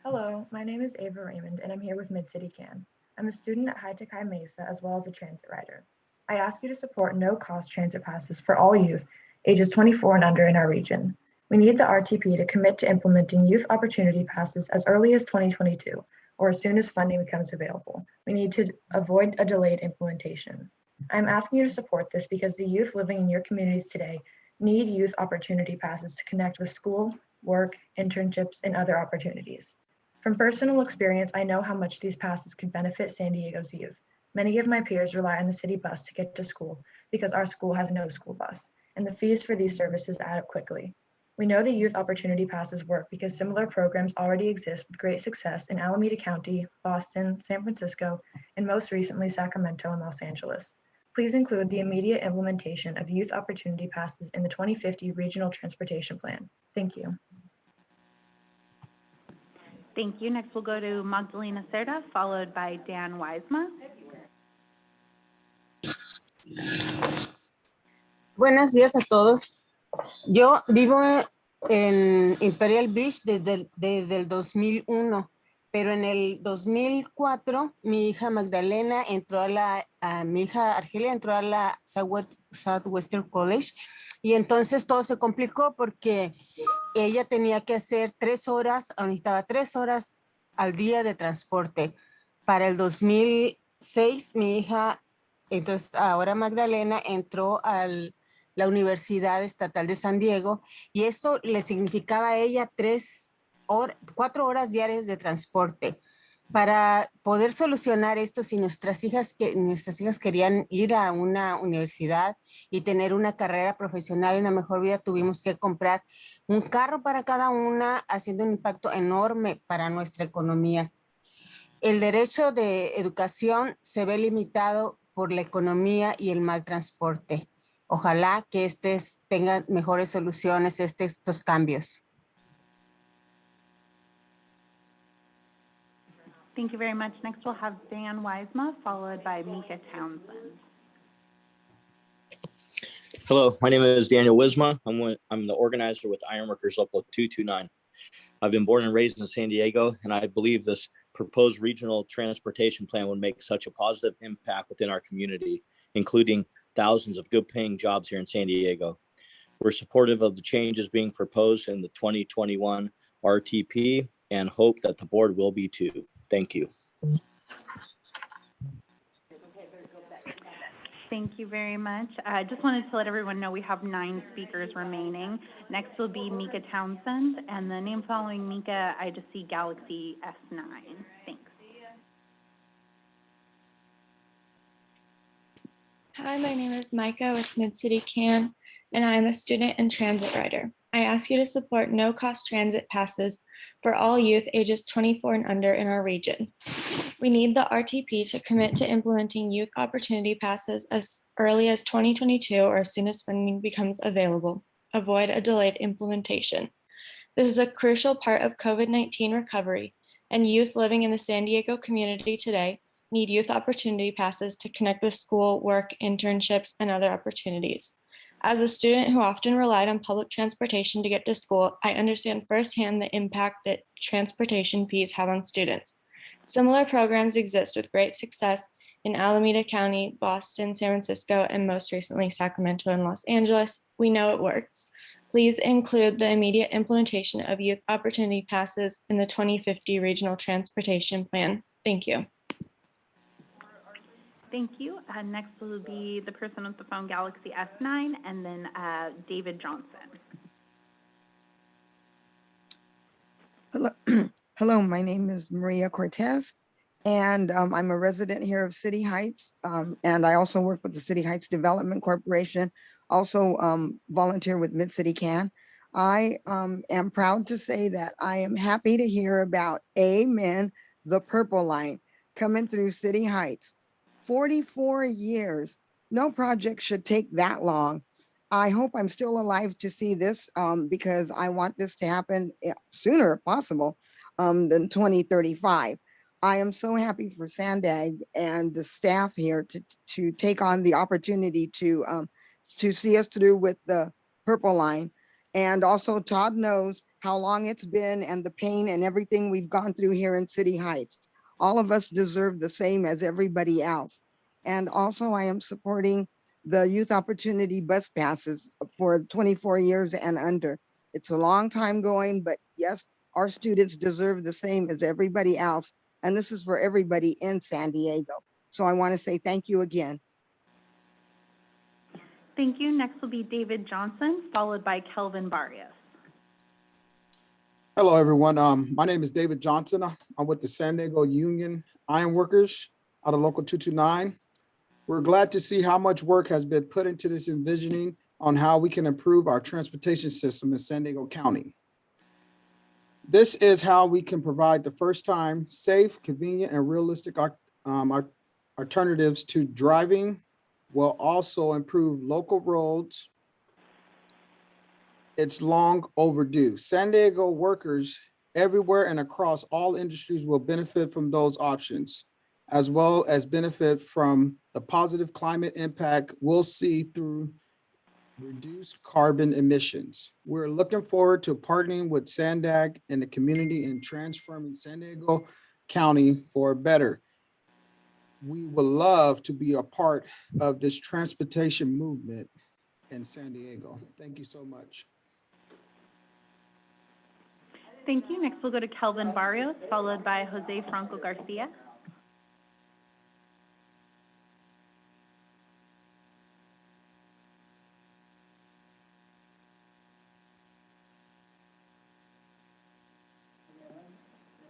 Hello, my name is Ava Raymond, and I'm here with Mid-City CAN. I'm a student at High Tech High Mesa, as well as a transit rider. I ask you to support no-cost transit passes for all youth ages 24 and under in our region. We need the RTP to commit to implementing youth opportunity passes as early as 2022, or as soon as funding becomes available. We need to avoid a delayed implementation. I'm asking you to support this because the youth living in your communities today need youth opportunity passes to connect with school, work, internships, and other opportunities. From personal experience, I know how much these passes can benefit San Diego's youth. Many of my peers rely on the city bus to get to school because our school has no school bus, and the fees for these services add up quickly. We know the youth opportunity passes work because similar programs already exist with great success in Alameda County, Boston, San Francisco, and most recently Sacramento and Los Angeles. Please include the immediate implementation of youth opportunity passes in the 2050 Regional Transportation Plan. Thank you. Thank you. Next, we'll go to Magdalena Cerda, followed by Dan Wijma. Buenos días a todos. Yo vivo en Imperial Beach desde el 2001, pero en el 2004 mi hija Magdalena entró mi hija Argelia entró a la Southwestern College y entonces todo se complicó porque ella tenía que hacer 3 horas, necesitaba 3 horas al día de transporte. Para el 2006 mi hija, entonces ahora Magdalena entró a la Universidad Estatal de San Diego y esto le significaba a ella 4 horas diarias de transporte. Para poder solucionar esto, si nuestras hijas querían ir a una universidad y tener una carrera profesional y una mejor vida, tuvimos que comprar un carro para cada una, haciendo un impacto enorme para nuestra economía. El derecho de educación se ve limitado por la economía y el mal transporte. Ojalá que tenga mejores soluciones estos cambios. Thank you very much. Next, we'll have Dan Wijma, followed by Mika Townsend. Hello, my name is Daniel Wisma. I'm the organizer with Ironworkers Local 229. I've been born and raised in San Diego, and I believe this proposed regional transportation plan would make such a positive impact within our community, including thousands of good-paying jobs here in San Diego. We're supportive of the changes being proposed in the 2021 RTP and hope that the board will be too. Thank you. Thank you very much. I just wanted to let everyone know we have 9 speakers remaining. Next will be Mika Townsend, and the name following Mika, I just see Galaxy S9. Thanks. Hi, my name is Micah with Mid-City CAN, and I am a student and transit rider. I ask you to support no-cost transit passes for all youth ages 24 and under in our region. We need the RTP to commit to implementing youth opportunity passes as early as 2022 or as soon as funding becomes available. Avoid a delayed implementation. This is a crucial part of COVID-19 recovery, and youth living in the San Diego community today need youth opportunity passes to connect with school, work, internships, and other opportunities. As a student who often relied on public transportation to get to school, I understand firsthand the impact that transportation fees have on students. Similar programs exist with great success in Alameda County, Boston, San Francisco, and most recently Sacramento and Los Angeles. We know it works. Please include the immediate implementation of youth opportunity passes in the 2050 Regional Transportation Plan. Thank you. Thank you. Next will be the person with the phone Galaxy S9 and then David Johnson. Hello, hello, my name is Maria Cortez, and I'm a resident here of City Heights, and I also work with the City Heights Development Corporation, also volunteer with Mid-City CAN. I am proud to say that I am happy to hear about Amen, the Purple Line, coming through City Heights. 44 years, no project should take that long. I hope I'm still alive to see this because I want this to happen sooner if possible than 2035. I am so happy for Sandag and the staff here to take on the opportunity to see us through with the Purple Line. And also Todd knows how long it's been and the pain and everything we've gone through here in City Heights. All of us deserve the same as everybody else. And also I am supporting the youth opportunity bus passes for 24 years and under. It's a long time going, but yes, our students deserve the same as everybody else. And this is for everybody in San Diego. So I want to say thank you again. Thank you. Next will be David Johnson, followed by Kelvin Barrios. Hello, everyone. My name is David Johnson. I'm with the San Diego Union Iron Workers out of Local 229. We're glad to see how much work has been put into this envisioning on how we can improve our transportation system in San Diego County. This is how we can provide the first time safe, convenient, and realistic alternatives to driving, will also improve local roads. It's long overdue. San Diego workers everywhere and across all industries will benefit from those options, as well as benefit from the positive climate impact we'll see through reduced carbon emissions. We're looking forward to partnering with Sandag and the community in transforming San Diego County for better. We would love to be a part of this transportation movement in San Diego. Thank you so much. Thank you. Next, we'll go to Kelvin Barrios, followed by Jose Franco Garcia.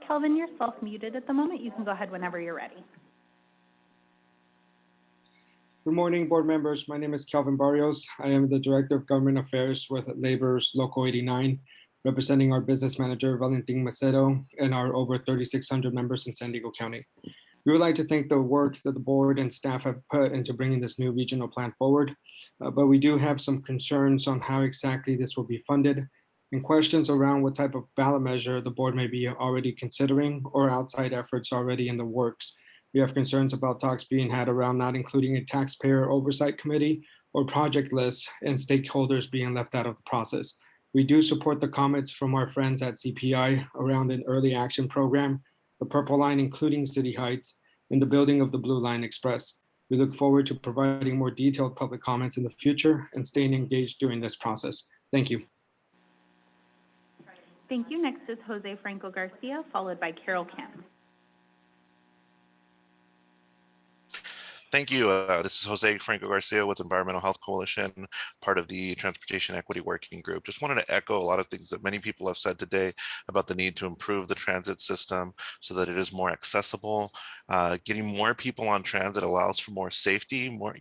Kelvin, you're self-muted at the moment. You can go ahead whenever you're ready. Good morning, board members. My name is Kelvin Barrios. I am the Director of Government Affairs with Labor's Local 89, representing our business manager, Valentin Macedo, and our over 3,600 members in San Diego County. We would like to thank the work that the board and staff have put into bringing this new regional plan forward, but we do have some concerns on how exactly this will be funded and questions around what type of ballot measure the board may be already considering or outside efforts already in the works. We have concerns about talks being had around not including a taxpayer oversight committee or project lists and stakeholders being left out of the process. We do support the comments from our friends at CPI around an early action program, the Purple Line, including City Heights, and the building of the Blue Line Express. We look forward to providing more detailed public comments in the future and staying engaged during this process. Thank you. Thank you. Next is Jose Franco Garcia, followed by Carol Kim. Thank you. This is Jose Franco Garcia with Environmental Health Coalition, part of the Transportation Equity Working Group. Just wanted to echo a lot of things that many people have said today about the need to improve the transit system so that it is more accessible. Getting more people on transit allows for more safety, more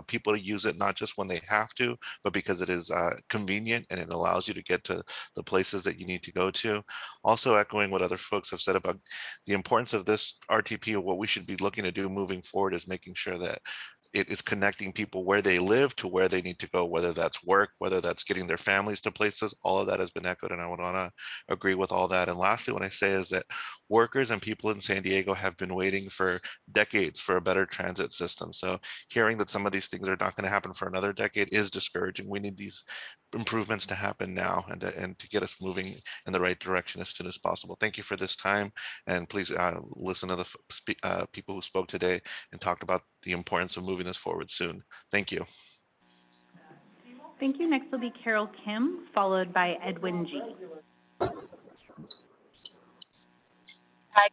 people to use it not just when they have to, but because it is convenient and it allows you to get to the places that you need to go to. Also echoing what other folks have said about the importance of this RTP, or what we should be looking to do moving forward is making sure that it is connecting people where they live to where they need to go, whether that's work, whether that's getting their families to places. All of that has been echoed, and I would want to agree with all that. And lastly, what I say is that workers and people in San Diego have been waiting for decades for a better transit system. So hearing that some of these things are not going to happen for another decade is discouraging. We need these improvements to happen now and to get us moving in the right direction as soon as possible. Thank you for this time, and please listen to the people who spoke today and talked about the importance of moving this forward soon. Thank you. Thank you. Next will be Carol Kim, followed by Edwin G.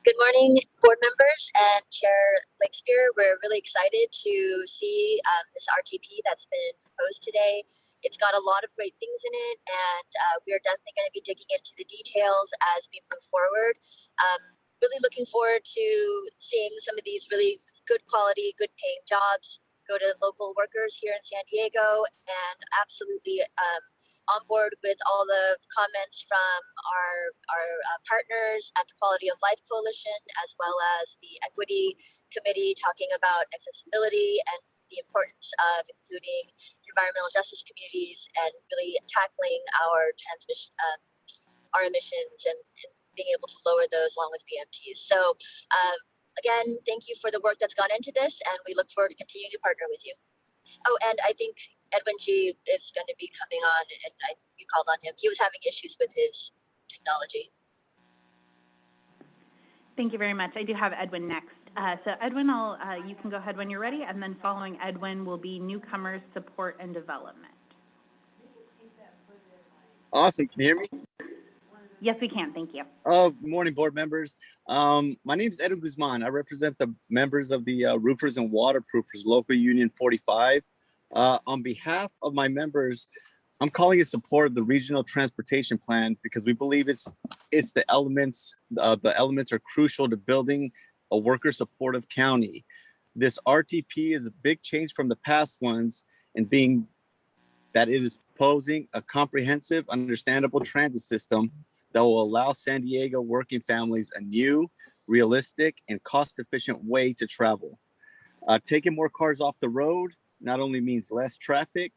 Good morning, board members and Chair Blakespear. We're really excited to see this RTP that's been proposed today. It's got a lot of great things in it, and we are definitely going to be digging into the details as we move forward. Really looking forward to seeing some of these really good quality, good paying jobs go to local workers here in San Diego, and absolutely on board with all the comments from our partners at the Quality of Life Coalition, as well as the Equity Committee, talking about accessibility and the importance of including environmental justice communities and really tackling our emissions and being able to lower those along with BMTs. So again, thank you for the work that's gone into this, and we look forward to continuing to partner with you. Oh, and I think Edwin G is going to be coming on, and you called on him. He was having issues with his technology. Thank you very much. I do have Edwin next. So Edwin, you can go ahead when you're ready, and then following Edwin will be newcomers, support, and development. Awesome. Can you hear me? Yes, we can. Thank you. Good morning, board members. My name is Edwin Guzman. I represent the members of the Roofers and Waterproofers Local Union 45. On behalf of my members, I'm calling in support of the regional transportation plan because we believe it's the elements are crucial to building a worker supportive county. This RTP is a big change from the past ones, and being that it is proposing a comprehensive, understandable transit system that will allow San Diego working families a new, realistic, and cost-efficient way to travel. Taking more cars off the road not only means less traffic,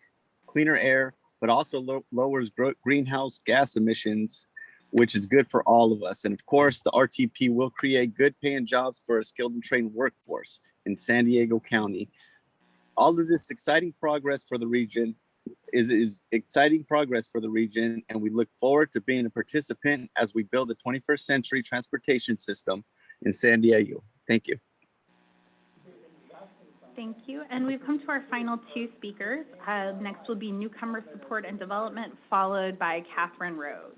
cleaner air, but also lowers greenhouse gas emissions, which is good for all of us. And of course, the RTP will create good paying jobs for a skilled and trained workforce in San Diego County. All of this exciting progress for the region is exciting progress for the region, and we look forward to being a participant as we build the 21st century transportation system in San Diego. Thank you. Thank you. And we've come to our final two speakers. Next will be newcomer support and development, followed by Catherine Rhodes.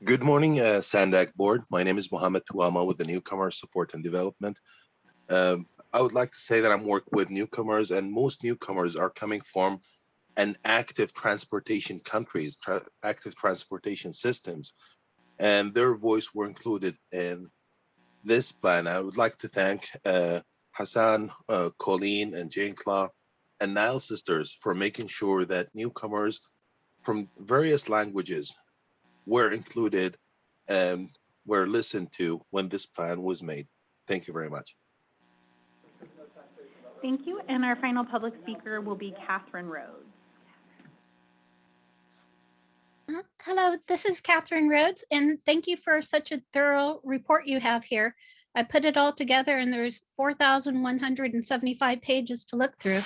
Good morning, SANDAG board. My name is Mohammed Tuama with the Newcomer Support and Development. I would like to say that I'm working with newcomers, and most newcomers are coming from an active transportation countries, active transportation systems, and their voice were included in this plan. I would like to thank Hassan, Colleen, and Jane Claw, and Nile Sisters for making sure that newcomers from various languages were included and were listened to when this plan was made. Thank you very much. Thank you. And our final public speaker will be Catherine Rhodes. Hello, this is Catherine Rhodes, and thank you for such a thorough report you have here. I put it all together, and there's 4,175 pages to look through.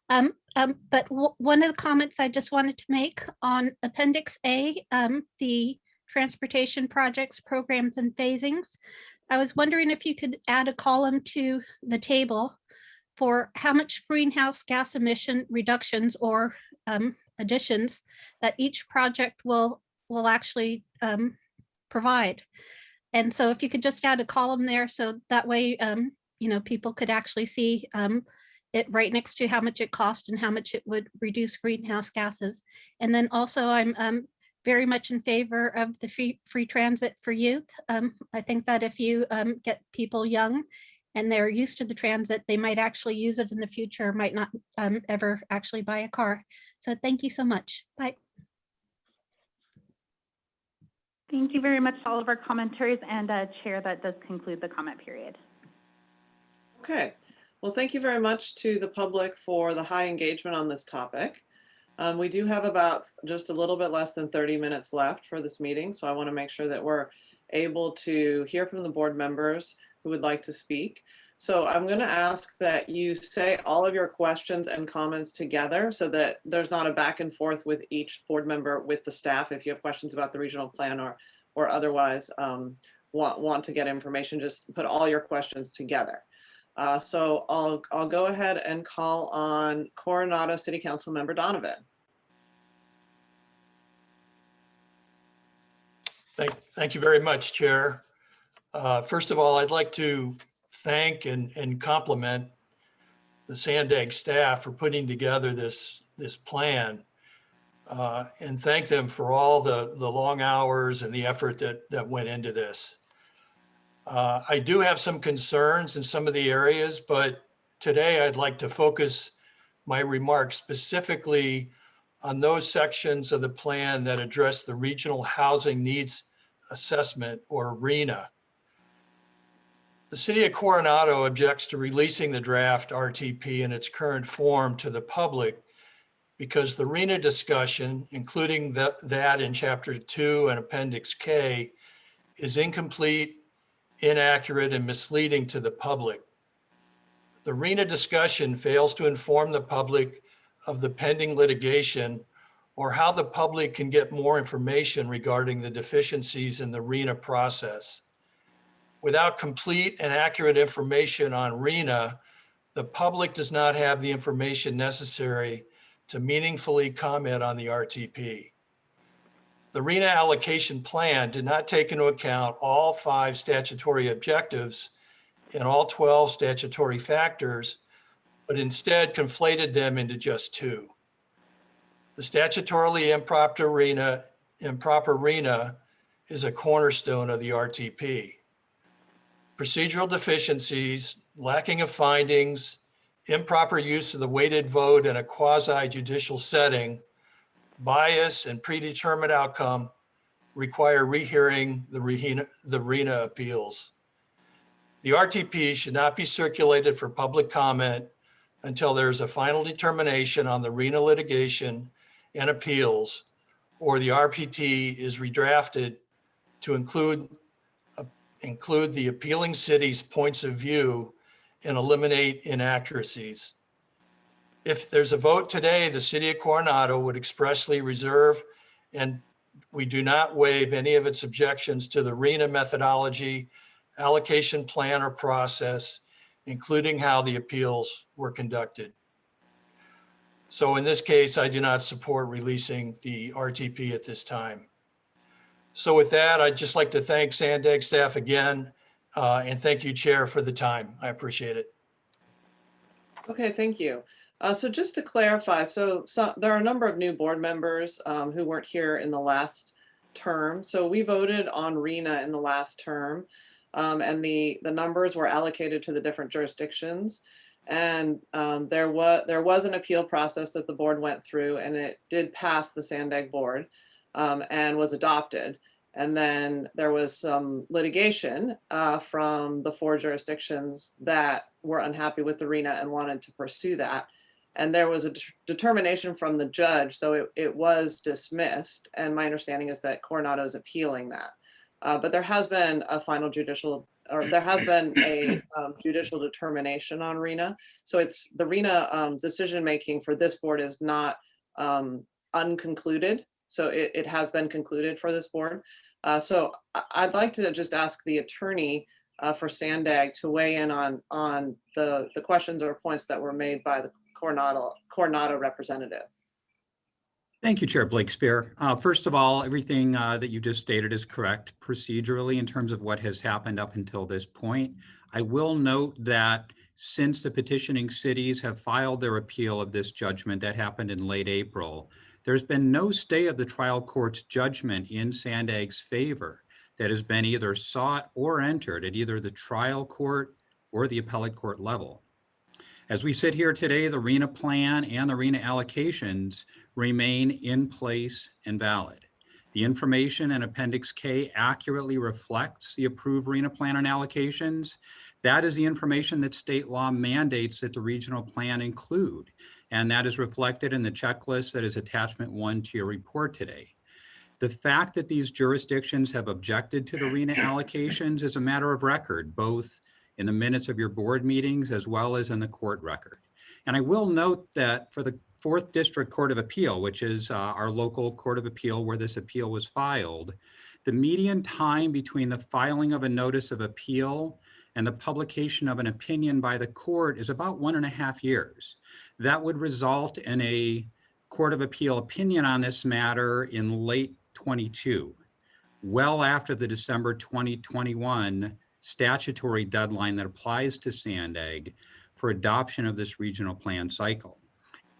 But one of the comments I just wanted to make on Appendix A, the transportation projects, programs, and phasings, I was wondering if you could add a column to the table for how much greenhouse gas emission reductions or additions that each project will actually provide. And so if you could just add a column there, so that way people could actually see it right next to how much it cost and how much it would reduce greenhouse gases. And then also I'm very much in favor of the free transit for youth. I think that if you get people young and they're used to the transit, they might actually use it in the future, might not ever actually buy a car. So thank you so much. Bye. Thank you very much to all of our commentaries, and Chair, that does conclude the comment period. Okay, well, thank you very much to the public for the high engagement on this topic. We do have about just a little bit less than 30 minutes left for this meeting, so I want to make sure that we're able to hear from the board members who would like to speak. So I'm going to ask that you say all of your questions and comments together so that there's not a back and forth with each board member with the staff. If you have questions about the regional plan or otherwise want to get information, just put all your questions together. So I'll go ahead and call on Coronado City Council Member Donovan. Thank you very much, Chair. First of all, I'd like to thank and compliment the Sandag staff for putting together this plan and thank them for all the long hours and the effort that went into this. I do have some concerns in some of the areas, but today I'd like to focus my remarks specifically on those sections of the plan that address the Regional Housing Needs Assessment, or RHNA. The City of Coronado objects to releasing the draft RTP in its current form to the public because the RHNA discussion, including that in Chapter 2 and Appendix K, is incomplete, inaccurate, and misleading to the public. The RHNA discussion fails to inform the public of the pending litigation or how the public can get more information regarding the deficiencies in the RHNA process. Without complete and accurate information on RHNA, the public does not have the information necessary to meaningfully comment on the RTP. The RHNA allocation plan did not take into account all 5 statutory objectives and all 12 statutory factors, but instead conflated them into just 2. The statutorily improper RHNA is a cornerstone of the RTP. Procedural deficiencies, lacking of findings, improper use of the weighted vote in a quasi-judicial setting, bias, and predetermined outcome require rehearing the RHNA appeals. The RTP should not be circulated for public comment until there is a final determination on the RHNA litigation and appeals, or the RPT is redrafted to include the appealing city's points of view and eliminate inaccuracies. If there's a vote today, the City of Coronado would expressly reserve, and we do not waive any of its objections to the RHNA methodology, allocation plan, or process, including how the appeals were conducted. So in this case, I do not support releasing the RTP at this time. So with that, I'd just like to thank Sandag staff again, and thank you, Chair, for the time. I appreciate it. Okay, thank you. So just to clarify, so there are a number of new board members who weren't here in the last term. So we voted on RHNA in the last term, and the numbers were allocated to the different jurisdictions. And there was an appeal process that the board went through, and it did pass the Sandag board and was adopted. And then there was some litigation from the 4 jurisdictions that were unhappy with the RHNA and wanted to pursue that. And there was a determination from the judge, so it was dismissed. And my understanding is that Coronado is appealing that. But there has been a final judicial, or there has been a judicial determination on RHNA. So it's the RHNA decision-making for this board is not unconcluded. So it has been concluded for this board. So I'd like to just ask the attorney for Sandag to weigh in on the questions or points that were made by the Coronado representative. Thank you, Chair Blakespear. First of all, everything that you just stated is correct procedurally in terms of what has happened up until this point. I will note that since the petitioning cities have filed their appeal of this judgment that happened in late April, there's been no stay of the trial court's judgment in Sandag's favor that has been either sought or entered at either the trial court or the appellate court level. As we sit here today, the RENA plan and the RENA allocations remain in place and valid. The information in Appendix K accurately reflects the approved RENA plan and allocations. That is the information that state law mandates that the regional plan include, and that is reflected in the checklist that is attachment 1 to your report today. The fact that these jurisdictions have objected to the RENA allocations is a matter of record, both in the minutes of your board meetings as well as in the court record. And I will note that for the 4th District Court of Appeal, which is our local court of appeal where this appeal was filed, the median time between the filing of a notice of appeal and the publication of an opinion by the court is about 1.5 years. That would result in a Court of Appeal opinion on this matter in late 22, well after the December 2021 statutory deadline that applies to Sandag for adoption of this regional plan cycle.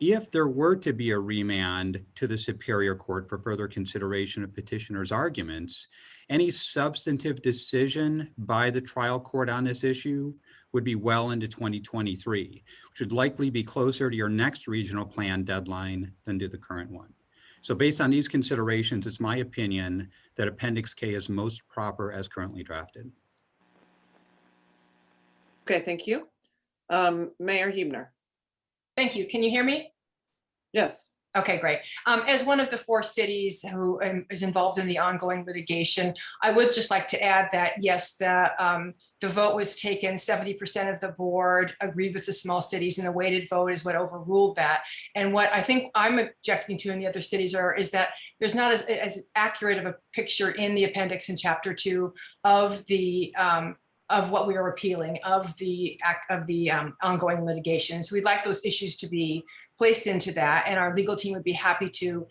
If there were to be a remand to the Superior Court for further consideration of petitioner's arguments, any substantive decision by the trial court on this issue would be well into 2023, which would likely be closer to your next regional plan deadline than to the current one. So based on these considerations, it's my opinion that Appendix K is most proper as currently drafted. Okay, thank you. Mayor Huebner. Thank you. Can you hear me? Yes. Okay, great. As one of the 4 cities who is involved in the ongoing litigation, I would just like to add that, yes, the vote was taken, 70% of the board agreed with the small cities, and the weighted vote is what overruled that. And what I think I'm objecting to in the other cities is that there's not as accurate of a picture in the appendix in chapter 2 of the of what we are appealing, of the ongoing litigation. So we'd like those issues to be placed into that, and our legal team would be happy to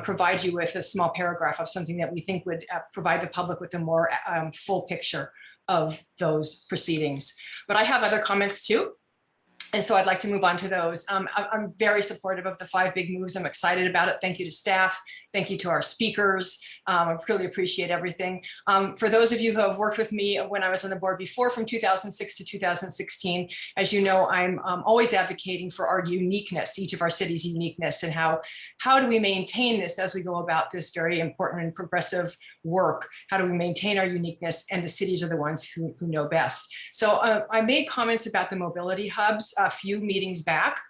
provide you with a small paragraph of something that we think would provide the public with a more full picture of those proceedings. But I have other comments too, and so I'd like to move on to those. I'm very supportive of the 5 big moves. I'm excited about it. Thank you to staff. Thank you to our speakers. I really appreciate everything. For those of you who have worked with me when I was on the board before, from 2006 to 2016, as you know, I'm always advocating for our uniqueness, each of our cities' uniqueness, and how do we maintain this as we go about this very important and progressive work? How do we maintain our uniqueness? And the cities are the ones who know best. So I made comments about the mobility hubs a few meetings back.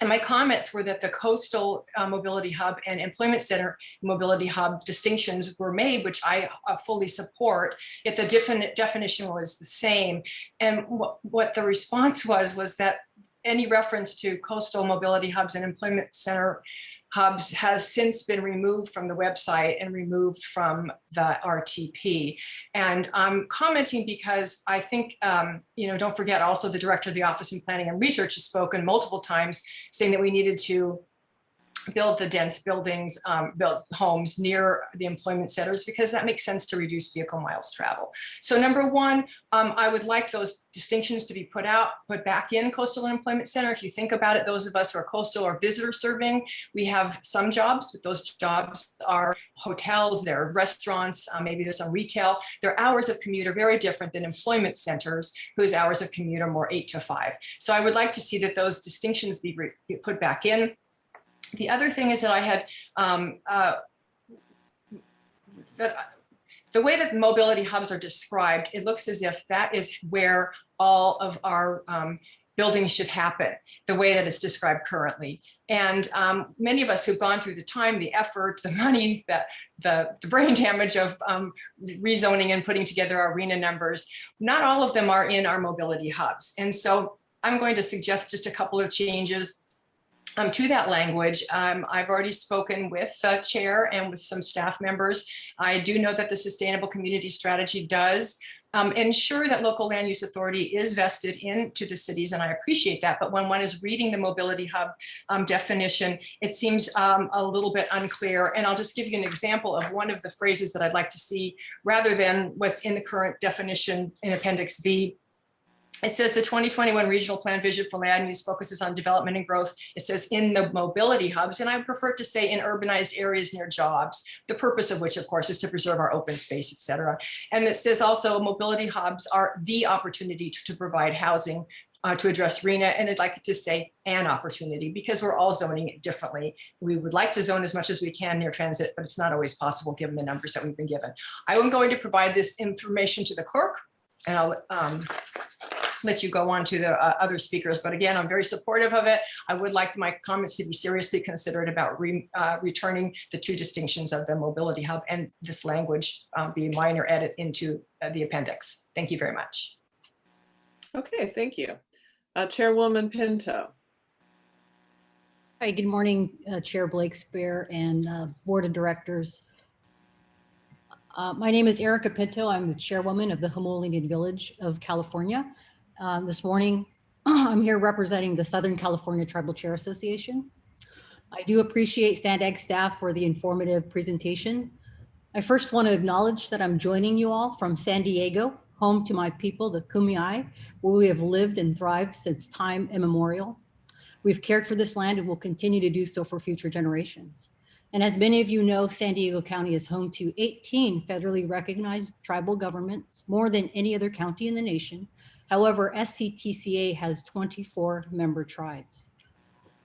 And my comments were that the coastal mobility hub and employment center mobility hub distinctions were made, which I fully support, yet the definition was the same. And what the response was that any reference to coastal mobility hubs and employment center hubs has since been removed from the website and removed from the RTP. And I'm commenting because I think, don't forget also the director of the Office of Planning and Research has spoken multiple times saying that we needed to build the dense buildings, build homes near the employment centers, because that makes sense to reduce vehicle miles travel. So number one, I would like those distinctions to be put back in coastal and employment center. If you think about it, those of us who are coastal or visitor serving, we have some jobs, but those jobs are hotels, they're restaurants, maybe there's some retail. Their hours of commute are very different than employment centers whose hours of commute are more 8 to 5. So I would like to see that those distinctions be put back in. The other thing is that I had, the way that mobility hubs are described, it looks as if that is where all of our buildings should happen, the way that it's described currently. And many of us who've gone through the time, the effort, the money, the brain damage of rezoning and putting together our RENA numbers, not all of them are in our mobility hubs. And so I'm going to suggest just a couple of changes to that language. I've already spoken with the chair and with some staff members. I do know that the Sustainable Community Strategy does ensure that local land use authority is vested into the cities, and I appreciate that. But when one is reading the mobility hub definition, it seems a little bit unclear. And I'll just give you an example of one of the phrases that I'd like to see rather than what's in the current definition in Appendix B. It says the 2021 regional plan vision for land use focuses on development and growth. It says in the mobility hubs, and I prefer to say in urbanized areas near jobs, the purpose of which, of course, is to preserve our open space, et cetera. And it says also mobility hubs are the opportunity to provide housing to address RENA, and I'd like to say an opportunity, because we're all zoning it differently. We would like to zone as much as we can near transit, but it's not always possible given the numbers that we've been given. I am going to provide this information to the clerk, and I'll let you go on to the other speakers. But again, I'm very supportive of it. I would like my comments to be seriously considered about returning the 2 distinctions of the mobility hub and this language be a minor edit into the appendix. Thank you very much. Okay, thank you. Chairwoman Pinto. Hi, good morning, Chair Blakespear and Board of Directors. My name is Erica Pinto. I'm the chairwoman of the Homolean Village of California. This morning, I'm here representing the Southern California Tribal Chair Association. I do appreciate SANDAG staff for the informative presentation. I first want to acknowledge that I'm joining you all from San Diego, home to my people, the Kumeyaay, where we have lived and thrived since time immemorial. We've cared for this land and will continue to do so for future generations. And as many of you know, San Diego County is home to 18 federally recognized tribal governments, more than any other county in the nation. However, SCTCA has 24 member tribes.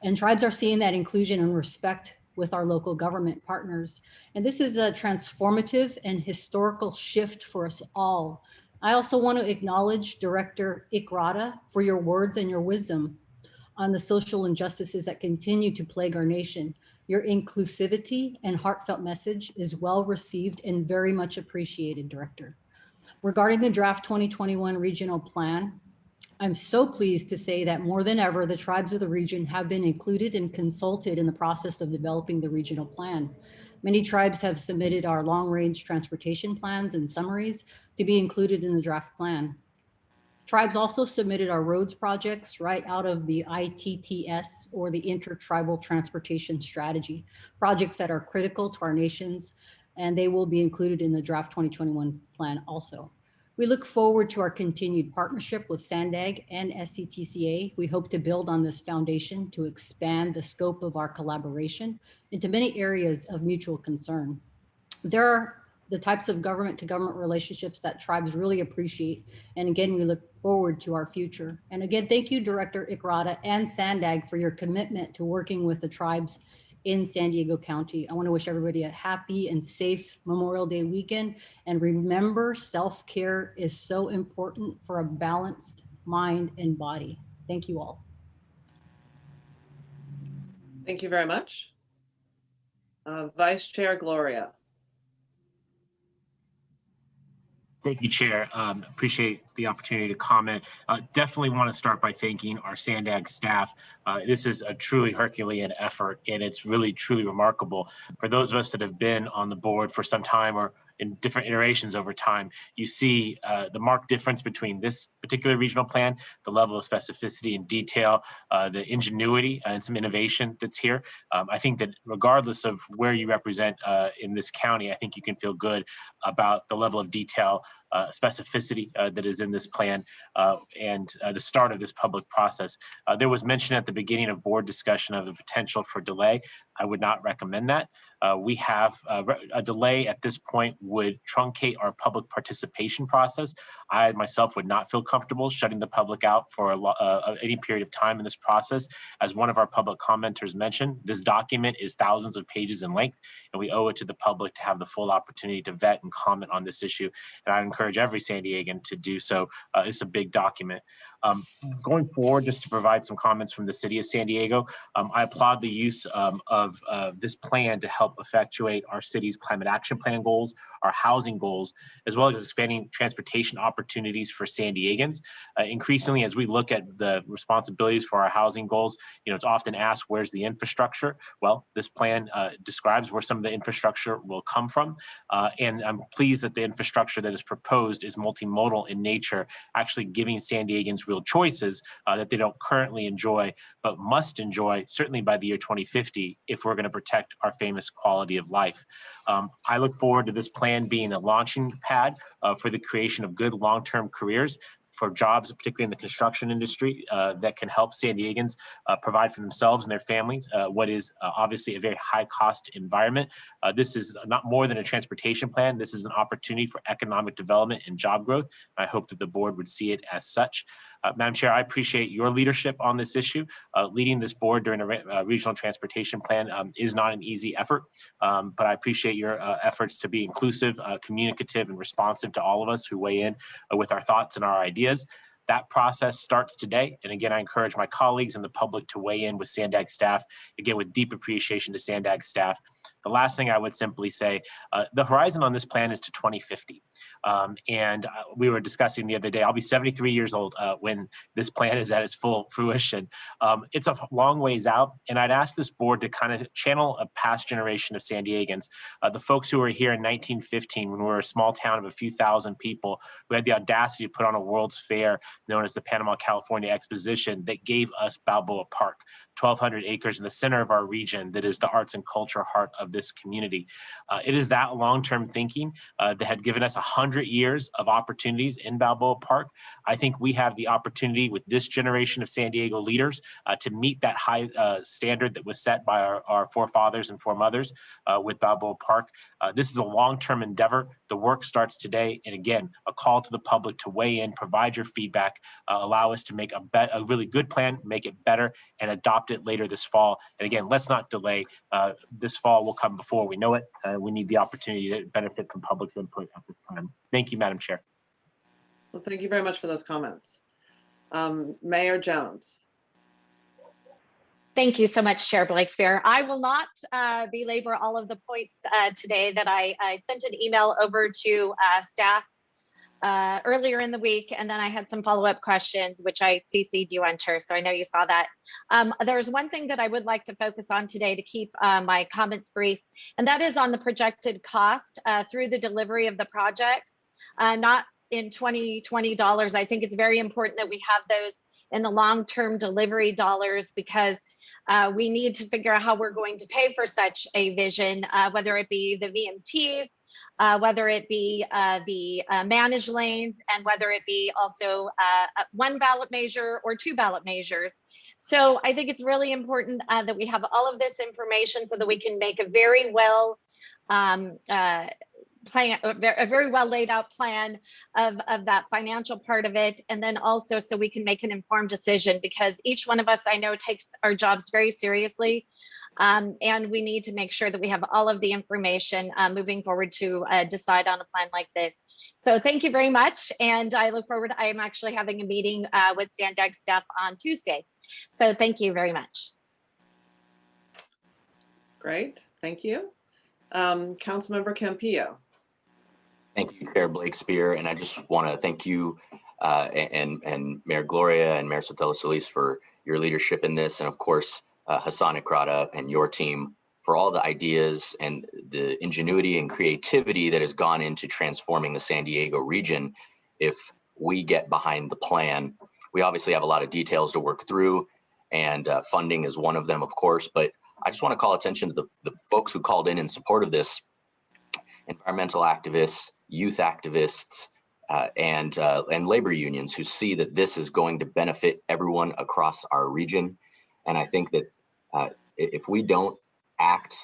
And tribes are seeing that inclusion and respect with our local government partners. And this is a transformative and historical shift for us all. I also want to acknowledge Director Ikrada for your words and your wisdom on the social injustices that continue to plague our nation. Your inclusivity and heartfelt message is well received and very much appreciated, Director. Regarding the draft 2021 regional plan, I'm so pleased to say that more than ever, the tribes of the region have been included and consulted in the process of developing the regional plan. Many tribes have submitted our long-range transportation plans and summaries to be included in the draft plan. Tribes also submitted our roads projects right out of the ITTS, or the Intertribal Transportation Strategy, projects that are critical to our nations, and they will be included in the draft 2021 plan also. We look forward to our continued partnership with SANDAG and SCTCA. We hope to build on this foundation to expand the scope of our collaboration into many areas of mutual concern. There are the types of government to government relationships that tribes really appreciate. And again, we look forward to our future. And again, thank you, Director Ikrada and SANDAG, for your commitment to working with the tribes in San Diego County. I want to wish everybody a happy and safe Memorial Day weekend. And remember, self-care is so important for a balanced mind and body. Thank you all. Thank you very much. Vice Chair Gloria. Thank you, Chair. Appreciate the opportunity to comment. Definitely want to start by thanking our SANDAG staff. This is a truly Herculean effort, and it's really, truly remarkable. For those of us that have been on the board for some time or in different iterations over time, you see the marked difference between this particular regional plan, the level of specificity and detail, the ingenuity and some innovation that's here. I think that regardless of where you represent in this county, I think you can feel good about the level of detail, specificity that is in this plan and the start of this public process. There was mention at the beginning of board discussion of the potential for delay. I would not recommend that. We have a delay at this point would truncate our public participation process. I myself would not feel comfortable shutting the public out for any period of time in this process. As one of our public commenters mentioned, this document is thousands of pages in length, and we owe it to the public to have the full opportunity to vet and comment on this issue. And I encourage every San Diegan to do so. It's a big document. Going forward, just to provide some comments from the city of San Diego, I applaud the use of this plan to help effectuate our city's climate action plan goals, our housing goals, as well as expanding transportation opportunities for San Diegans. Increasingly, as we look at the responsibilities for our housing goals, it's often asked, where's the infrastructure? Well, this plan describes where some of the infrastructure will come from. And I'm pleased that the infrastructure that is proposed is multimodal in nature, actually giving San Diegans real choices that they don't currently enjoy, but must enjoy certainly by the year 2050 if we're going to protect our famous quality of life. I look forward to this plan being a launching pad for the creation of good long-term careers for jobs, particularly in the construction industry, that can help San Diegans provide for themselves and their families, what is obviously a very high cost environment. This is not more than a transportation plan. This is an opportunity for economic development and job growth. I hope that the board would see it as such. Madam Chair, I appreciate your leadership on this issue. Leading this board during a regional transportation plan is not an easy effort, but I appreciate your efforts to be inclusive, communicative, and responsive to all of us who weigh in with our thoughts and our ideas. That process starts today. And again, I encourage my colleagues and the public to weigh in with Sandag staff, again, with deep appreciation to Sandag staff. The last thing I would simply say, the horizon on this plan is to 2050. And we were discussing the other day, I'll be 73 years old when this plan is at its full fruition. It's a long ways out. And I'd ask this board to kind of channel a past generation of San Diegans, the folks who were here in 1915 when we were a small town of a few thousand people who had the audacity to put on a World's Fair known as the Panama California Exposition that gave us Balboa Park, 1,200 acres in the center of our region that is the arts and culture heart of this community. It is that long-term thinking that had given us 100 years of opportunities in Balboa Park. I think we have the opportunity with this generation of San Diego leaders to meet that high standard that was set by our forefathers and foremothers with Balboa Park. This is a long-term endeavor. The work starts today. And again, a call to the public to weigh in, provide your feedback, allow us to make a really good plan, make it better, and adopt it later this fall. And again, let's not delay. This fall will come before we know it. We need the opportunity to benefit from public's input at this time. Thank you, Madam Chair. Well, thank you very much for those comments. Mayor Jones. Thank you so much, Chair Blakespear. I will not belabor all of the points today that I sent an email over to staff earlier in the week, and then I had some follow-up questions, which I CC'd you on, Chair, so I know you saw that. There's one thing that I would like to focus on today to keep my comments brief, and that is on the projected cost through the delivery of the projects, not in 2020 dollars. I think it's very important that we have those in the long-term delivery dollars, because we need to figure out how we're going to pay for such a vision, whether it be the VMTs, whether it be the managed lanes, and whether it be also one ballot measure or two ballot measures. So I think it's really important that we have all of this information so that we can make a very well plan, a very well laid out plan of that financial part of it. And then also so we can make an informed decision, because each one of us, I know, takes our jobs very seriously. And we need to make sure that we have all of the information moving forward to decide on a plan like this. So thank you very much. And I look forward, I am actually having a meeting with Sandag staff on Tuesday. So thank you very much. Great, thank you. Councilmember Campillo. Thank you, Chair Blakespear, and I just want to thank you and Mayor Gloria and Mayor Sotelo Solis for your leadership in this, and of course, Hassan Ikrada and your team for all the ideas and the ingenuity and creativity that has gone into transforming the San Diego region. If we get behind the plan, we obviously have a lot of details to work through, and funding is one of them, of course, but I just want to call attention to the folks who called in support of this: environmental activists, youth activists, and labor unions who see that this is going to benefit everyone across our region. And I think that if we don't act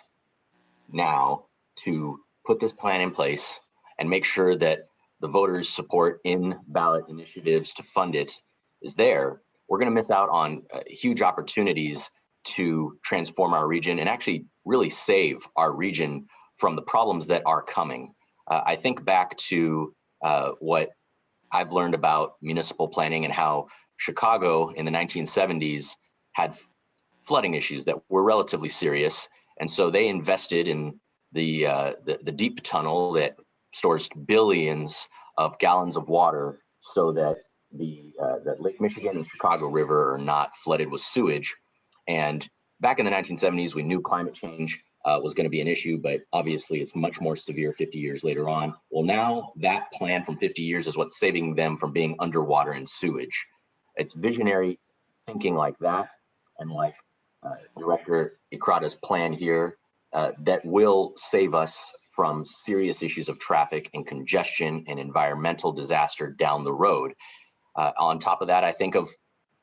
now to put this plan in place and make sure that the voters' support in ballot initiatives to fund it is there, we're going to miss out on huge opportunities to transform our region and actually really save our region from the problems that are coming. I think back to what I've learned about municipal planning and how Chicago in the 1970s had flooding issues that were relatively serious. And so they invested in the deep tunnel that stores billions of gallons of water so that that Lake Michigan and Chicago River are not flooded with sewage. And back in the 1970s, we knew climate change was going to be an issue, but obviously it's much more severe 50 years later on. Well, now that plan from 50 years is what's saving them from being underwater in sewage. It's visionary thinking like that, and like Director Ikrada's plan here, that will save us from serious issues of traffic and congestion and environmental disaster down the road. On top of that, I think of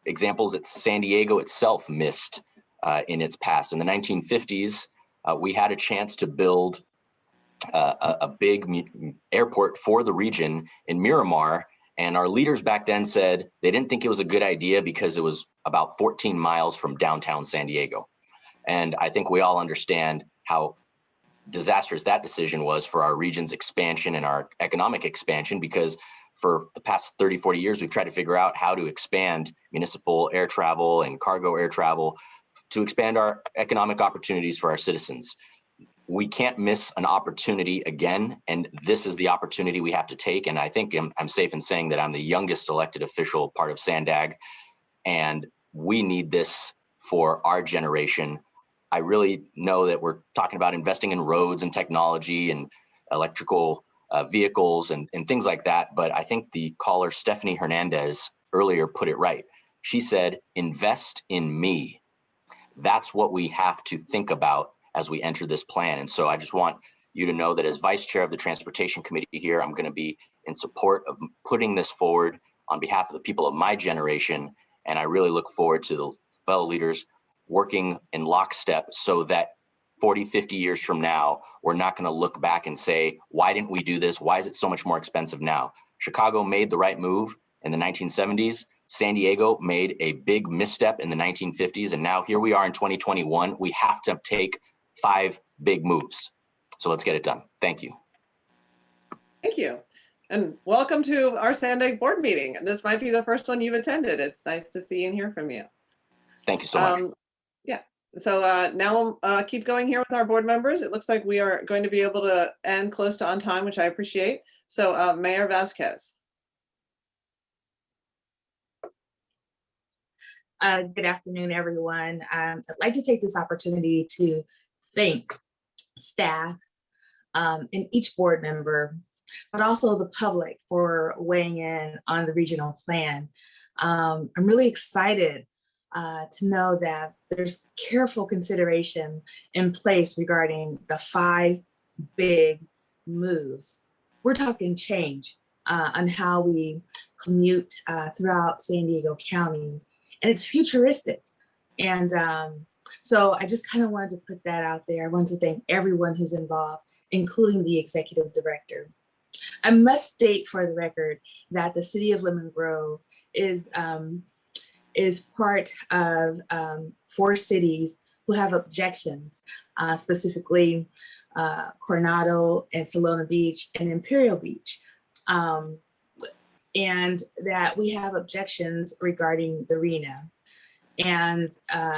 examples that San Diego itself missed in its past. In the 1950s, we had a chance to build a big airport for the region in Miramar. And our leaders back then said they didn't think it was a good idea because it was about 14 miles from downtown San Diego. And I think we all understand how disastrous that decision was for our region's expansion and our economic expansion, because for the past 30, 40 years, we've tried to figure out how to expand municipal air travel and cargo air travel to expand our economic opportunities for our citizens. We can't miss an opportunity again, and this is the opportunity we have to take. And I think I'm safe in saying that I'm the youngest elected official part of SANDAG, and we need this for our generation. I really know that we're talking about investing in roads and technology and electrical vehicles and things like that, but I think the caller Stephanie Hernandez earlier put it right. She said, invest in me. That's what we have to think about as we enter this plan. And so I just want you to know that as vice chair of the Transportation Committee here, I'm going to be in support of putting this forward on behalf of the people of my generation. And I really look forward to the fellow leaders working in lockstep so that 40, 50 years from now, we're not going to look back and say, why didn't we do this? Why is it so much more expensive now? Chicago made the right move in the 1970s. San Diego made a big misstep in the 1950s. And now here we are in 2021. We have to take 5 big moves. So let's get it done. Thank you. Thank you. And welcome to our SANDAG board meeting. This might be the first one you've attended. It's nice to see and hear from you. Thank you so much. Yeah. So now we'll keep going here with our board members. It looks like we are going to be able to end close to on time, which I appreciate. So Mayor Vasquez. Good afternoon, everyone. I'd like to take this opportunity to thank staff and each board member, but also the public for weighing in on the regional plan. I'm really excited to know that there's careful consideration in place regarding the 5 big moves. We're talking change on how we commute throughout San Diego County, and it's futuristic. And so I just kind of wanted to put that out there. I wanted to thank everyone who's involved, including the executive director. I must state for the record that the city of Lemon Grove is part of 4 cities who have objections, specifically Coronado and Solana Beach and Imperial Beach. And that we have objections regarding the RENA. And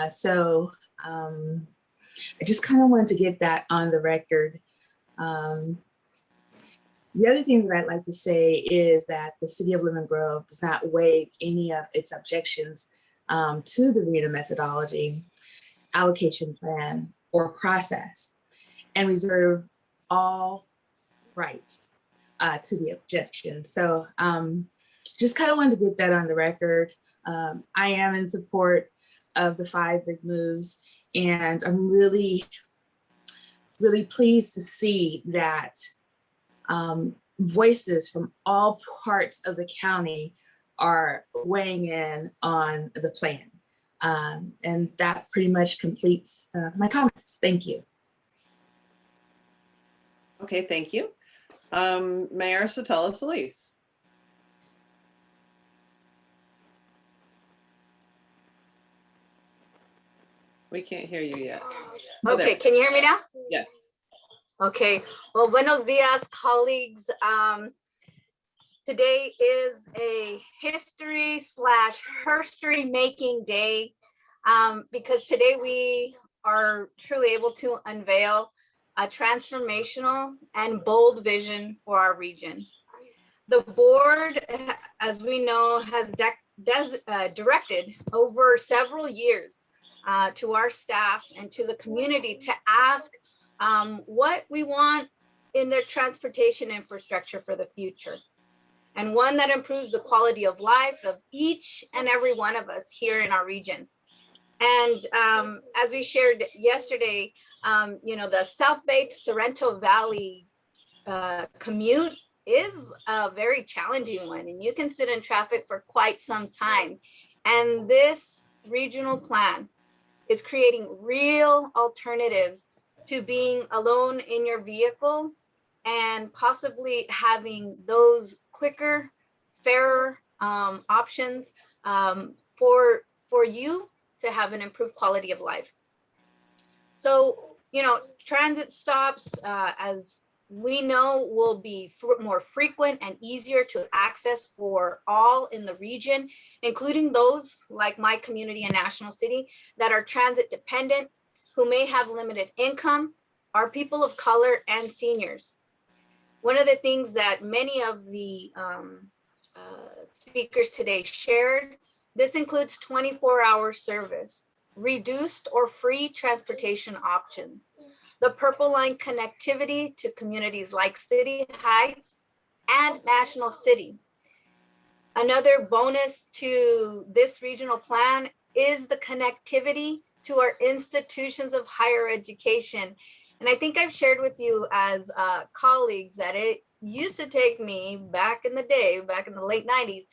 so I just kind of wanted to get that on the record. The other thing that I'd like to say is that the city of Lemon Grove does not waive any of its objections to the RENA methodology, allocation plan, or process, and reserve all rights to the objection. So just kind of wanted to get that on the record. I am in support of the 5 big moves, and I'm really, really pleased to see that voices from all parts of the county are weighing in on the plan. And that pretty much completes my comments. Thank you. Okay, thank you. Mayor Sotelo Solis. We can't hear you yet. Oh, okay, can you hear me now? Yes. Okay, well, buenos dias, colleagues. Today is a history/herstory making day because today we are truly able to unveil a transformational and bold vision for our region. The board, as we know, has directed over several years to our staff and to the community to ask what we want in their transportation infrastructure for the future, and one that improves the quality of life of each and every one of us here in our region. And as we shared yesterday, you know, the South Bay to Sorrento Valley commute is a very challenging one, and you can sit in traffic for quite some time. And this regional plan is creating real alternatives to being alone in your vehicle and possibly having those quicker, fairer options for you to have an improved quality of life. So, you know, transit stops, as we know, will be more frequent and easier to access for all in the region, including those like my community and National City that are transit dependent, who may have limited income, are people of color, and seniors. One of the things that many of the speakers today shared, this includes 24-hour service, reduced or free transportation options, the Purple Line connectivity to communities like City Heights and National City. Another bonus to this regional plan is the connectivity to our institutions of higher education. And I think I've shared with you as colleagues that it used to take me back in the day, back in the late 90s,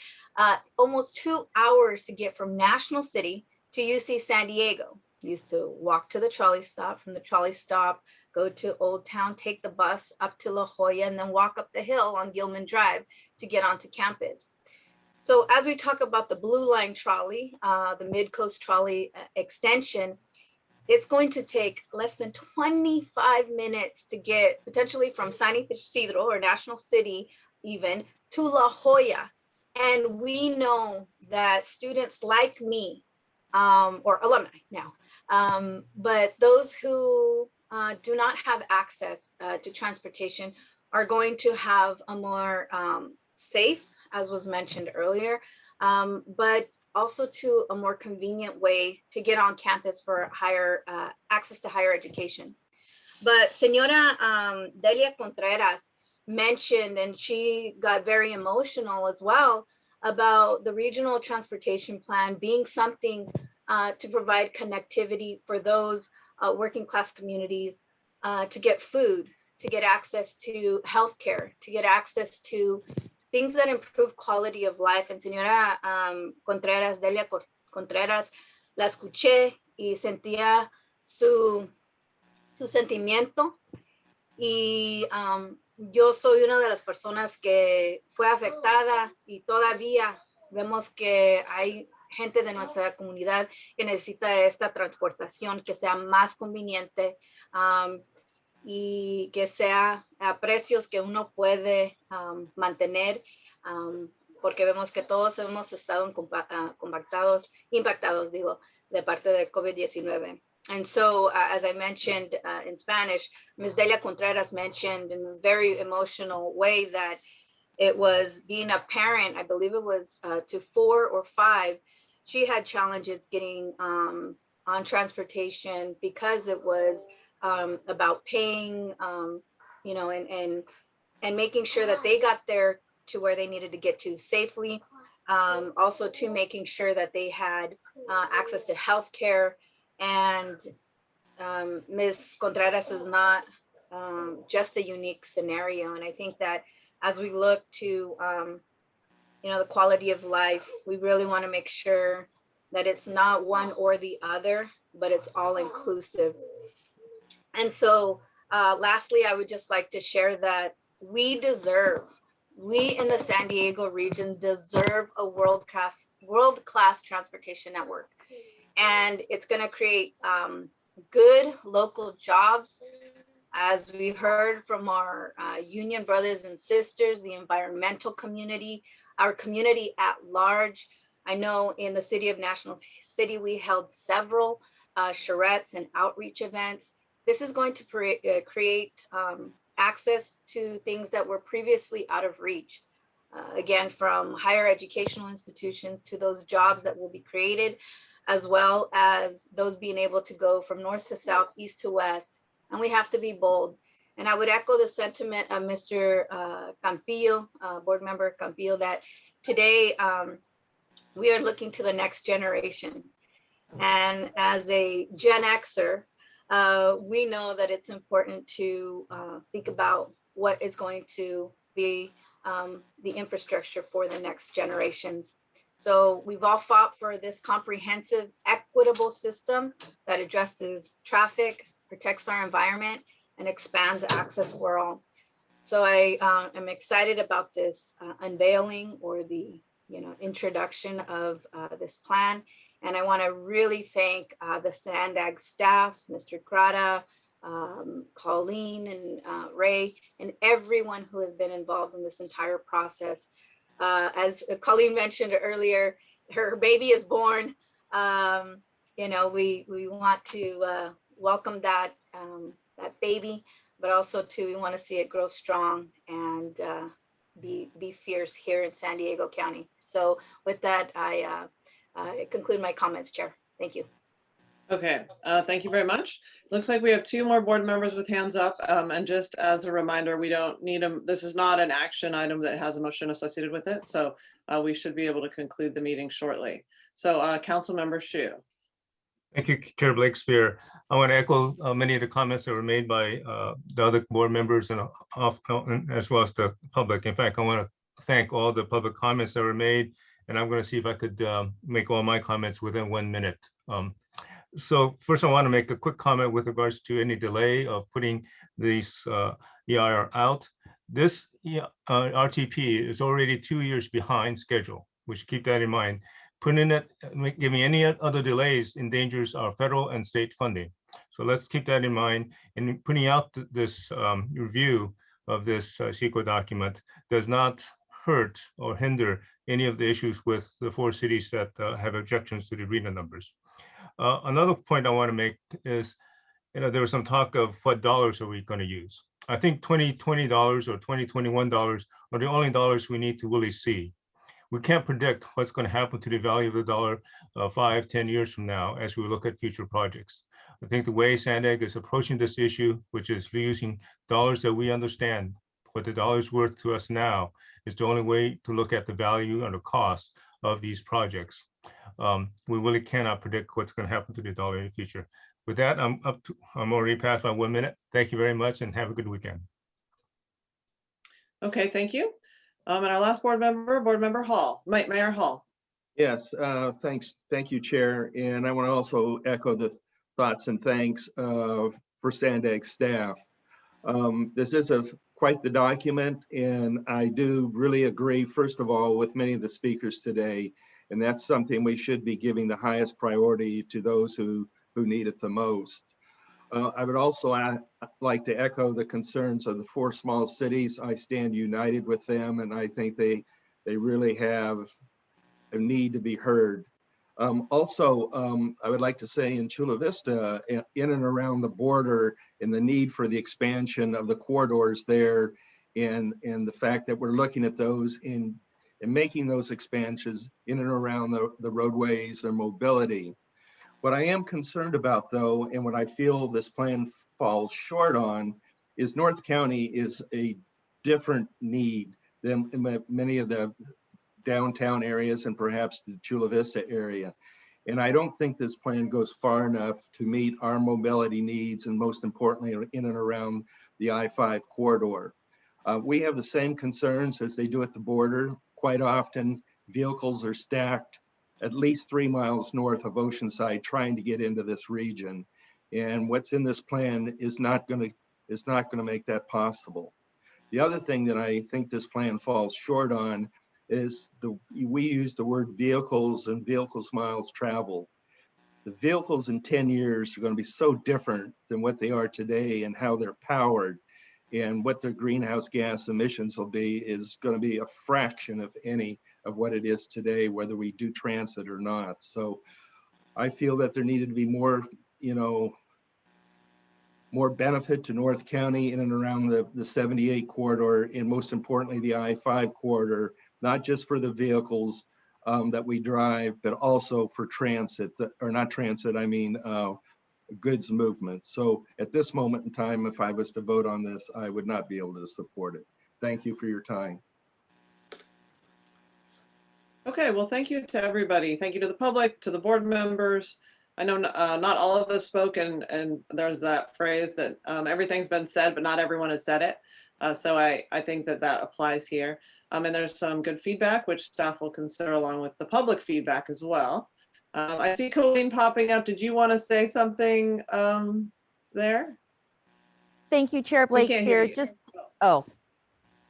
almost 2 hours to get from National City to UC San Diego. Used to walk to the trolley stop, from the trolley stop, go to Old Town, take the bus up to La Jolla, and then walk up the hill on Gilman Drive to get onto campus. So as we talk about the Blue Line trolley, the Mid-Coast trolley extension, it's going to take less than 25 minutes to get potentially from San Isidro or National City even to La Jolla. And we know that students like me, or alumni now, but those who do not have access to transportation are going to have a more safe, as was mentioned earlier, but also to a more convenient way to get on campus for higher access to higher education. But Senora Delia Contreras mentioned, and she got very emotional as well, about the regional transportation plan being something to provide connectivity for those working class communities to get food, to get access to healthcare, to get access to things that improve quality of life. And Señora Contreras, Delia Contreras, la escuché y sentía su sentimiento. Y yo soy una de las personas que fue afectada, y todavía vemos que hay gente de nuestra comunidad que necesita esta transportación que sea más conveniente, y que sea a precios que uno puede mantener, porque vemos que todos hemos estado impactados, digo, de parte de COVID-19. And so, as I mentioned in Spanish, Ms. Delia Contreras mentioned in a very emotional way that it was being a parent, I believe it was to 4 or 5, she had challenges getting on transportation because it was about paying, you know, and making sure that they got there to where they needed to get to safely. Also to making sure that they had access to healthcare. And Ms. Contreras is not just a unique scenario. And I think that as we look to, you know, the quality of life, we really want to make sure that it's not one or the other, but it's all inclusive. And so lastly, I would just like to share that we in the San Diego region deserve a world-class transportation network. And it's going to create good local jobs. As we heard from our union brothers and sisters, the environmental community, our community at large. I know in the city of National City, we held several charrettes and outreach events. This is going to create access to things that were previously out of reach. Again, from higher educational institutions to those jobs that will be created, as well as those being able to go from north to south, east to west. And we have to be bold. And I would echo the sentiment of Mr. Campillo, board member Campillo, that today we are looking to the next generation. And as a Gen Xer, we know that it's important to think about what is going to be the infrastructure for the next generations. So we've all fought for this comprehensive, equitable system that addresses traffic, protects our environment, and expands access for all. So I am excited about this unveiling or the introduction of this plan. And I want to really thank the SANDAG staff, Mr. Grata, Colleen and Ray, and everyone who has been involved in this entire process. As Colleen mentioned earlier, her baby is born. We want to welcome that baby, but also we want to see it grow strong and be fierce here in San Diego County. So with that, I conclude my comments, Chair. Thank you. Okay, thank you very much. Looks like we have 2 more board members with hands up. And just as a reminder, we don't need them. This is not an action item that has a motion associated with it. So we should be able to conclude the meeting shortly. So Councilmember Shu. Thank you, Chair Blakespear. I want to echo many of the comments that were made by the other board members and as well as the public. In fact, I want to thank all the public comments that were made, and I'm going to see if I could make all my comments within 1 minute. So first, I want to make a quick comment with regards to any delay of putting these EIR out. This RTP is already 2 years behind schedule. We should keep that in mind. Putting it, giving any other delays endangers our federal and state funding. So let's keep that in mind. And putting out this review of this CEQA document does not hurt or hinder any of the issues with the 4 cities that have objections to the RENA numbers. Another point I want to make is, there was some talk of what dollars are we going to use. I think $2020 or $2021 are the only dollars we need to really see. We can't predict what's going to happen to the value of the dollar 5, 10 years from now as we look at future projects. I think the way SANDAG is approaching this issue, which is using dollars that we understand, what the dollar is worth to us now, is the only way to look at the value and the cost of these projects. We really cannot predict what's going to happen to the dollar in the future. With that, I'm already past my 1 minute. Thank you very much and have a good weekend. Okay, thank you. And our last board member Hall, Mayor Hall. Yes, thanks. Thank you, Chair. And I want to also echo the thoughts and thanks for SANDAG staff. This is quite the document, and I do really agree, first of all, with many of the speakers today, and that's something we should be giving the highest priority to those who need it the most. I would also like to echo the concerns of the 4 small cities. I stand united with them, and I think they really have a need to be heard. Also, I would like to say in Chula Vista, in and around the border, and the need for the expansion of the corridors there, and the fact that we're looking at those and making those expansions in and around the roadways and mobility. What I am concerned about, though, and what I feel this plan falls short on, is North County is a different need than many of the downtown areas and perhaps the Chula Vista area. And I don't think this plan goes far enough to meet our mobility needs, and most importantly, in and around the I-5 corridor. We have the same concerns as they do at the border. Quite often, vehicles are stacked at least 3 miles north of Oceanside trying to get into this region. And what's in this plan is not going to make that possible. The other thing that I think this plan falls short on is we use the word vehicles and vehicles miles traveled. The vehicles in 10 years are going to be so different than what they are today, and how they're powered and what their greenhouse gas emissions will be is going to be a fraction of any of what it is today, whether we do transit or not. So I feel that there needed to be more, more benefit to North County in and around the 78 corridor, and most importantly, the I-5 corridor, not just for the vehicles that we drive, but also for transit, or not transit, I mean goods movement. So at this moment in time, if I was to vote on this, I would not be able to support it. Thank you for your time. Okay, well, thank you to everybody. Thank you to the public, to the board members. I know not all of us spoke, and there's that phrase that everything's been said, but not everyone has said it. So I think that that applies here. And there's some good feedback, which staff will consider along with the public feedback as well. I see Colleen popping up. Did you want to say something there? Thank you, Chair We can't hear Blakespeare. you. Just, oh.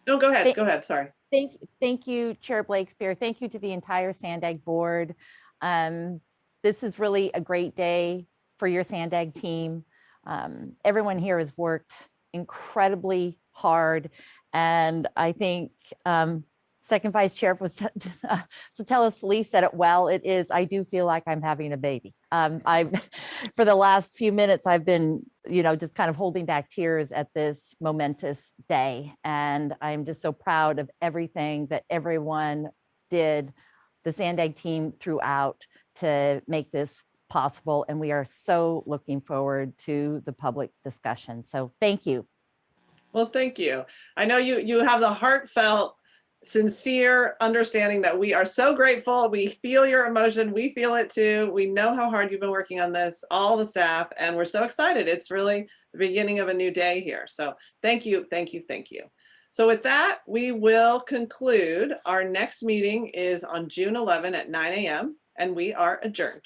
No, go ahead. Go ahead. Sorry. Thank you, Chair Blakespeare. Thank you to the entire Sandag board. This is really a great day for your Sandag team. Everyone here has worked incredibly hard, and I think Second Vice Chair Satella Solis said it well. It is, I do feel like I'm having a baby. For the last few minutes, I've been, just kind of holding back tears at this momentous day. And I'm just so proud of everything that everyone did, the Sandag team throughout, to make this possible. And we are so looking forward to the public discussion. So thank you. Well, thank you. I know you have the heartfelt, sincere understanding that we are so grateful. We feel your emotion. We feel it too. We know how hard you've been working on this, all the staff, and we're so excited. It's really the beginning of a new day here. So thank you, thank you, thank you. So with that, we will conclude. Our next meeting is on June 11 at 9 a.m. and we are adjourned.